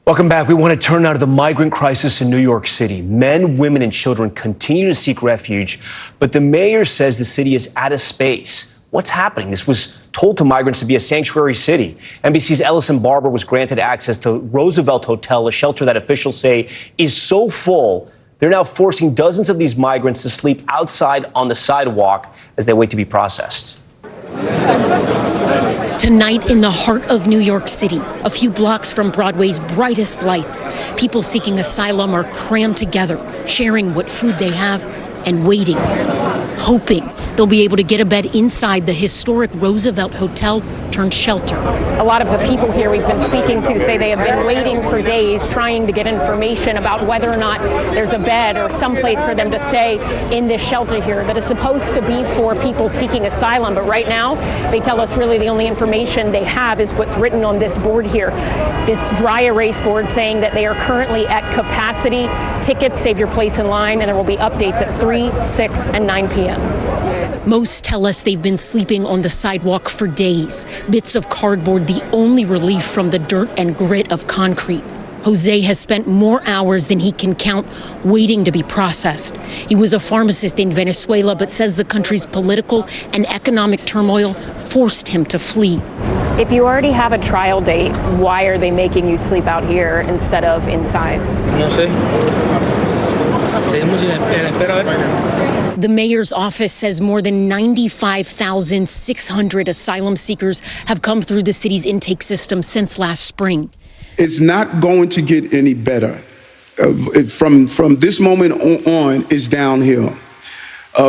Welcome back. We want to turn now to the migrant crisis in New York City. Men, women, and children continue to seek refuge, but the mayor says the city is out of space. What's happening? This was told to migrants to be a sanctuary city. NBC's Ellison Barber was granted access to Roosevelt Hotel, a shelter that officials say is so full, they're now forcing dozens of these migrants to sleep outside on the sidewalk as they wait to be processed. Tonight in the heart of New York City, a few blocks from Broadway's brightest lights, people seeking asylum are crammed together, sharing what food they have and waiting, hoping they'll be able to get a bed inside the historic Roosevelt Hotel turned shelter. A lot of the people here we've been speaking to say they have been waiting for days trying to get information about whether or not there's a bed or someplace for them to stay in this shelter here that is supposed to be for people seeking asylum. But right now, they tell us really the only information they have is what's written on this board here, this dry erase board saying that they are currently at capacity. Tickets, save your place in line, and there will be updates at 3, 6, and 9 p.m. Most tell us they've been sleeping on the sidewalk for days. Bits of cardboard, the only relief from the dirt and grit of concrete. Jose has spent more hours than he can count waiting to be processed. He was a pharmacist in Venezuela, but says the country's political and economic turmoil forced him to flee. If you already have a trial date, why are they making you sleep out here instead of inside? No sé. The mayor's office says more than 95,600 asylum seekers have come through the city's intake system since last spring. It's not going to get any better. From this moment on, it's downhill.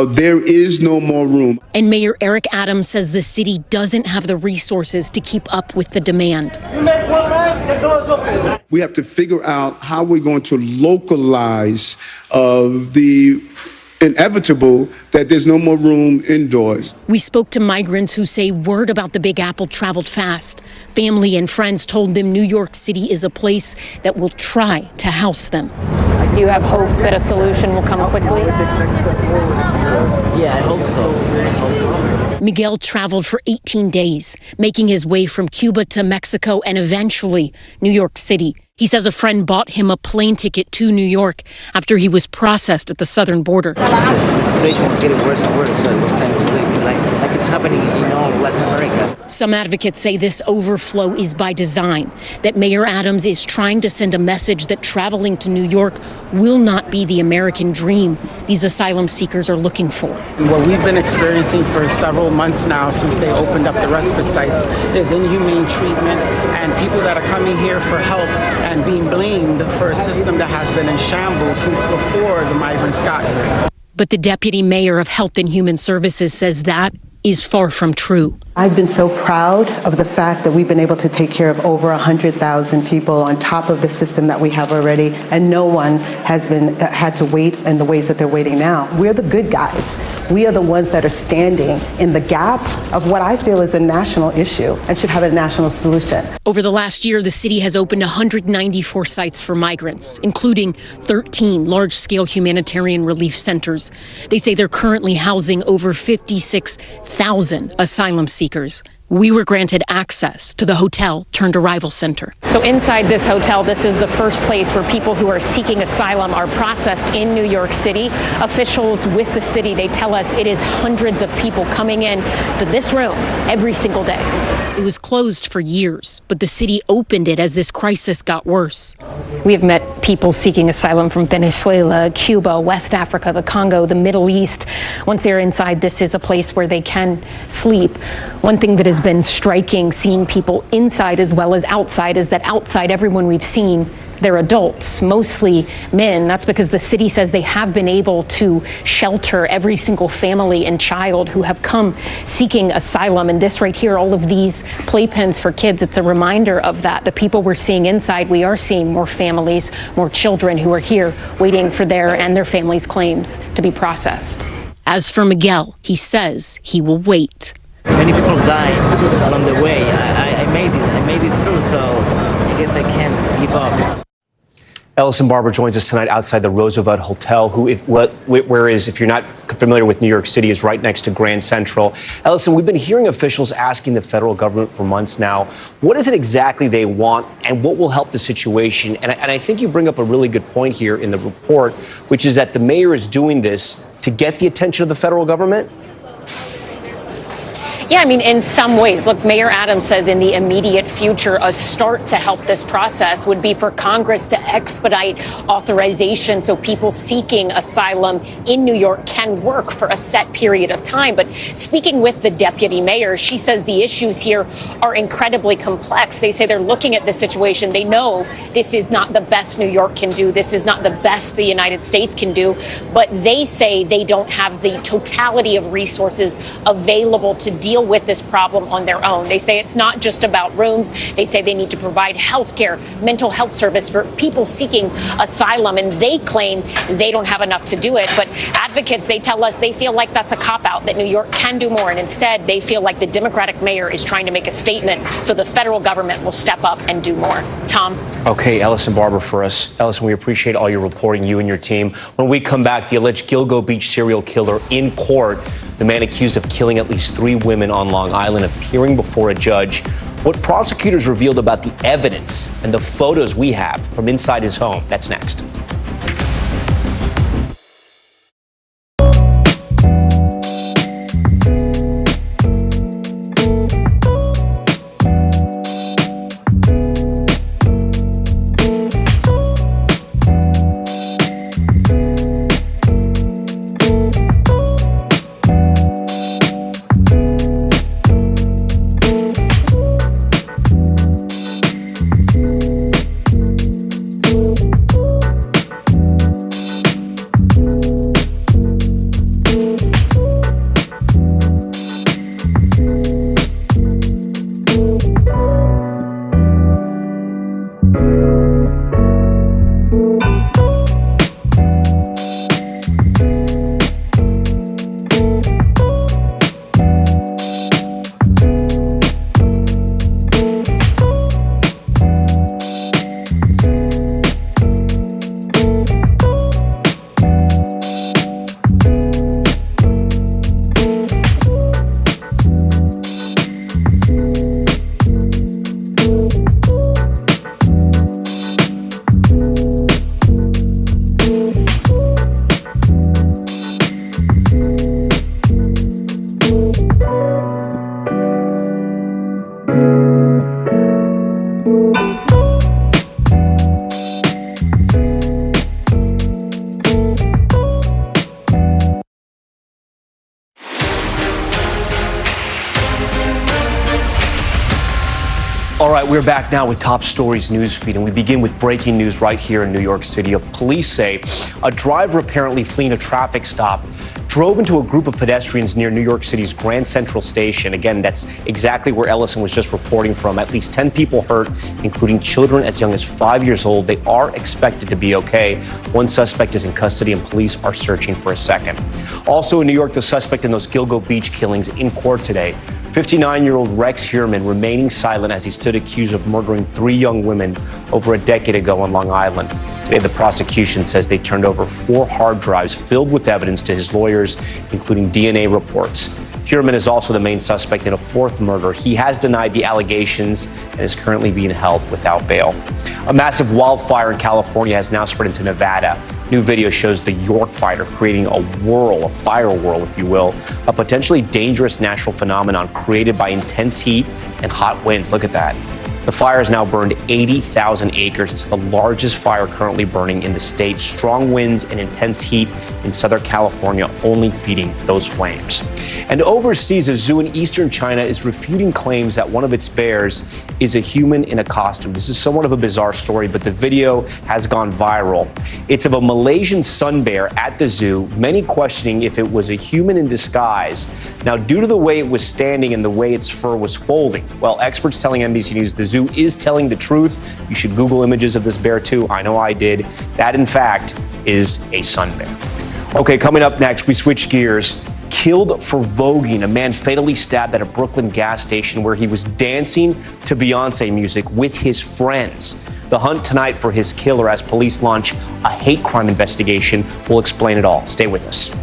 There is no more room. And Mayor Eric Adams says the city doesn't have the resources to keep up with the demand. We have to figure out how we're going to localize the inevitable that there's no more room indoors. We spoke to migrants who say word about the Big Apple traveled fast. Family and friends told them New York City is a place that will try to house them. Do you have hope that a solution will come quickly? Yeah, I hope so. Miguel traveled for 18 days, making his way from Cuba to Mexico and eventually New York City. He says a friend bought him a plane ticket to New York after he was processed at the southern border. The situation was getting worse and worse, so it was time to leave. Like it's happening in all Latin America. Some advocates say this overflow is by design, that Mayor Adams is trying to send a message that traveling to New York will not be the American dream these asylum seekers are looking for. What we've been experiencing for several months now since they opened up the respite sites is inhumane treatment and people that are coming here for help and being blamed for a system that has been in shambles since before the migrants got here. But the deputy mayor of Health and Human Services says that is far from true. I've been so proud of the fact that we've been able to take care of over 100,000 people on top of the system that we have already, and no one has had to wait in the ways that they're waiting now. We're the good guys. We are the ones that are standing in the gap of what I feel is a national issue and should have a national solution. Over the last year, the city has opened 194 sites for migrants, including 13 large-scale humanitarian relief centers. They say they're currently housing over 56,000 asylum seekers. We were granted access to the hotel turned arrival center. So inside this hotel, this is the first place where people who are seeking asylum are processed in New York City. Officials with the city, they tell us it is hundreds of people coming in to this room every single day. It was closed for years, but the city opened it as this crisis got worse. We have met people seeking asylum from Venezuela, Cuba, West Africa, the Congo, the Middle East. Once they're inside, this is a place where they can sleep. One thing that has been striking, seeing people inside as well as outside, is that outside, everyone we've seen, they're adults, mostly men. That's because the city says they have been able to shelter every single family and child who have come seeking asylum. And this right here, all of these playpens for kids, it's a reminder of that. The people we're seeing inside, we are seeing more families, more children who are here waiting for their and their families' claims to be processed. As for Miguel, he says he will wait. Many people died along the way. I made it through, so I guess I can't give up. Ellison Barber joins us tonight outside the Roosevelt Hotel, whereas if you're not familiar with New York City, is right next to Grand Central. Ellison, we've been hearing officials asking the federal government for months now, what is it exactly they want and what will help the situation? And I think you bring up a really good point here in the report, which is that the mayor is doing this to get the attention of the federal government. Yeah, I mean, in some ways, look, Mayor Adams says in the immediate future, a start to help this process would be for Congress to expedite authorization so people seeking asylum in New York can work for a set period of time. But speaking with the deputy mayor, she says the issues here are incredibly complex. They say they're looking at the situation. They know this is not the best New York can do. This is not the best the United States can do. But they say they don't have the totality of resources available to deal with this problem on their own. They say it's not just about rooms. They say they need to provide health care, mental health service for people seeking asylum, and they claim they don't have enough to do it. But advocates, they tell us they feel like that's a cop-out, that New York can do more, and instead they feel like the Democratic mayor is trying to make a statement so the federal government will step up and do more. Tom? Okay, Ellison Barber for us. Ellison, we appreciate all your reporting, you and your team. When we come back, the alleged Gilgo Beach serial killer in court, the man accused of killing at least 3 women on Long Island, appearing before a judge. What prosecutors revealed about the evidence and the photos we have from inside his home. That's next. All right, we're back now with Top Stories newsfeed, and we begin with breaking news right here in New York City. Police say a driver apparently fleeing a traffic stop drove into a group of pedestrians near New York City's Grand Central Station. Again, that's exactly where Ellison was just reporting from. At least 10 people hurt, including children as young as 5 years old. They are expected to be okay. One suspect is in custody, and police are searching for a second. Also in New York, the suspect in those Gilgo Beach killings in court today. 59-year-old Rex Heuermann remaining silent as he stood accused of murdering 3 young women over a decade ago on Long Island. Today, the prosecution says they turned over 4 hard drives filled with evidence to his lawyers, including DNA reports. Heuermann is also the main suspect in a 4th murder. He has denied the allegations and is currently being held without bail. A massive wildfire in California has now spread into Nevada. New video shows the York fire creating a whirl, a fire whirl, if you will, a potentially dangerous natural phenomenon created by intense heat and hot winds. Look at that. The fire has now burned 80,000 acres. It's the largest fire currently burning in the state. Strong winds and intense heat in Southern California only feeding those flames. And overseas, a zoo in eastern China is refuting claims that one of its bears is a human in a costume. This is somewhat of a bizarre story, but the video has gone viral. It's of a Malaysian sun bear at the zoo, many questioning if it was a human in disguise. Now, due to the way it was standing and the way its fur was folding, well, experts telling NBC News the zoo is telling the truth. You should Google images of this bear too. I know I did. That, in fact, is a sun bear. Okay, coming up next, we switch gears. Killed for voguing, a man fatally stabbed at a Brooklyn gas station where he was dancing to Beyonce music with his friends. The hunt tonight for his killer as police launch a hate crime investigation. We'll explain it all. Stay with us.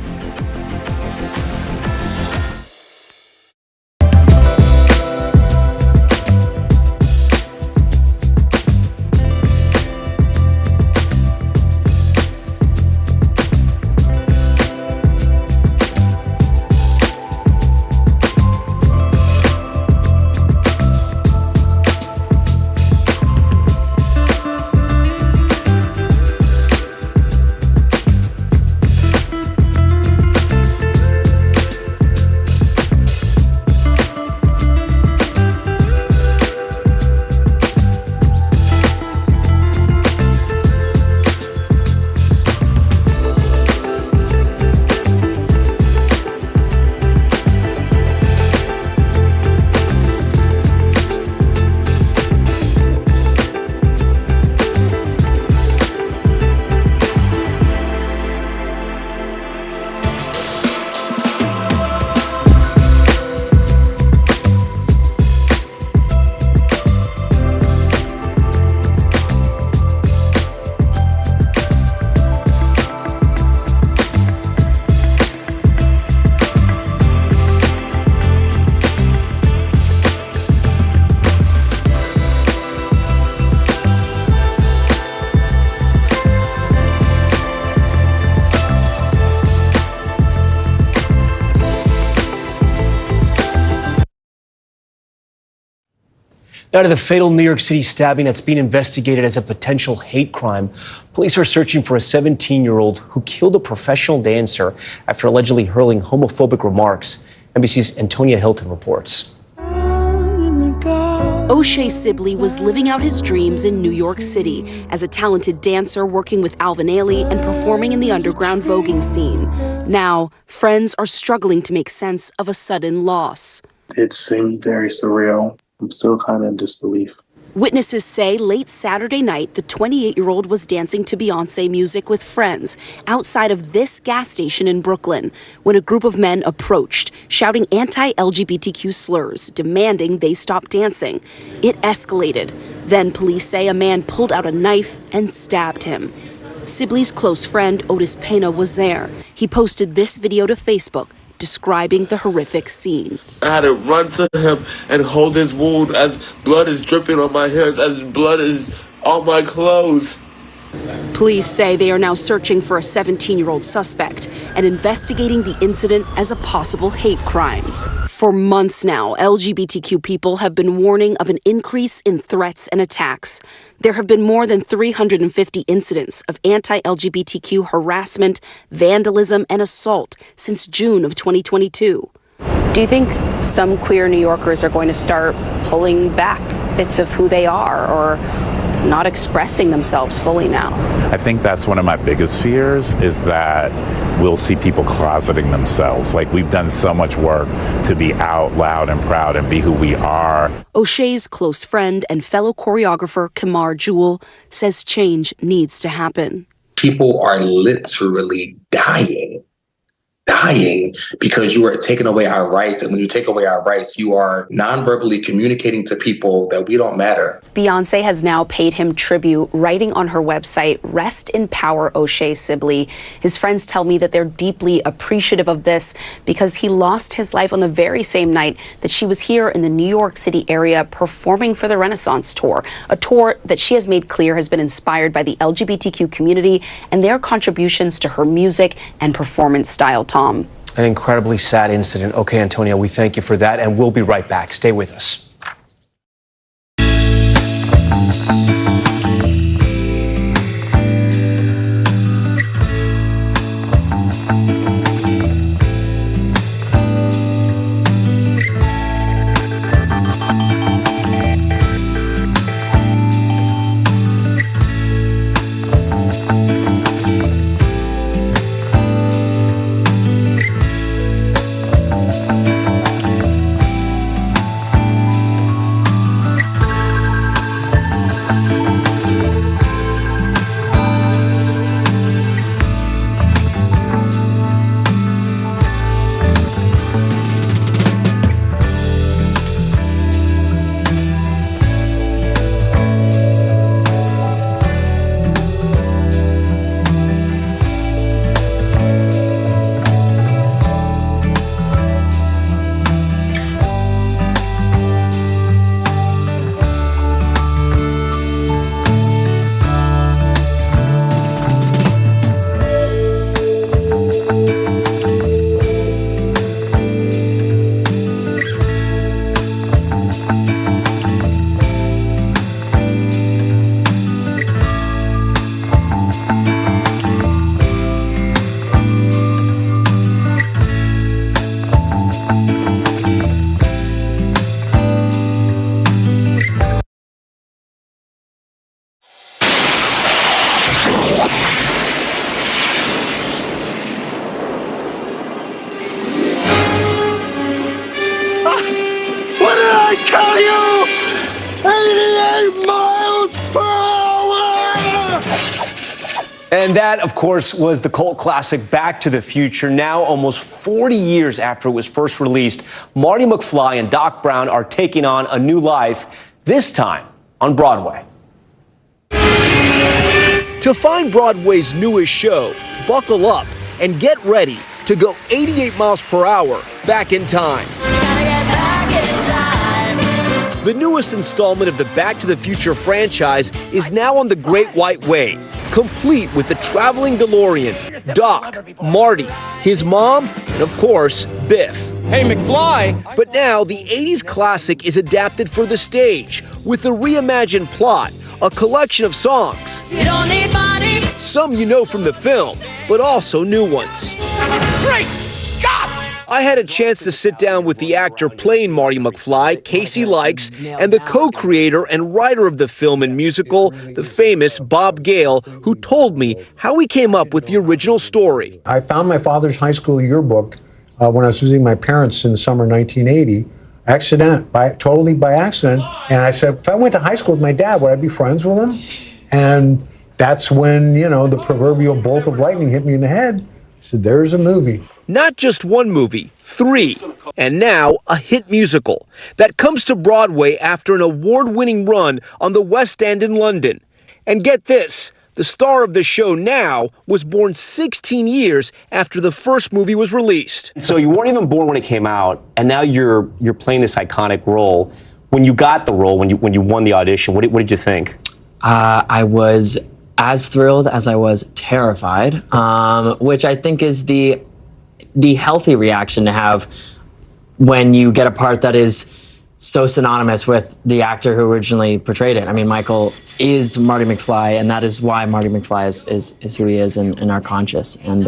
Now to the fatal New York City stabbing that's being investigated as a potential hate crime. Police are searching for a 17-year-old who killed a professional dancer after allegedly hurling homophobic remarks. NBC's Antonia Hilton reports. O'Shea Sibley was living out his dreams in New York City as a talented dancer working with Alvin Ailey and performing in the underground voguing scene. Now, friends are struggling to make sense of a sudden loss. It seemed very surreal. I'm still kind of in disbelief. Witnesses say late Saturday night, the 28-year-old was dancing to Beyonce music with friends outside of this gas station in Brooklyn when a group of men approached, shouting anti-LGBTQ slurs, demanding they stop dancing. It escalated. Then police say a man pulled out a knife and stabbed him. Sibley's close friend, Otis Pena, was there. He posted this video to Facebook, describing the horrific scene. I had to run to him and hold his wound as blood is dripping on my hands, as blood is on my clothes. Police say they are now searching for a 17-year-old suspect and investigating the incident as a possible hate crime. For months now, LGBTQ people have been warning of an increase in threats and attacks. There have been more than 350 incidents of anti-LGBTQ harassment, vandalism, and assault since June of 2022. Do you think some queer New Yorkers are going to start pulling back bits of who they are or not expressing themselves fully now? I think that's one of my biggest fears, is that we'll see people closeting themselves. Like, we've done so much work to be out loud and proud and be who we are. O'Shea's close friend and fellow choreographer Kamar Jewell says change needs to happen. People are literally dying because you are taking away our rights. And when you take away our rights, you are non-verbally communicating to people that we don't matter. Beyonce has now paid him tribute, writing on her website, "Rest in power, O'Shea Sibley." His friends tell me that they're deeply appreciative of this because he lost his life on the very same night that she was here in the New York City area performing for the Renaissance Tour, a tour that she has made clear has been inspired by the LGBTQ community and their contributions to her music and performance style. Tom. An incredibly sad incident. Okay, Antonio, we thank you for that, and we'll be right back. Stay with us. tell you, 88 miles per hour! And that, of course, was the cult classic Back to the Future. Now, almost 40 years after it was first released, Marty McFly and Doc Brown are taking on a new life, this time on Broadway. To find Broadway's newest show, buckle up and get ready to go 88 miles per hour back in time. The newest installment of the Back to the Future franchise is now on the Great White Way, complete with the traveling DeLorean, Doc, Marty, his mom, and of course, Biff. Hey, McFly! But now the 80s classic is adapted for the stage with a reimagined plot, a collection of songs. You don't need money. Some you know from the film, but also new ones. Great Scott! I had a chance to sit down with the actor playing Marty McFly, Casey Likes, and the co-creator and writer of the film and musical, the famous Bob Gale, who told me how he came up with the original story. I found my father's high school yearbook when I was visiting my parents in the summer 1980, totally by accident. And I said, if I went to high school with my dad, would I be friends with him? And that's when, you know, the proverbial bolt of lightning hit me in the head. I said, there's a movie. Not just one movie, 3, and now a hit musical that comes to Broadway after an award-winning run on the West End in London. And get this, the star of the show now was born 16 years after the first movie was released. So you weren't even born when it came out, and now you're playing this iconic role. When you got the role, when you won the audition, what did you think? I was as thrilled as I was terrified, which I think is the healthy reaction to have when you get a part that is so synonymous with the actor who originally portrayed it. I mean, Michael is Marty McFly, and that is why Marty McFly is who he is in our conscious. And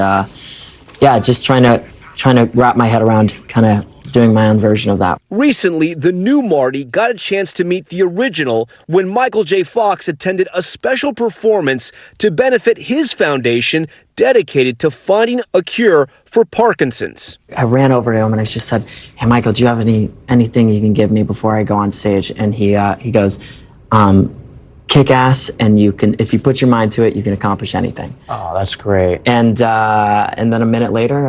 yeah, just trying to wrap my head around kind of doing my own version of that. Recently, the new Marty got a chance to meet the original when Michael J. Fox attended a special performance to benefit his foundation dedicated to finding a cure for Parkinson's. I ran over to him and I just said, "Hey, Michael, do you have anything you can give me before I go on stage?" And he goes, "Kick ass, and you can, if you put your mind to it, you can accomplish anything." Oh, that's great. And then a minute later,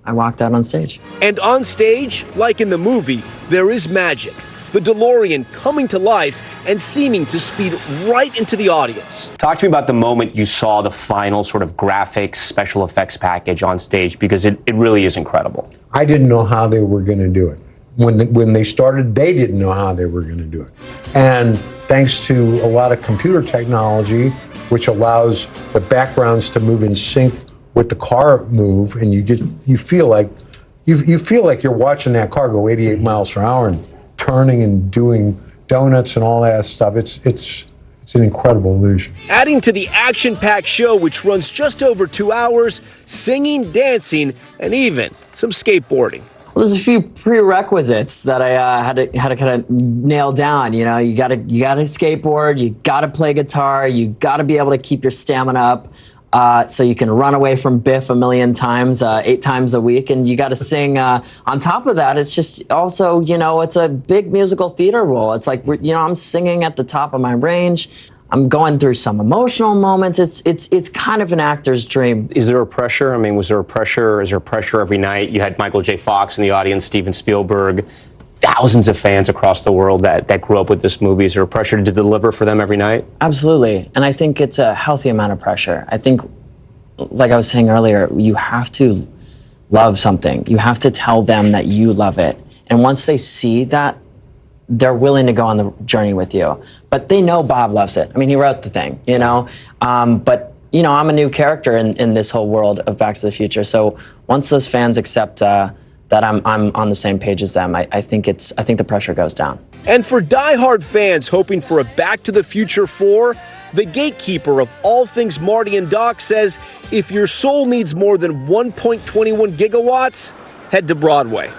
I walked out on stage. And on stage, like in the movie, there is magic. The DeLorean coming to life and seeming to speed right into the audience. Talk to me about the moment you saw the final sort of graphics, special effects package on stage, because it really is incredible. I didn't know how they were going to do it. When they started, they didn't know how they were going to do it. And thanks to a lot of computer technology, which allows the backgrounds to move in sync with the car move, and you feel like you're watching that car go 88 miles per hour and turning and doing donuts and all that stuff. It's an incredible illusion. Adding to the action-packed show, which runs just over 2 hours, singing, dancing, and even some skateboarding. Well, there's a few prerequisites that I had to kind of nail down. You know, you gotta skateboard, you gotta play guitar, you gotta be able to keep your stamina up, so you can run away from Biff a million times, 8 times a week, and you gotta sing. On top of that, it's just also, you know, it's a big musical theater role. It's like, you know, I'm singing at the top of my range. I'm going through some emotional moments. It's kind of an actor's dream. Is there a pressure? I mean, was there a pressure? Is there pressure every night? You had Michael J. Fox in the audience, Steven Spielberg, thousands of fans across the world that grew up with this movie. Is there a pressure to deliver for them every night? Absolutely. And I think it's a healthy amount of pressure. I think, like I was saying earlier, you have to love something. You have to tell them that you love it. And once they see that, they're willing to go on the journey with you. But they know Bob loves it. I mean, he wrote the thing, you know? But, you know, I'm a new character in this whole world of Back to the Future. So once those fans accept that I'm on the same page as them, I think the pressure goes down. And for diehard fans hoping for a Back to the Future 4, the gatekeeper of all things Marty and Doc says, if your soul needs more than 1.21 gigawatts, head to Broadway.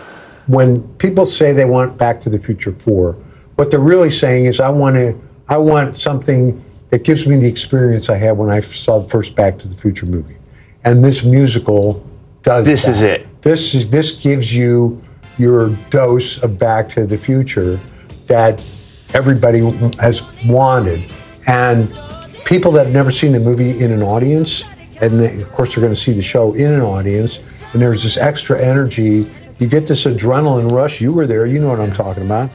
When people say they want Back to the Future 4, what they're really saying is I want something that gives me the experience I had when I saw the first Back to the Future movie. And this musical does This that. is it. This gives you your dose of Back to the Future that everybody has wanted. And people that have never seen the movie in an audience, and of course they're going to see the show in an audience, and there's this extra energy. You get this adrenaline rush. You were there. You know what I'm talking about.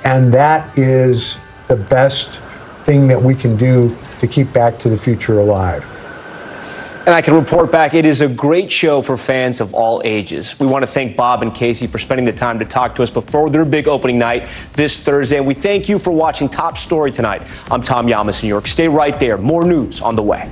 And that is the best thing that we can do to keep Back to the Future alive. And I can report back, it is a great show for fans of all ages. We want to thank Bob and Casey for spending the time to talk to us before their big opening night this Thursday. And we thank you for watching Top Story tonight. I'm Tom Yamas in New York. Stay right there. More news on the way.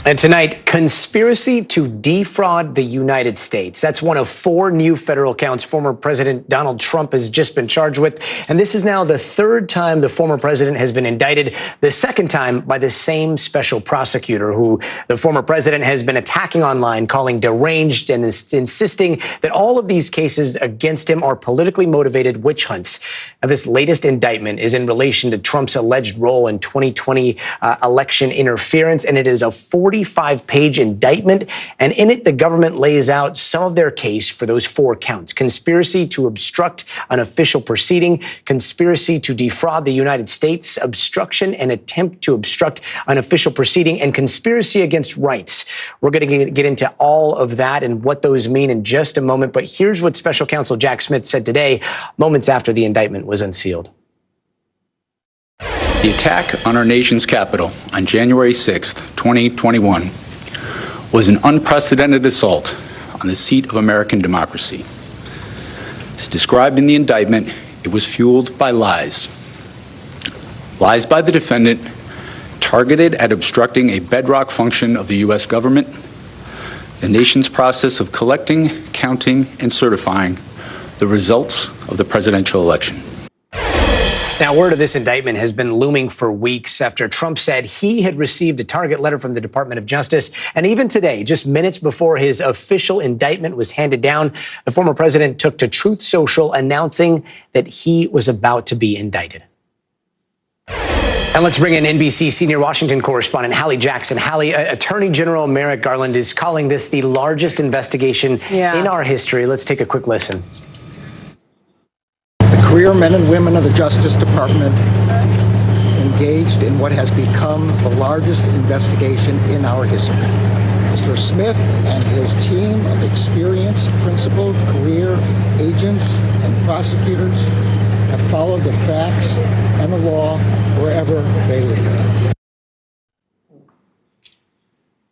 And tonight, conspiracy to defraud the United States. That's one of 4 new federal counts former President Donald Trump has just been charged with. And this is now the 3rd time the former president has been indicted, the 2nd time by the same special prosecutor who the former president has been attacking online, calling deranged and insisting that all of these cases against him are politically motivated witch hunts. Now, this latest indictment is in relation to Trump's alleged role in 2020 election interference, and it is a 45-page indictment, and in it, the government lays out some of their case for those 4 counts: conspiracy to obstruct an official proceeding, conspiracy to defraud the United States, obstruction and attempt to obstruct an official proceeding, and conspiracy against rights. We're going to get into all of that and what those mean in just a moment, but here's what Special Counsel Jack Smith said today, moments after the indictment was unsealed. The attack on our nation's capital on January 6th, 2021 was an unprecedented assault on the seat of American democracy. As described in the indictment, it was fueled by lies. Lies by the defendant targeted at obstructing a bedrock function of the U.S. government, the nation's process of collecting, counting, and certifying the results of the presidential election. Now, word of this indictment has been looming for weeks after Trump said he had received a target letter from the Department of Justice. And even today, just minutes before his official indictment was handed down, the former president took to Truth Social announcing that he was about to be indicted. And let's bring in NBC senior Washington correspondent Hallie Jackson. Hallie, Attorney General Merrick Garland is calling this the largest investigation in our history. Let's take a quick listen. Career men and women of the Justice Department engaged in what has become the largest investigation in our history. Mr. Smith and his team of experienced principal career agents and prosecutors have followed the facts and the law wherever they lead.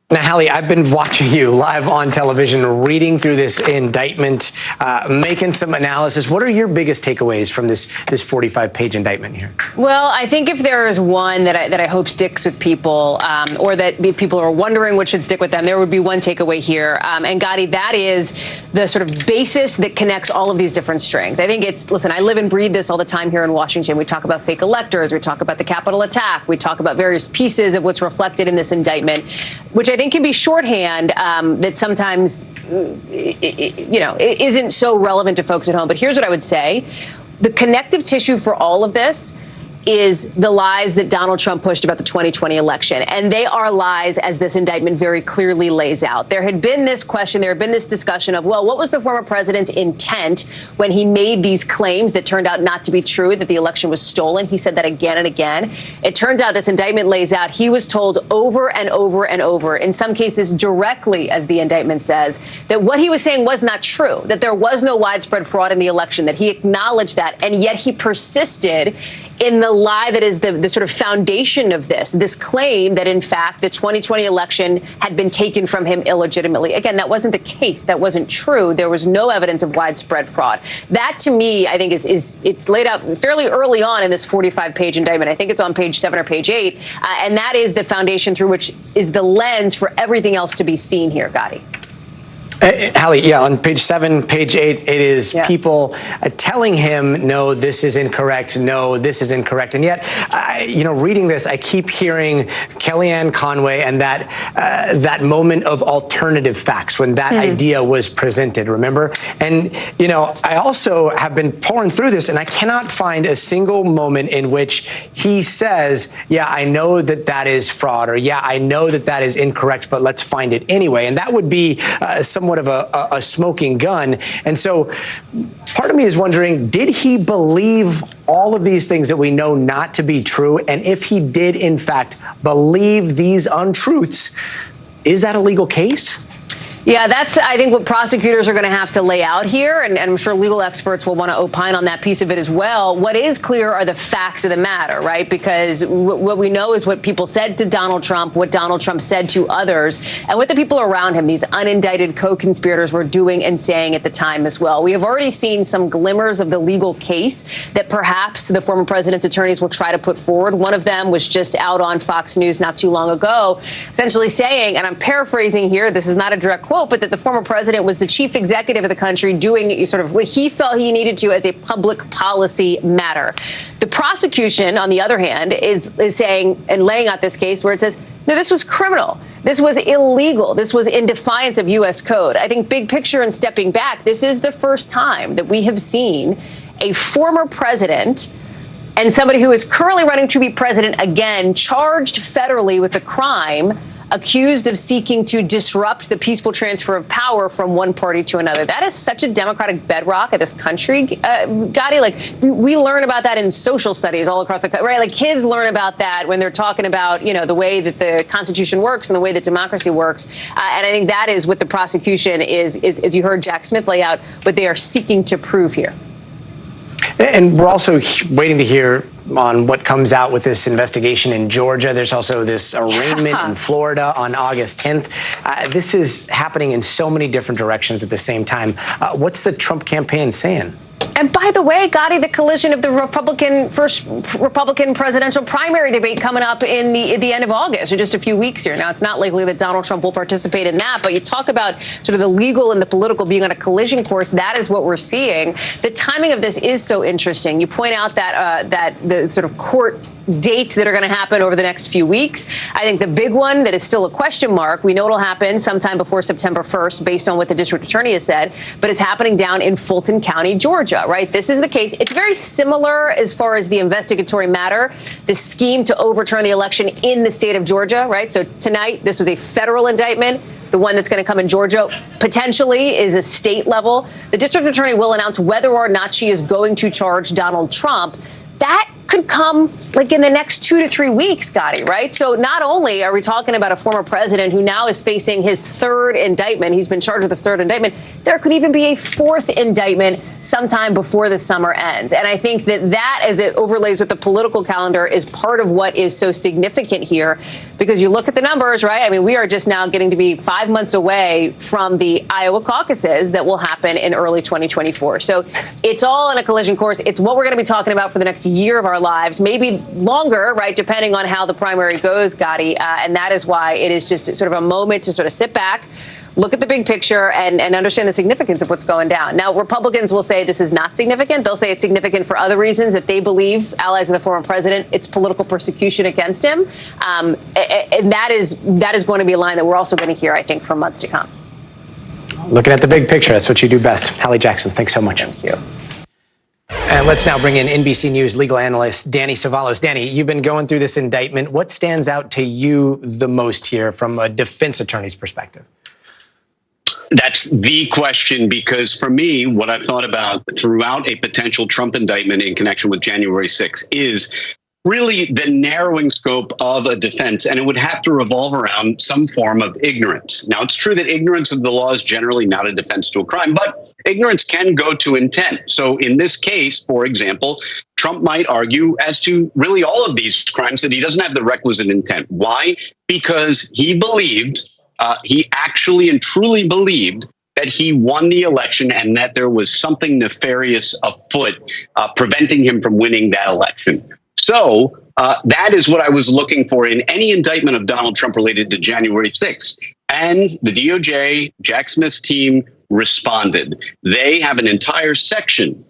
Now, Hallie, I've been watching you live on television, reading through this indictment, making some analysis. What are your biggest takeaways from this 45-page indictment here? Well, I think if there is one that I hope sticks with people, or that people are wondering what should stick with them, there would be one takeaway here. And Gotti, that is the sort of basis that connects all of these different strings. I think listen, I live and breathe this all the time here in Washington. We talk about fake electors. We talk about the Capitol attack. We talk about various pieces of what's reflected in this indictment, which I think can be shorthand that sometimes, isn't so relevant to folks at home. But here's what I would say. The connective tissue for all of this is the lies that Donald Trump pushed about the 2020 election. And they are lies, as this indictment very clearly lays out. There had been this question, there had been this discussion of, well, what was the former president's intent when he made these claims that turned out not to be true, that the election was stolen? He said that again and again. It turns out this indictment lays out he was told over and over and over, in some cases directly, as the indictment says, that what he was saying was not true, that there was no widespread fraud in the election, that he acknowledged that, and yet he persisted in the lie that is the sort of foundation of this claim that, in fact, the 2020 election had been taken from him illegitimately. Again, that wasn't the case. That wasn't true. There was no evidence of widespread fraud. That, to me, I think it's laid out fairly early on in this 45-page indictment. I think it's on page 7 or page 8. And that is the foundation through which is the lens for everything else to be seen here, Gotti. Hallie, on page 7, page 8, it is people telling him, no, this is incorrect, no, this is incorrect. And yet, reading this, I keep hearing Kellyanne Conway and that moment of alternative facts when that idea was presented, remember? And, I also have been pouring through this, and I cannot find a single moment in which he says, yeah, I know that is fraud, or yeah, I know that is incorrect, but let's find it anyway. And that would be somewhat of a smoking gun. And so part of me is wondering, did he believe all of these things that we know not to be true? And if he did, in fact, believe these untruths, is that a legal case? Yeah, that's, I think, what prosecutors are going to have to lay out here, and I'm sure legal experts will want to opine on that piece of it as well. What is clear are the facts of the matter, right? Because what we know is what people said to Donald Trump, what Donald Trump said to others, and what the people around him, these unindicted co-conspirators, were doing and saying at the time as well. We have already seen some glimmers of the legal case that perhaps the former president's attorneys will try to put forward. One of them was just out on Fox News not too long ago, essentially saying, and I'm paraphrasing here, this is not a direct quote, but that the former president was the chief executive of the country doing sort of what he felt he needed to as a public policy matter. The prosecution, on the other hand, is saying and laying out this case where it says, no, this was criminal. This was illegal. This was in defiance of U.S. code. I think big picture and stepping back, this is the first time that we have seen a former president and somebody who is currently running to be president again, charged federally with a crime, accused of seeking to disrupt the peaceful transfer of power from one party to another. That is such a democratic bedrock of this country, Gotti. Like, we learn about that in social studies all across the country, right? Like, kids learn about that when they're talking about, the way that the Constitution works and the way that democracy works. And I think that is what the prosecution is, as you heard Jack Smith lay out, what they are seeking to prove here. And we're also waiting to hear on what comes out with this investigation in Georgia. There's also this arraignment in Florida on August 10th. This is happening in so many different directions at the same time. What's the Trump campaign saying? And by the way, Gotti, the collision of the first Republican presidential primary debate coming up in the end of August, or just a few weeks here. Now, it's not likely that Donald Trump will participate in that, but you talk about sort of the legal and the political being on a collision course. That is what we're seeing. The timing of this is so interesting. You point out that that the sort of court dates that are going to happen over the next few weeks. I think the big one that is still a question mark, we know it'll happen sometime before September 1st, based on what the district attorney has said, but it's happening down in Fulton County, Georgia, right? This is the case. It's very similar as far as the investigatory matter, the scheme to overturn the election in the state of Georgia, right? So tonight, this was a federal indictment. The one that's going to come in Georgia potentially is a state level. The district attorney will announce whether or not she is going to charge Donald Trump. That could come like in the next 2 to 3 weeks, Gotti, right? So not only are we talking about a former president who now is facing his third indictment, he's been charged with his third indictment, there could even be a fourth indictment sometime before the summer ends. And I think that as it overlays with the political calendar is part of what is so significant here, because you look at the numbers, right? I mean, we are just now getting to be 5 months away from the Iowa caucuses that will happen in early 2024. So it's all in a collision course. It's what we're going to be talking about for the next year of our lives, maybe longer, right, depending on how the primary goes, Gotti. And that is why it is just sort of a moment to sort of sit back, look at the big picture, and understand the significance of what's going down. Now, Republicans will say this is not significant. They'll say it's significant for other reasons, that they believe, allies of the former president, it's political persecution against him. And that is going to be a line that we're also going to hear, I think, for months to come. Looking at the big picture, that's what you do best. Hallie Jackson, thanks so much. Thank you. And let's now bring in NBC News legal analyst Danny Savalos. Danny, you've been going through this indictment. What stands out to you the most here from a defense attorney's perspective? That's the question, because for me, what I've thought about throughout a potential Trump indictment in connection with January 6th is really the narrowing scope of a defense, and it would have to revolve around some form of ignorance. Now, it's true that ignorance of the law is generally not a defense to a crime, but ignorance can go to intent. So in this case, for example, Trump might argue as to really all of these crimes that he doesn't have the requisite intent. Why? Because he believed, he actually and truly believed that he won the election and that there was something nefarious afoot preventing him from winning that election. So that is what I was looking for in any indictment of Donald Trump related to January 6th. And the DOJ, Jack Smith's team responded. They have an entire section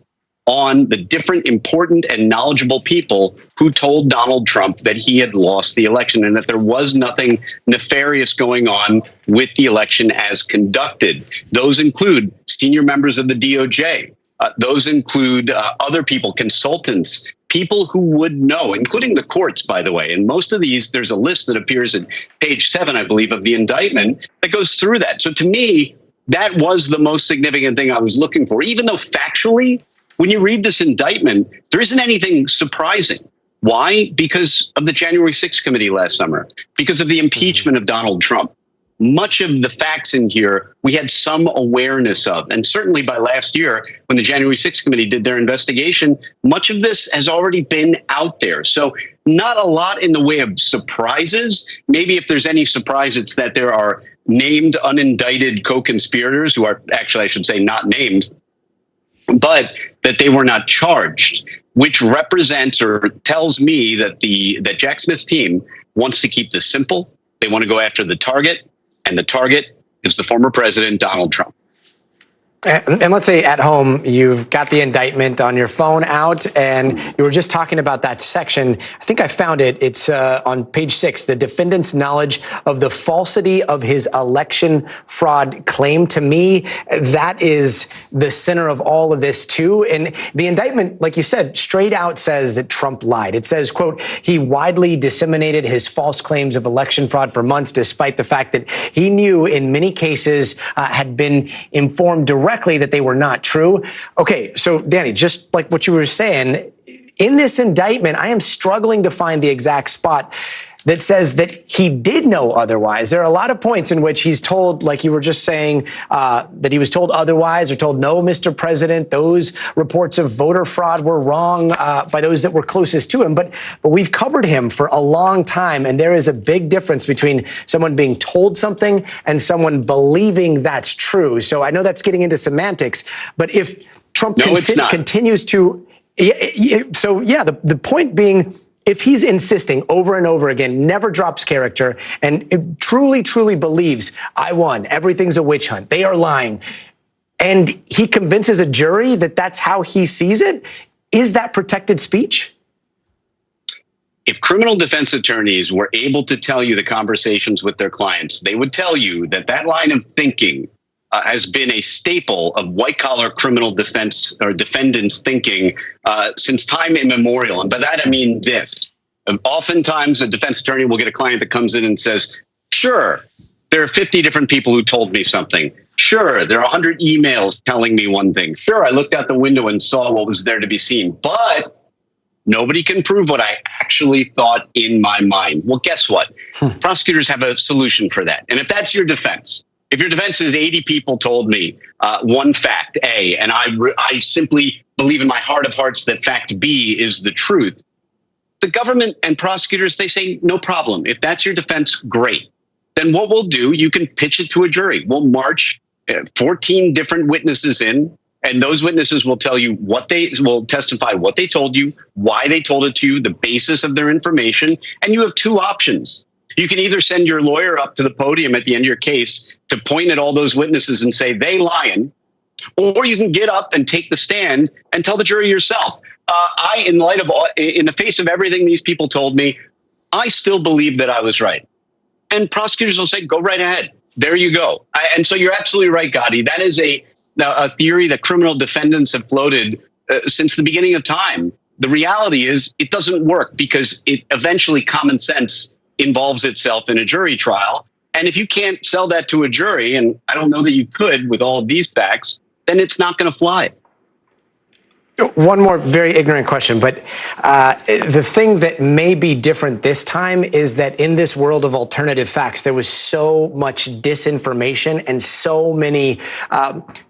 on the different important and knowledgeable people who told Donald Trump that he had lost the election and that there was nothing nefarious going on with the election as conducted. Those include senior members of the DOJ. Those include other people, consultants, people who would know, including the courts, by the way. And most of these, there's a list that appears at page 7, I believe, of the indictment that goes through that. So to me, that was the most significant thing I was looking for, even though factually, when you read this indictment, there isn't anything surprising. Why? Because of the January 6th committee last summer, because of the impeachment of Donald Trump. Much of the facts in here, we had some awareness of. And certainly by last year, when the January 6th committee did their investigation, much of this has already been out there. So not a lot in the way of surprises. Maybe if there's any surprise, it's that there are named unindicted co-conspirators who are actually, I should say, not named, but that they were not charged, which represents or tells me that that Jack Smith's team wants to keep this simple. They want to go after the target. And the target is the former president, Donald Trump. And let's say at home, you've got the indictment on your phone out, and you were just talking about that section. I think I found it. It's on page 6, the defendant's knowledge of the falsity of his election fraud claim. To me, that is the center of all of this, too. And the indictment, like you said, straight out says that Trump lied. It says, quote, he widely disseminated his false claims of election fraud for months, despite the fact that he knew in many cases had been informed directly that they were not true. Okay, so Danny, just like what you were saying, in this indictment, I am struggling to find the exact spot that says that he did know otherwise. There are a lot of points in which he's told, like you were just saying, that he was told otherwise or told, no, Mr. President, those reports of voter fraud were wrong by those that were closest to him. But we've covered him for a long time, and there is a big difference between someone being told something and someone believing that's true. So I know that's getting into semantics, but if Trump continues to, the point being, if he's insisting over and over again, never drops character, and truly, truly believes, I won, everything's a witch hunt, they are lying, and he convinces a jury that that's how he sees it, is that protected speech? If criminal defense attorneys were able to tell you the conversations with their clients, they would tell you that that line of thinking has been a staple of white-collar criminal defense or defendants' thinking since time immemorial. And by that, I mean this. Oftentimes, a defense attorney will get a client that comes in and says, sure, there are 50 different people who told me something. Sure, there are 100 emails telling me one thing. Sure, I looked out the window and saw what was there to be seen. But nobody can prove what I actually thought in my mind. Well, guess what? Prosecutors have a solution for that. And if that's your defense, if your defense is 80 people told me one fact, A, and I simply believe in my heart of hearts that fact B is the truth, the government and prosecutors, they say, no problem. If that's your defense, great. Then what we'll do, you can pitch it to a jury. We'll march 14 different witnesses in, and those witnesses will tell you will testify what they told you, why they told it to you, the basis of their information, and you have two options. You can either send your lawyer up to the podium at the end of your case to point at all those witnesses and say, they lying, or you can get up and take the stand and tell the jury yourself. In the face of everything these people told me, I still believe that I was right. And prosecutors will say, go right ahead. There you go. And so you're absolutely right, Gotti. That is a theory that criminal defendants have floated since the beginning of time. The reality is it doesn't work because eventually common sense involves itself in a jury trial. And if you can't sell that to a jury, and I don't know that you could with all of these facts, then it's not going to fly. One more very ignorant question, but the thing that may be different this time is that in this world of alternative facts, there was so much disinformation and so many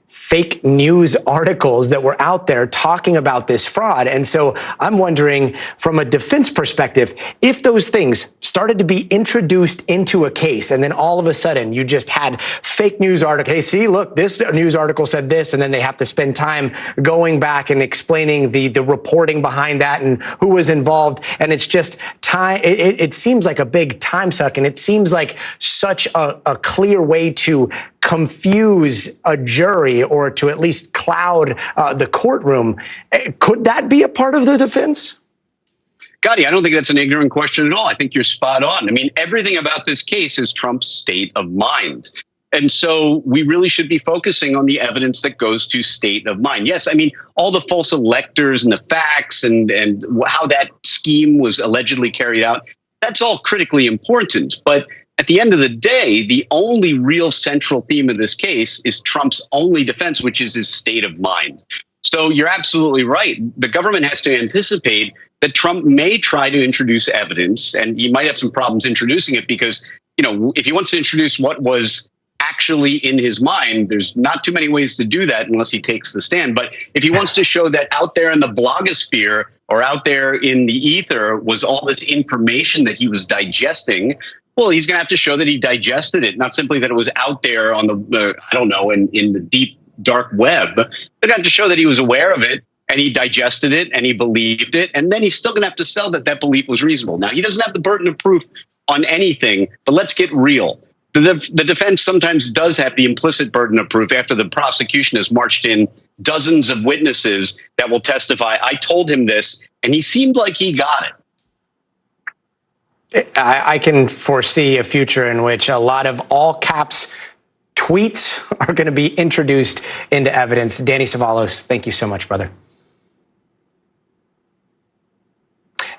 fake news articles that were out there talking about this fraud. And so I'm wondering, from a defense perspective, if those things started to be introduced into a case and then all of a sudden you just had fake news article, hey, see, look, this news article said this, and then they have to spend time going back and explaining the reporting behind that and who was involved. And it's just time. It seems like a big time suck, and it seems like such a clear way to confuse a jury or to at least cloud the courtroom. Could that be a part of the defense? Gotti, I don't think that's an ignorant question at all. I think you're spot on. I mean, everything about this case is Trump's state of mind. And so we really should be focusing on the evidence that goes to state of mind. Yes, I mean, all the false electors and the facts and how that scheme was allegedly carried out, that's all critically important. But at the end of the day, the only real central theme of this case is Trump's only defense, which is his state of mind. So you're absolutely right. The government has to anticipate that Trump may try to introduce evidence, and he might have some problems introducing it because, if he wants to introduce what was actually in his mind, there's not too many ways to do that unless he takes the stand. But if he wants to show that out there in the blogosphere or out there in the ether was all this information that he was digesting, well, he's going to have to show that he digested it, not simply that it was out there on in the deep, dark web. They're going to have to show that he was aware of it and he digested it and he believed it. And then he's still going to have to sell that belief was reasonable. Now, he doesn't have the burden of proof on anything, but let's get real. The defense sometimes does have the implicit burden of proof after the prosecution has marched in dozens of witnesses that will testify. I told him this, and he seemed like he got it. I can foresee a future in which a lot of all caps tweets are going to be introduced into evidence. Danny Savalos, thank you so much, brother.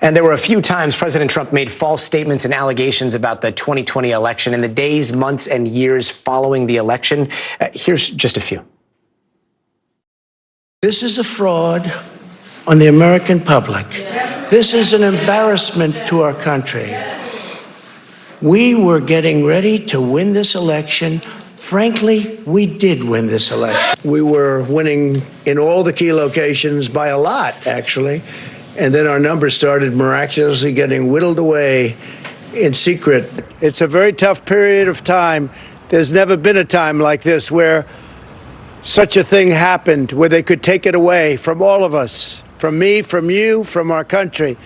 And there were a few times President Trump made false statements and allegations about the 2020 election in the days, months, and years following the election. Here's just a few. This is a fraud on the American public. This is an embarrassment to our country. We were getting ready to win this election. Frankly, we did win this election. We were winning in all the key locations by a lot, actually. And then our numbers started miraculously getting whittled away in secret. It's a very tough period of time. There's never been a time like this where such a thing happened, where they could take it away from all of us, from me, from you, from our country.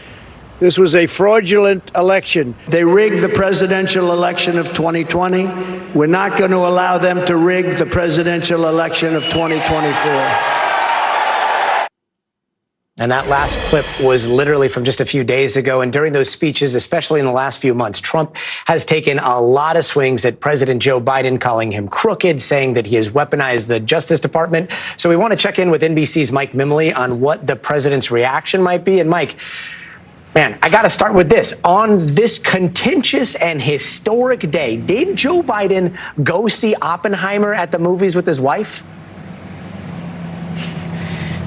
This was a fraudulent election. They rigged the presidential election of 2020. We're not going to allow them to rig the presidential election of 2024. And that last clip was literally from just a few days ago. And during those speeches, especially in the last few months, Trump has taken a lot of swings at President Joe Biden, calling him crooked, saying that he has weaponized the Justice Department. So we want to check in with NBC's Mike Mimley on what the president's reaction might be. And Mike, man, I got to start with this. On this contentious and historic day, did Joe Biden go see Oppenheimer at the movies with his wife?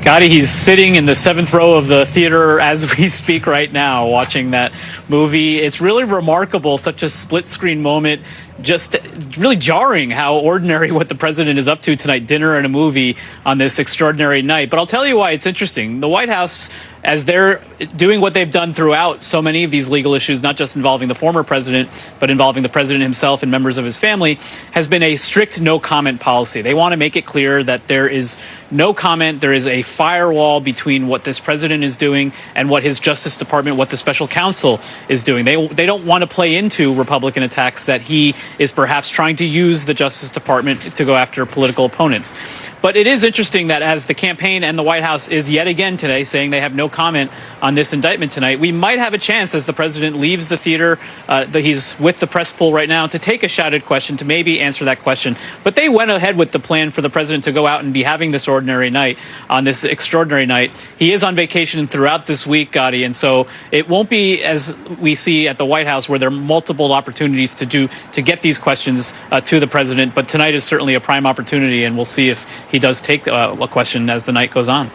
Gotti, he's sitting in the 7th row of the theater as we speak right now, watching that movie. It's really remarkable, such a split-screen moment. Just really jarring how ordinary what the president is up to tonight, dinner and a movie on this extraordinary night. But I'll tell you why it's interesting. The White House, as they're doing what they've done throughout so many of these legal issues, not just involving the former president, but involving the president himself and members of his family, has been a strict no comment policy. They want to make it clear that there is no comment. There is a firewall between what this president is doing and what his Justice Department, what the special counsel is doing. They don't want to play into Republican attacks that he is perhaps trying to use the Justice Department to go after political opponents. But it is interesting that as the campaign and the White House is yet again today saying they have no comment on this indictment tonight, we might have a chance as the president leaves the theater, that he's with the press pool right now, to take a shouted question, to maybe answer that question. But they went ahead with the plan for the president to go out and be having this ordinary night on this extraordinary night. He is on vacation throughout this week, Gotti, and so it won't be as we see at the White House where there are multiple opportunities to get these questions to the president. But tonight is certainly a prime opportunity, and we'll see if he does take a question as the night goes on.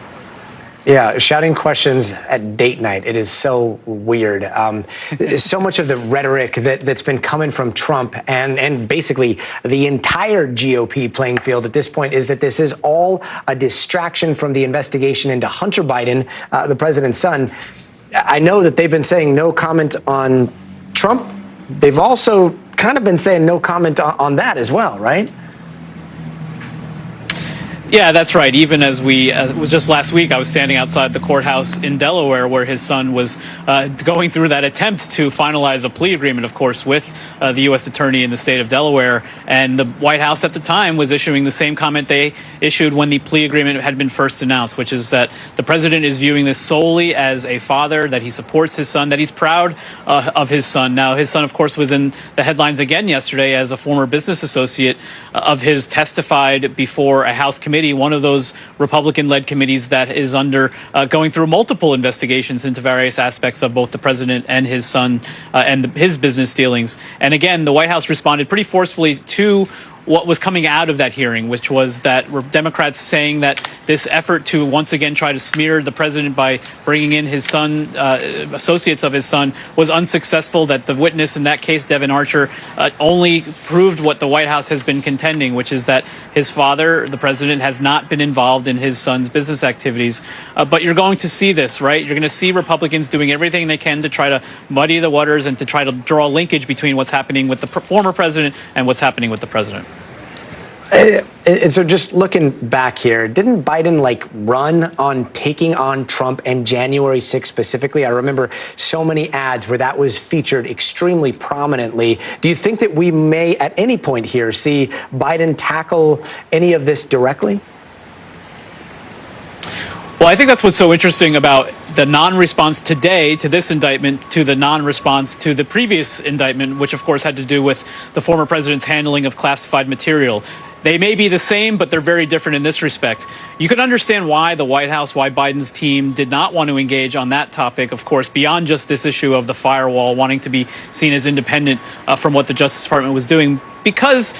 Yeah, shouting questions at date night. It is so weird. So much of the rhetoric that's been coming from Trump and basically the entire GOP playing field at this point is that this is all a distraction from the investigation into Hunter Biden, the president's son. I know that they've been saying no comment on Trump. They've also kind of been saying no comment on that as well, right? Yeah, that's right. Even as it was just last week, I was standing outside the courthouse in Delaware where his son was going through that attempt to finalize a plea agreement, of course, with the U.S. attorney in the state of Delaware. And the White House at the time was issuing the same comment they issued when the plea agreement had been first announced, which is that the president is viewing this solely as a father, that he supports his son, that he's proud of his son. Now, his son, of course, was in the headlines again yesterday as a former business associate of his testified before a House committee, one of those Republican-led committees that is going through multiple investigations into various aspects of both the president and his son and his business dealings. And again, the White House responded pretty forcefully to what was coming out of that hearing, which was that Democrats saying that this effort to once again try to smear the president by bringing in his son, associates of his son, was unsuccessful, that the witness in that case, Devin Archer, only proved what the White House has been contending, which is that his father, the president, has not been involved in his son's business activities. But you're going to see this, right? You're going to see Republicans doing everything they can to try to muddy the waters and to try to draw a linkage between what's happening with the former president and what's happening with the president. So just looking back here, didn't Biden run on taking on Trump and January 6th specifically? I remember so many ads where that was featured extremely prominently. Do you think that we may at any point here see Biden tackle any of this directly? Well, I think that's what's so interesting about the non-response today to this indictment to the non-response to the previous indictment, which of course had to do with the former president's handling of classified material. They may be the same, but they're very different in this respect. You can understand why the White House, why Biden's team did not want to engage on that topic, of course, beyond just this issue of the firewall, wanting to be seen as independent from what the Justice Department was doing, because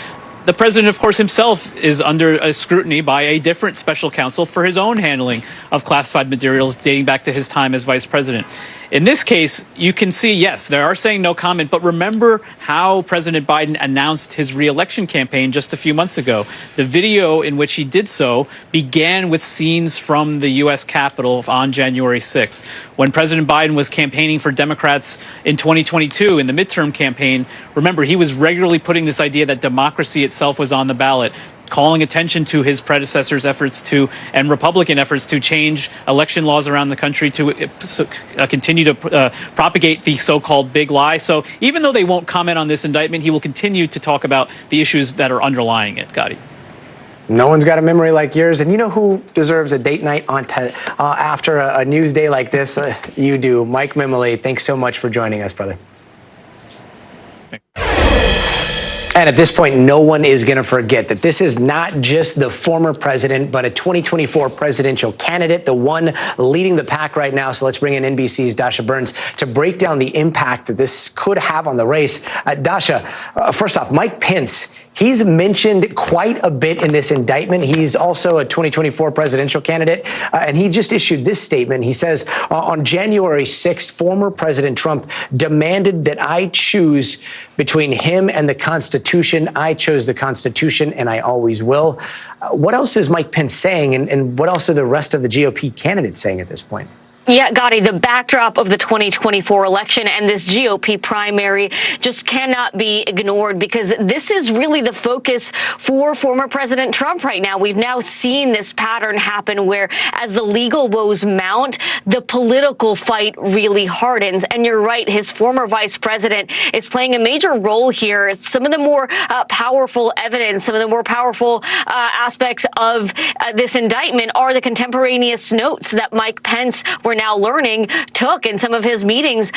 the president, of course, himself is under a scrutiny by a different special counsel for his own handling of classified materials dating back to his time as vice president. In this case, you can see, yes, they are saying no comment, but remember how President Biden announced his re-election campaign just a few months ago. The video in which he did so began with scenes from the U.S. Capitol on January 6th. When President Biden was campaigning for Democrats in 2022 in the midterm campaign, remember, he was regularly putting this idea that democracy itself was on the ballot, calling attention to his predecessors' efforts to, and Republican efforts to change election laws around the country to continue to propagate the so-called big lie. So even though they won't comment on this indictment, he will continue to talk about the issues that are underlying it, Gotti. No one's got a memory like yours. And you know who deserves a date night on after a news day like this? You do. Mike Mimile, thanks so much for joining us, brother. And at this point, no one is going to forget that this is not just the former president, but a 2024 presidential candidate, the one leading the pack right now. So let's bring in NBC's Dasha Burns to break down the impact that this could have on the race. Dasha, first off, Mike Pence, he's mentioned quite a bit in this indictment. He's also a 2024 presidential candidate, and he just issued this statement. He says, on January 6th, former President Trump demanded that I choose between him and the Constitution. I chose the Constitution, and I always will. What else is Mike Pence saying, and what else are the rest of the GOP candidates saying at this point? Yeah, Gotti, the backdrop of the 2024 election and this GOP primary just cannot be ignored, because this is really the focus for former President Trump right now. We've now seen this pattern happen where, as the legal woes mount, the political fight really hardens. And you're right, his former vice president is playing a major role here. Some of the more powerful evidence, some of the more powerful aspects of this indictment are the contemporaneous notes that Mike Pence, we're now learning, took in some of his meetings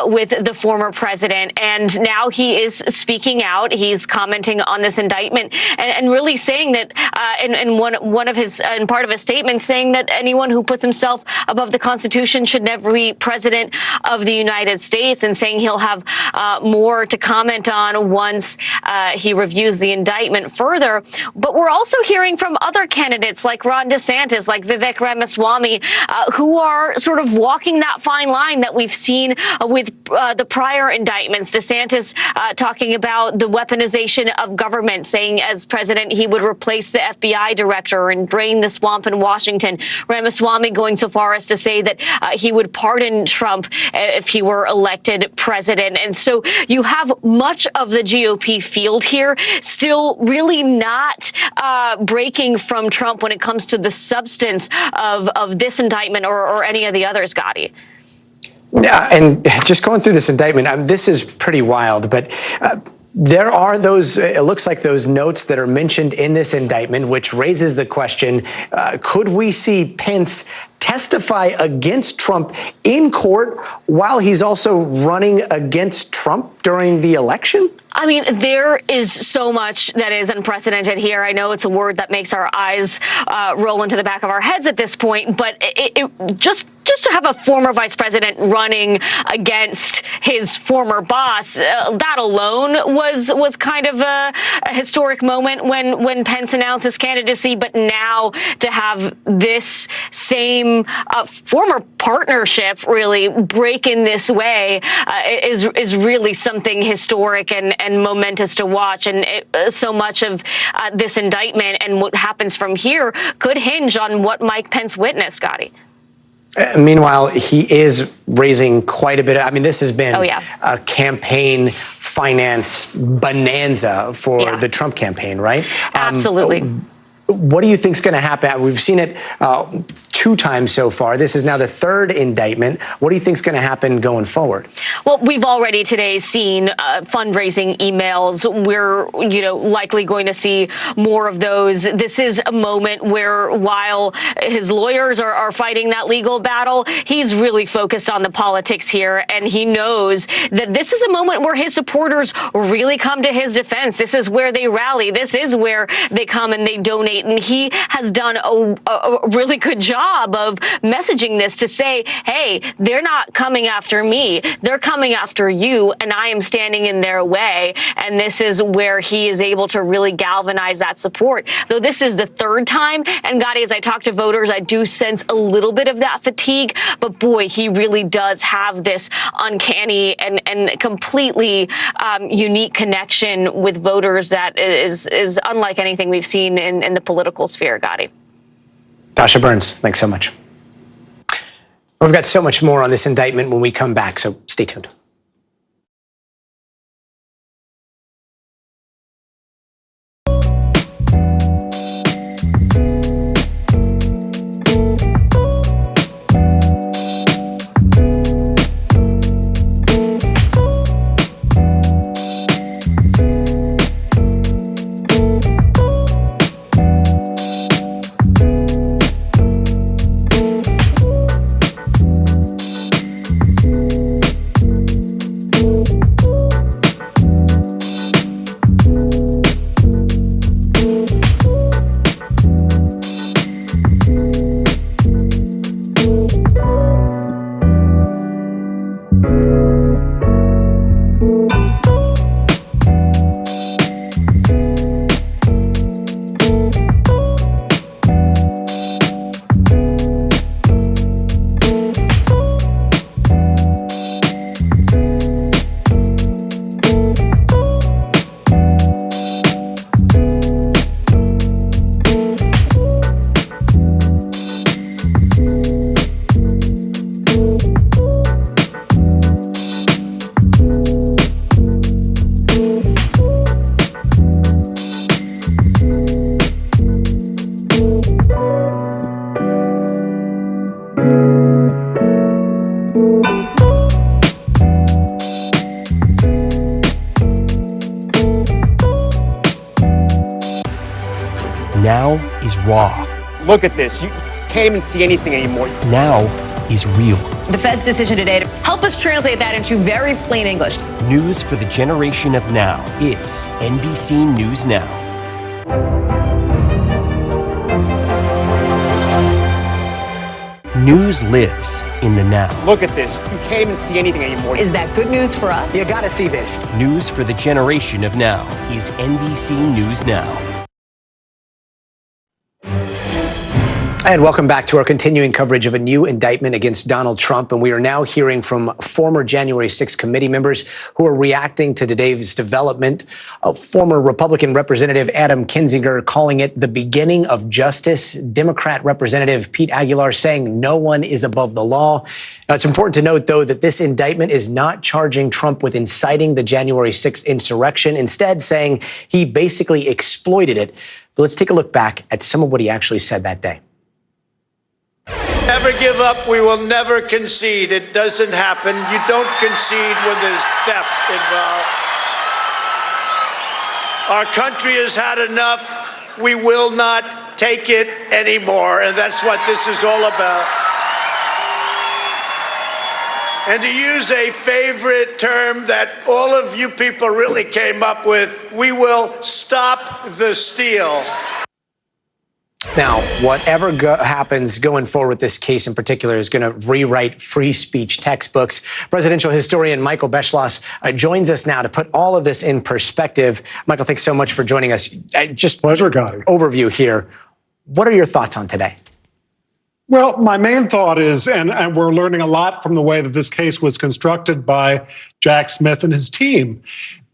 with the former president. And now he is speaking out. He's commenting on this indictment and really saying that in part of his statement, saying that anyone who puts himself above the Constitution should never be president of the United States, and saying he'll have more to comment on once he reviews the indictment further. But we're also hearing from other candidates like Ron DeSantis, like Vivek Ramaswamy, who are sort of walking that fine line that we've seen with the prior indictments. DeSantis talking about the weaponization of government, saying as president he would replace the FBI director and drain the swamp in Washington. Ramaswamy going so far as to say that he would pardon Trump if he were elected president. And so you have much of the GOP field here still really not breaking from Trump when it comes to the substance of this indictment or any of the others, Gotti. Yeah, and just going through this indictment, this is pretty wild, but there are those, it looks like those notes that are mentioned in this indictment, which raises the question, could we see Pence testify against Trump in court while he's also running against Trump during the election? I mean, there is so much that is unprecedented here. I know it's a word that makes our eyes roll into the back of our heads at this point, but just to have a former vice president running against his former boss, that alone was kind of a historic moment when Pence announced his candidacy. But now to have this same former partnership really break in this way is really something historic and momentous to watch. And so much of this indictment and what happens from here could hinge on what Mike Pence witnessed, Gotti. Meanwhile, he is raising quite a bit. I mean, this has been a campaign finance bonanza for the Trump campaign, right? Absolutely. What do you think is going to happen? We've seen it 2 times so far. This is now the 3rd indictment. What do you think is going to happen going forward? Well, we've already today seen fundraising emails. We're, likely going to see more of those. This is a moment where, while his lawyers are fighting that legal battle, he's really focused on the politics here, and he knows that this is a moment where his supporters really come to his defense. This is where they rally. This is where they come and they donate tonight, and he has done a really good job of messaging this to say, hey, they're not coming after me. They're coming after you, and I am standing in their way. And this is where he is able to really galvanize that support. Though this is the third time, and Gotti, as I talk to voters, I do sense a little bit of that fatigue. But boy, he really does have this uncanny and completely unique connection with voters that is unlike anything we've seen in the political sphere, Gotti. Pasha Burns, thanks so much. We've got so much more on this indictment when we come back, so stay tuned. Now is raw. Look at this. You can't even see anything anymore. Now is real. The Fed's decision today to help us translate that into very plain English. News for the generation of now is NBC News Now. News lives in the now. Look at this. You can't even see anything anymore. Is that good news for us? You gotta see this. News for the generation of now is NBC News Now. And welcome back to our continuing coverage of a new indictment against Donald Trump. And we are now hearing from former January 6th committee members who are reacting to today's development. Former Republican Representative Adam Kinzinger calling it the beginning of justice. Democrat Representative Pete Aguilar saying no one is above the law. Now, it's important to note, though, that this indictment is not charging Trump with inciting the January 6th insurrection, instead saying he basically exploited it. But let's take a look back at some of what he actually said that day. Never give up. We will never concede. It doesn't happen. You don't concede when there's theft involved. Our country has had enough. We will not take it anymore. And that's what this is all about. And to use a favorite term that all of you people really came up with, we will stop the steal. Now, whatever happens going forward with this case in particular is going to rewrite free speech textbooks. Presidential historian Michael Beschloss joins us now to put all of this in perspective. Michael, thanks so much for joining us. Just pleasure, Gotti. Overview here. What are your thoughts on today? Well, my main thought is, and we're learning a lot from the way that this case was constructed by Jack Smith and his team.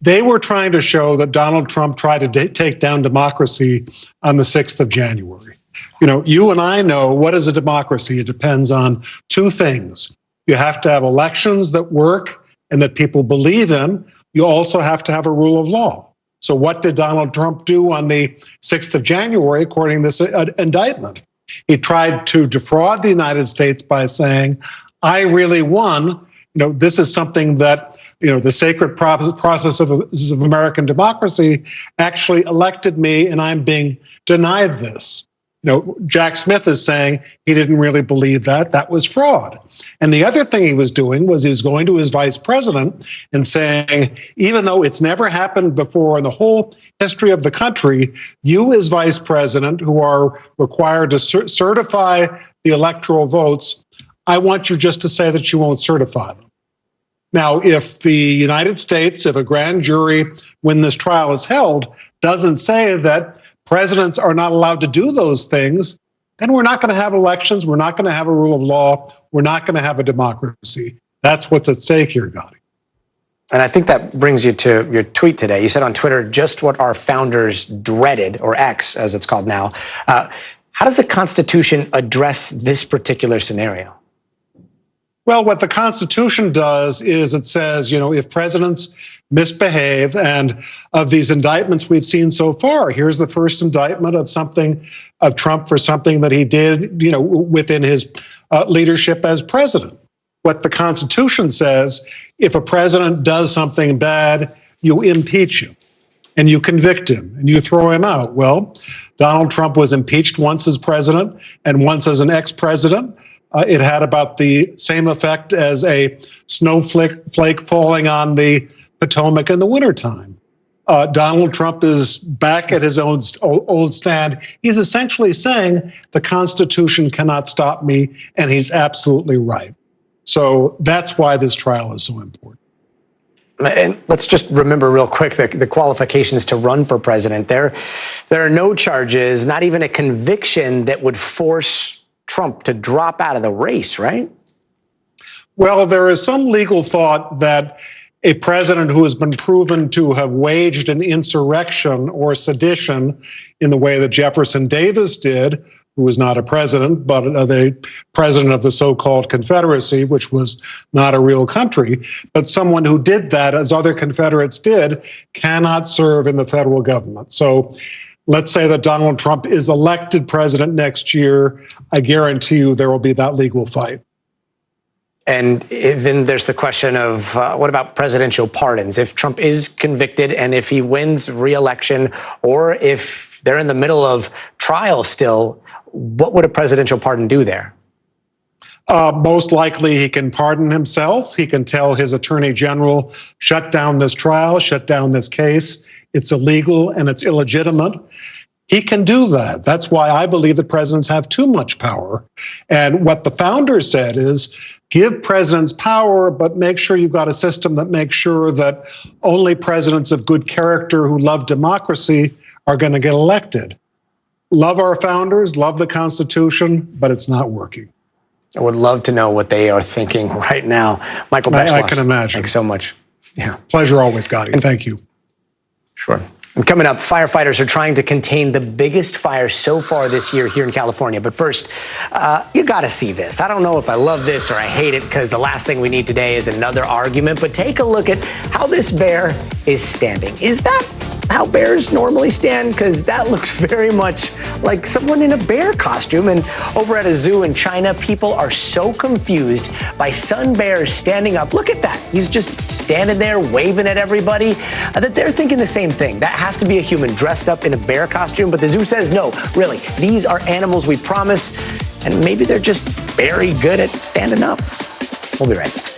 They were trying to show that Donald Trump tried to take down democracy on the 6th of January. You know, you and I know what is a democracy. It depends on two things. You have to have elections that work and that people believe in. You also have to have a rule of law. So what did Donald Trump do on the 6th of January, according to this indictment? He tried to defraud the United States by saying, I really won. You know, this is something that, you know, the sacred process of American democracy actually elected me, and I'm being denied this. Jack Smith is saying he didn't really believe that. That was fraud. And the other thing he was doing was he was going to his vice president and saying, even though it's never happened before in the whole history of the country, you as vice president, who are required to certify the electoral votes, I want you just to say that you won't certify them. Now, if the United States, if a grand jury, when this trial is held, doesn't say that presidents are not allowed to do those things, then we're not going to have elections. We're not going to have a rule of law. We're not going to have a democracy. That's what's at stake here, Gotti. And I think that brings you to your tweet today. You said on Twitter just what our founders dreaded, or X as it's called now. How does the Constitution address this particular scenario? Well, what the Constitution does is it says, if presidents misbehave, and of these indictments we've seen so far, here's the first indictment of Trump for something that he did, within his leadership as president. What the Constitution says, if a president does something bad, you impeach him and you convict him and you throw him out. Well, Donald Trump was impeached once as president and once as an ex-president. It had about the same effect as a snowflake falling on the Potomac in the wintertime. Donald Trump is back at his own old stand. He's essentially saying the Constitution cannot stop me, and he's absolutely right. So that's why this trial is so important. And let's just remember real quick the qualifications to run for president. There are no charges, not even a conviction that would force Trump to drop out of the race, right? Well, there is some legal thought that a president who has been proven to have waged an insurrection or sedition in the way that Jefferson Davis did, who was not a president, but the president of the so-called Confederacy, which was not a real country, but someone who did that, as other Confederates did, cannot serve in the federal government. So let's say that Donald Trump is elected president next year. I guarantee you there will be that legal fight. And then there's the question of what about presidential pardons? If Trump is convicted and if he wins re-election, or if they're in the middle of trial still, what would a presidential pardon do there? Most likely he can pardon himself. He can tell his attorney general, shut down this trial, shut down this case. It's illegal and it's illegitimate. He can do that. That's why I believe that presidents have too much power. And what the founders said is, give presidents power, but make sure you've got a system that makes sure that only presidents of good character who love democracy are going to get elected. Love our founders, love the Constitution, but it's not working. I would love to know what they are thinking right now. Michael Beschloss, I can imagine. Thanks so much. Yeah. Pleasure always, Gotti. Thank you. Sure. And coming up, firefighters are trying to contain the biggest fire so far this year here in California. But first, you got to see this. I don't know if I love this or I hate it, because the last thing we need today is another argument. But take a look at how this bear is standing. Is that how bears normally stand? Because that looks very much like someone in a bear costume. And over at a zoo in China, people are so confused by sun bears standing up. Look at that. He's just standing there waving at everybody, that they're thinking the same thing. That has to be a human dressed up in a bear costume. But the zoo says, no, really, these are animals, we promise. And maybe they're just very good at standing up. We'll be right back.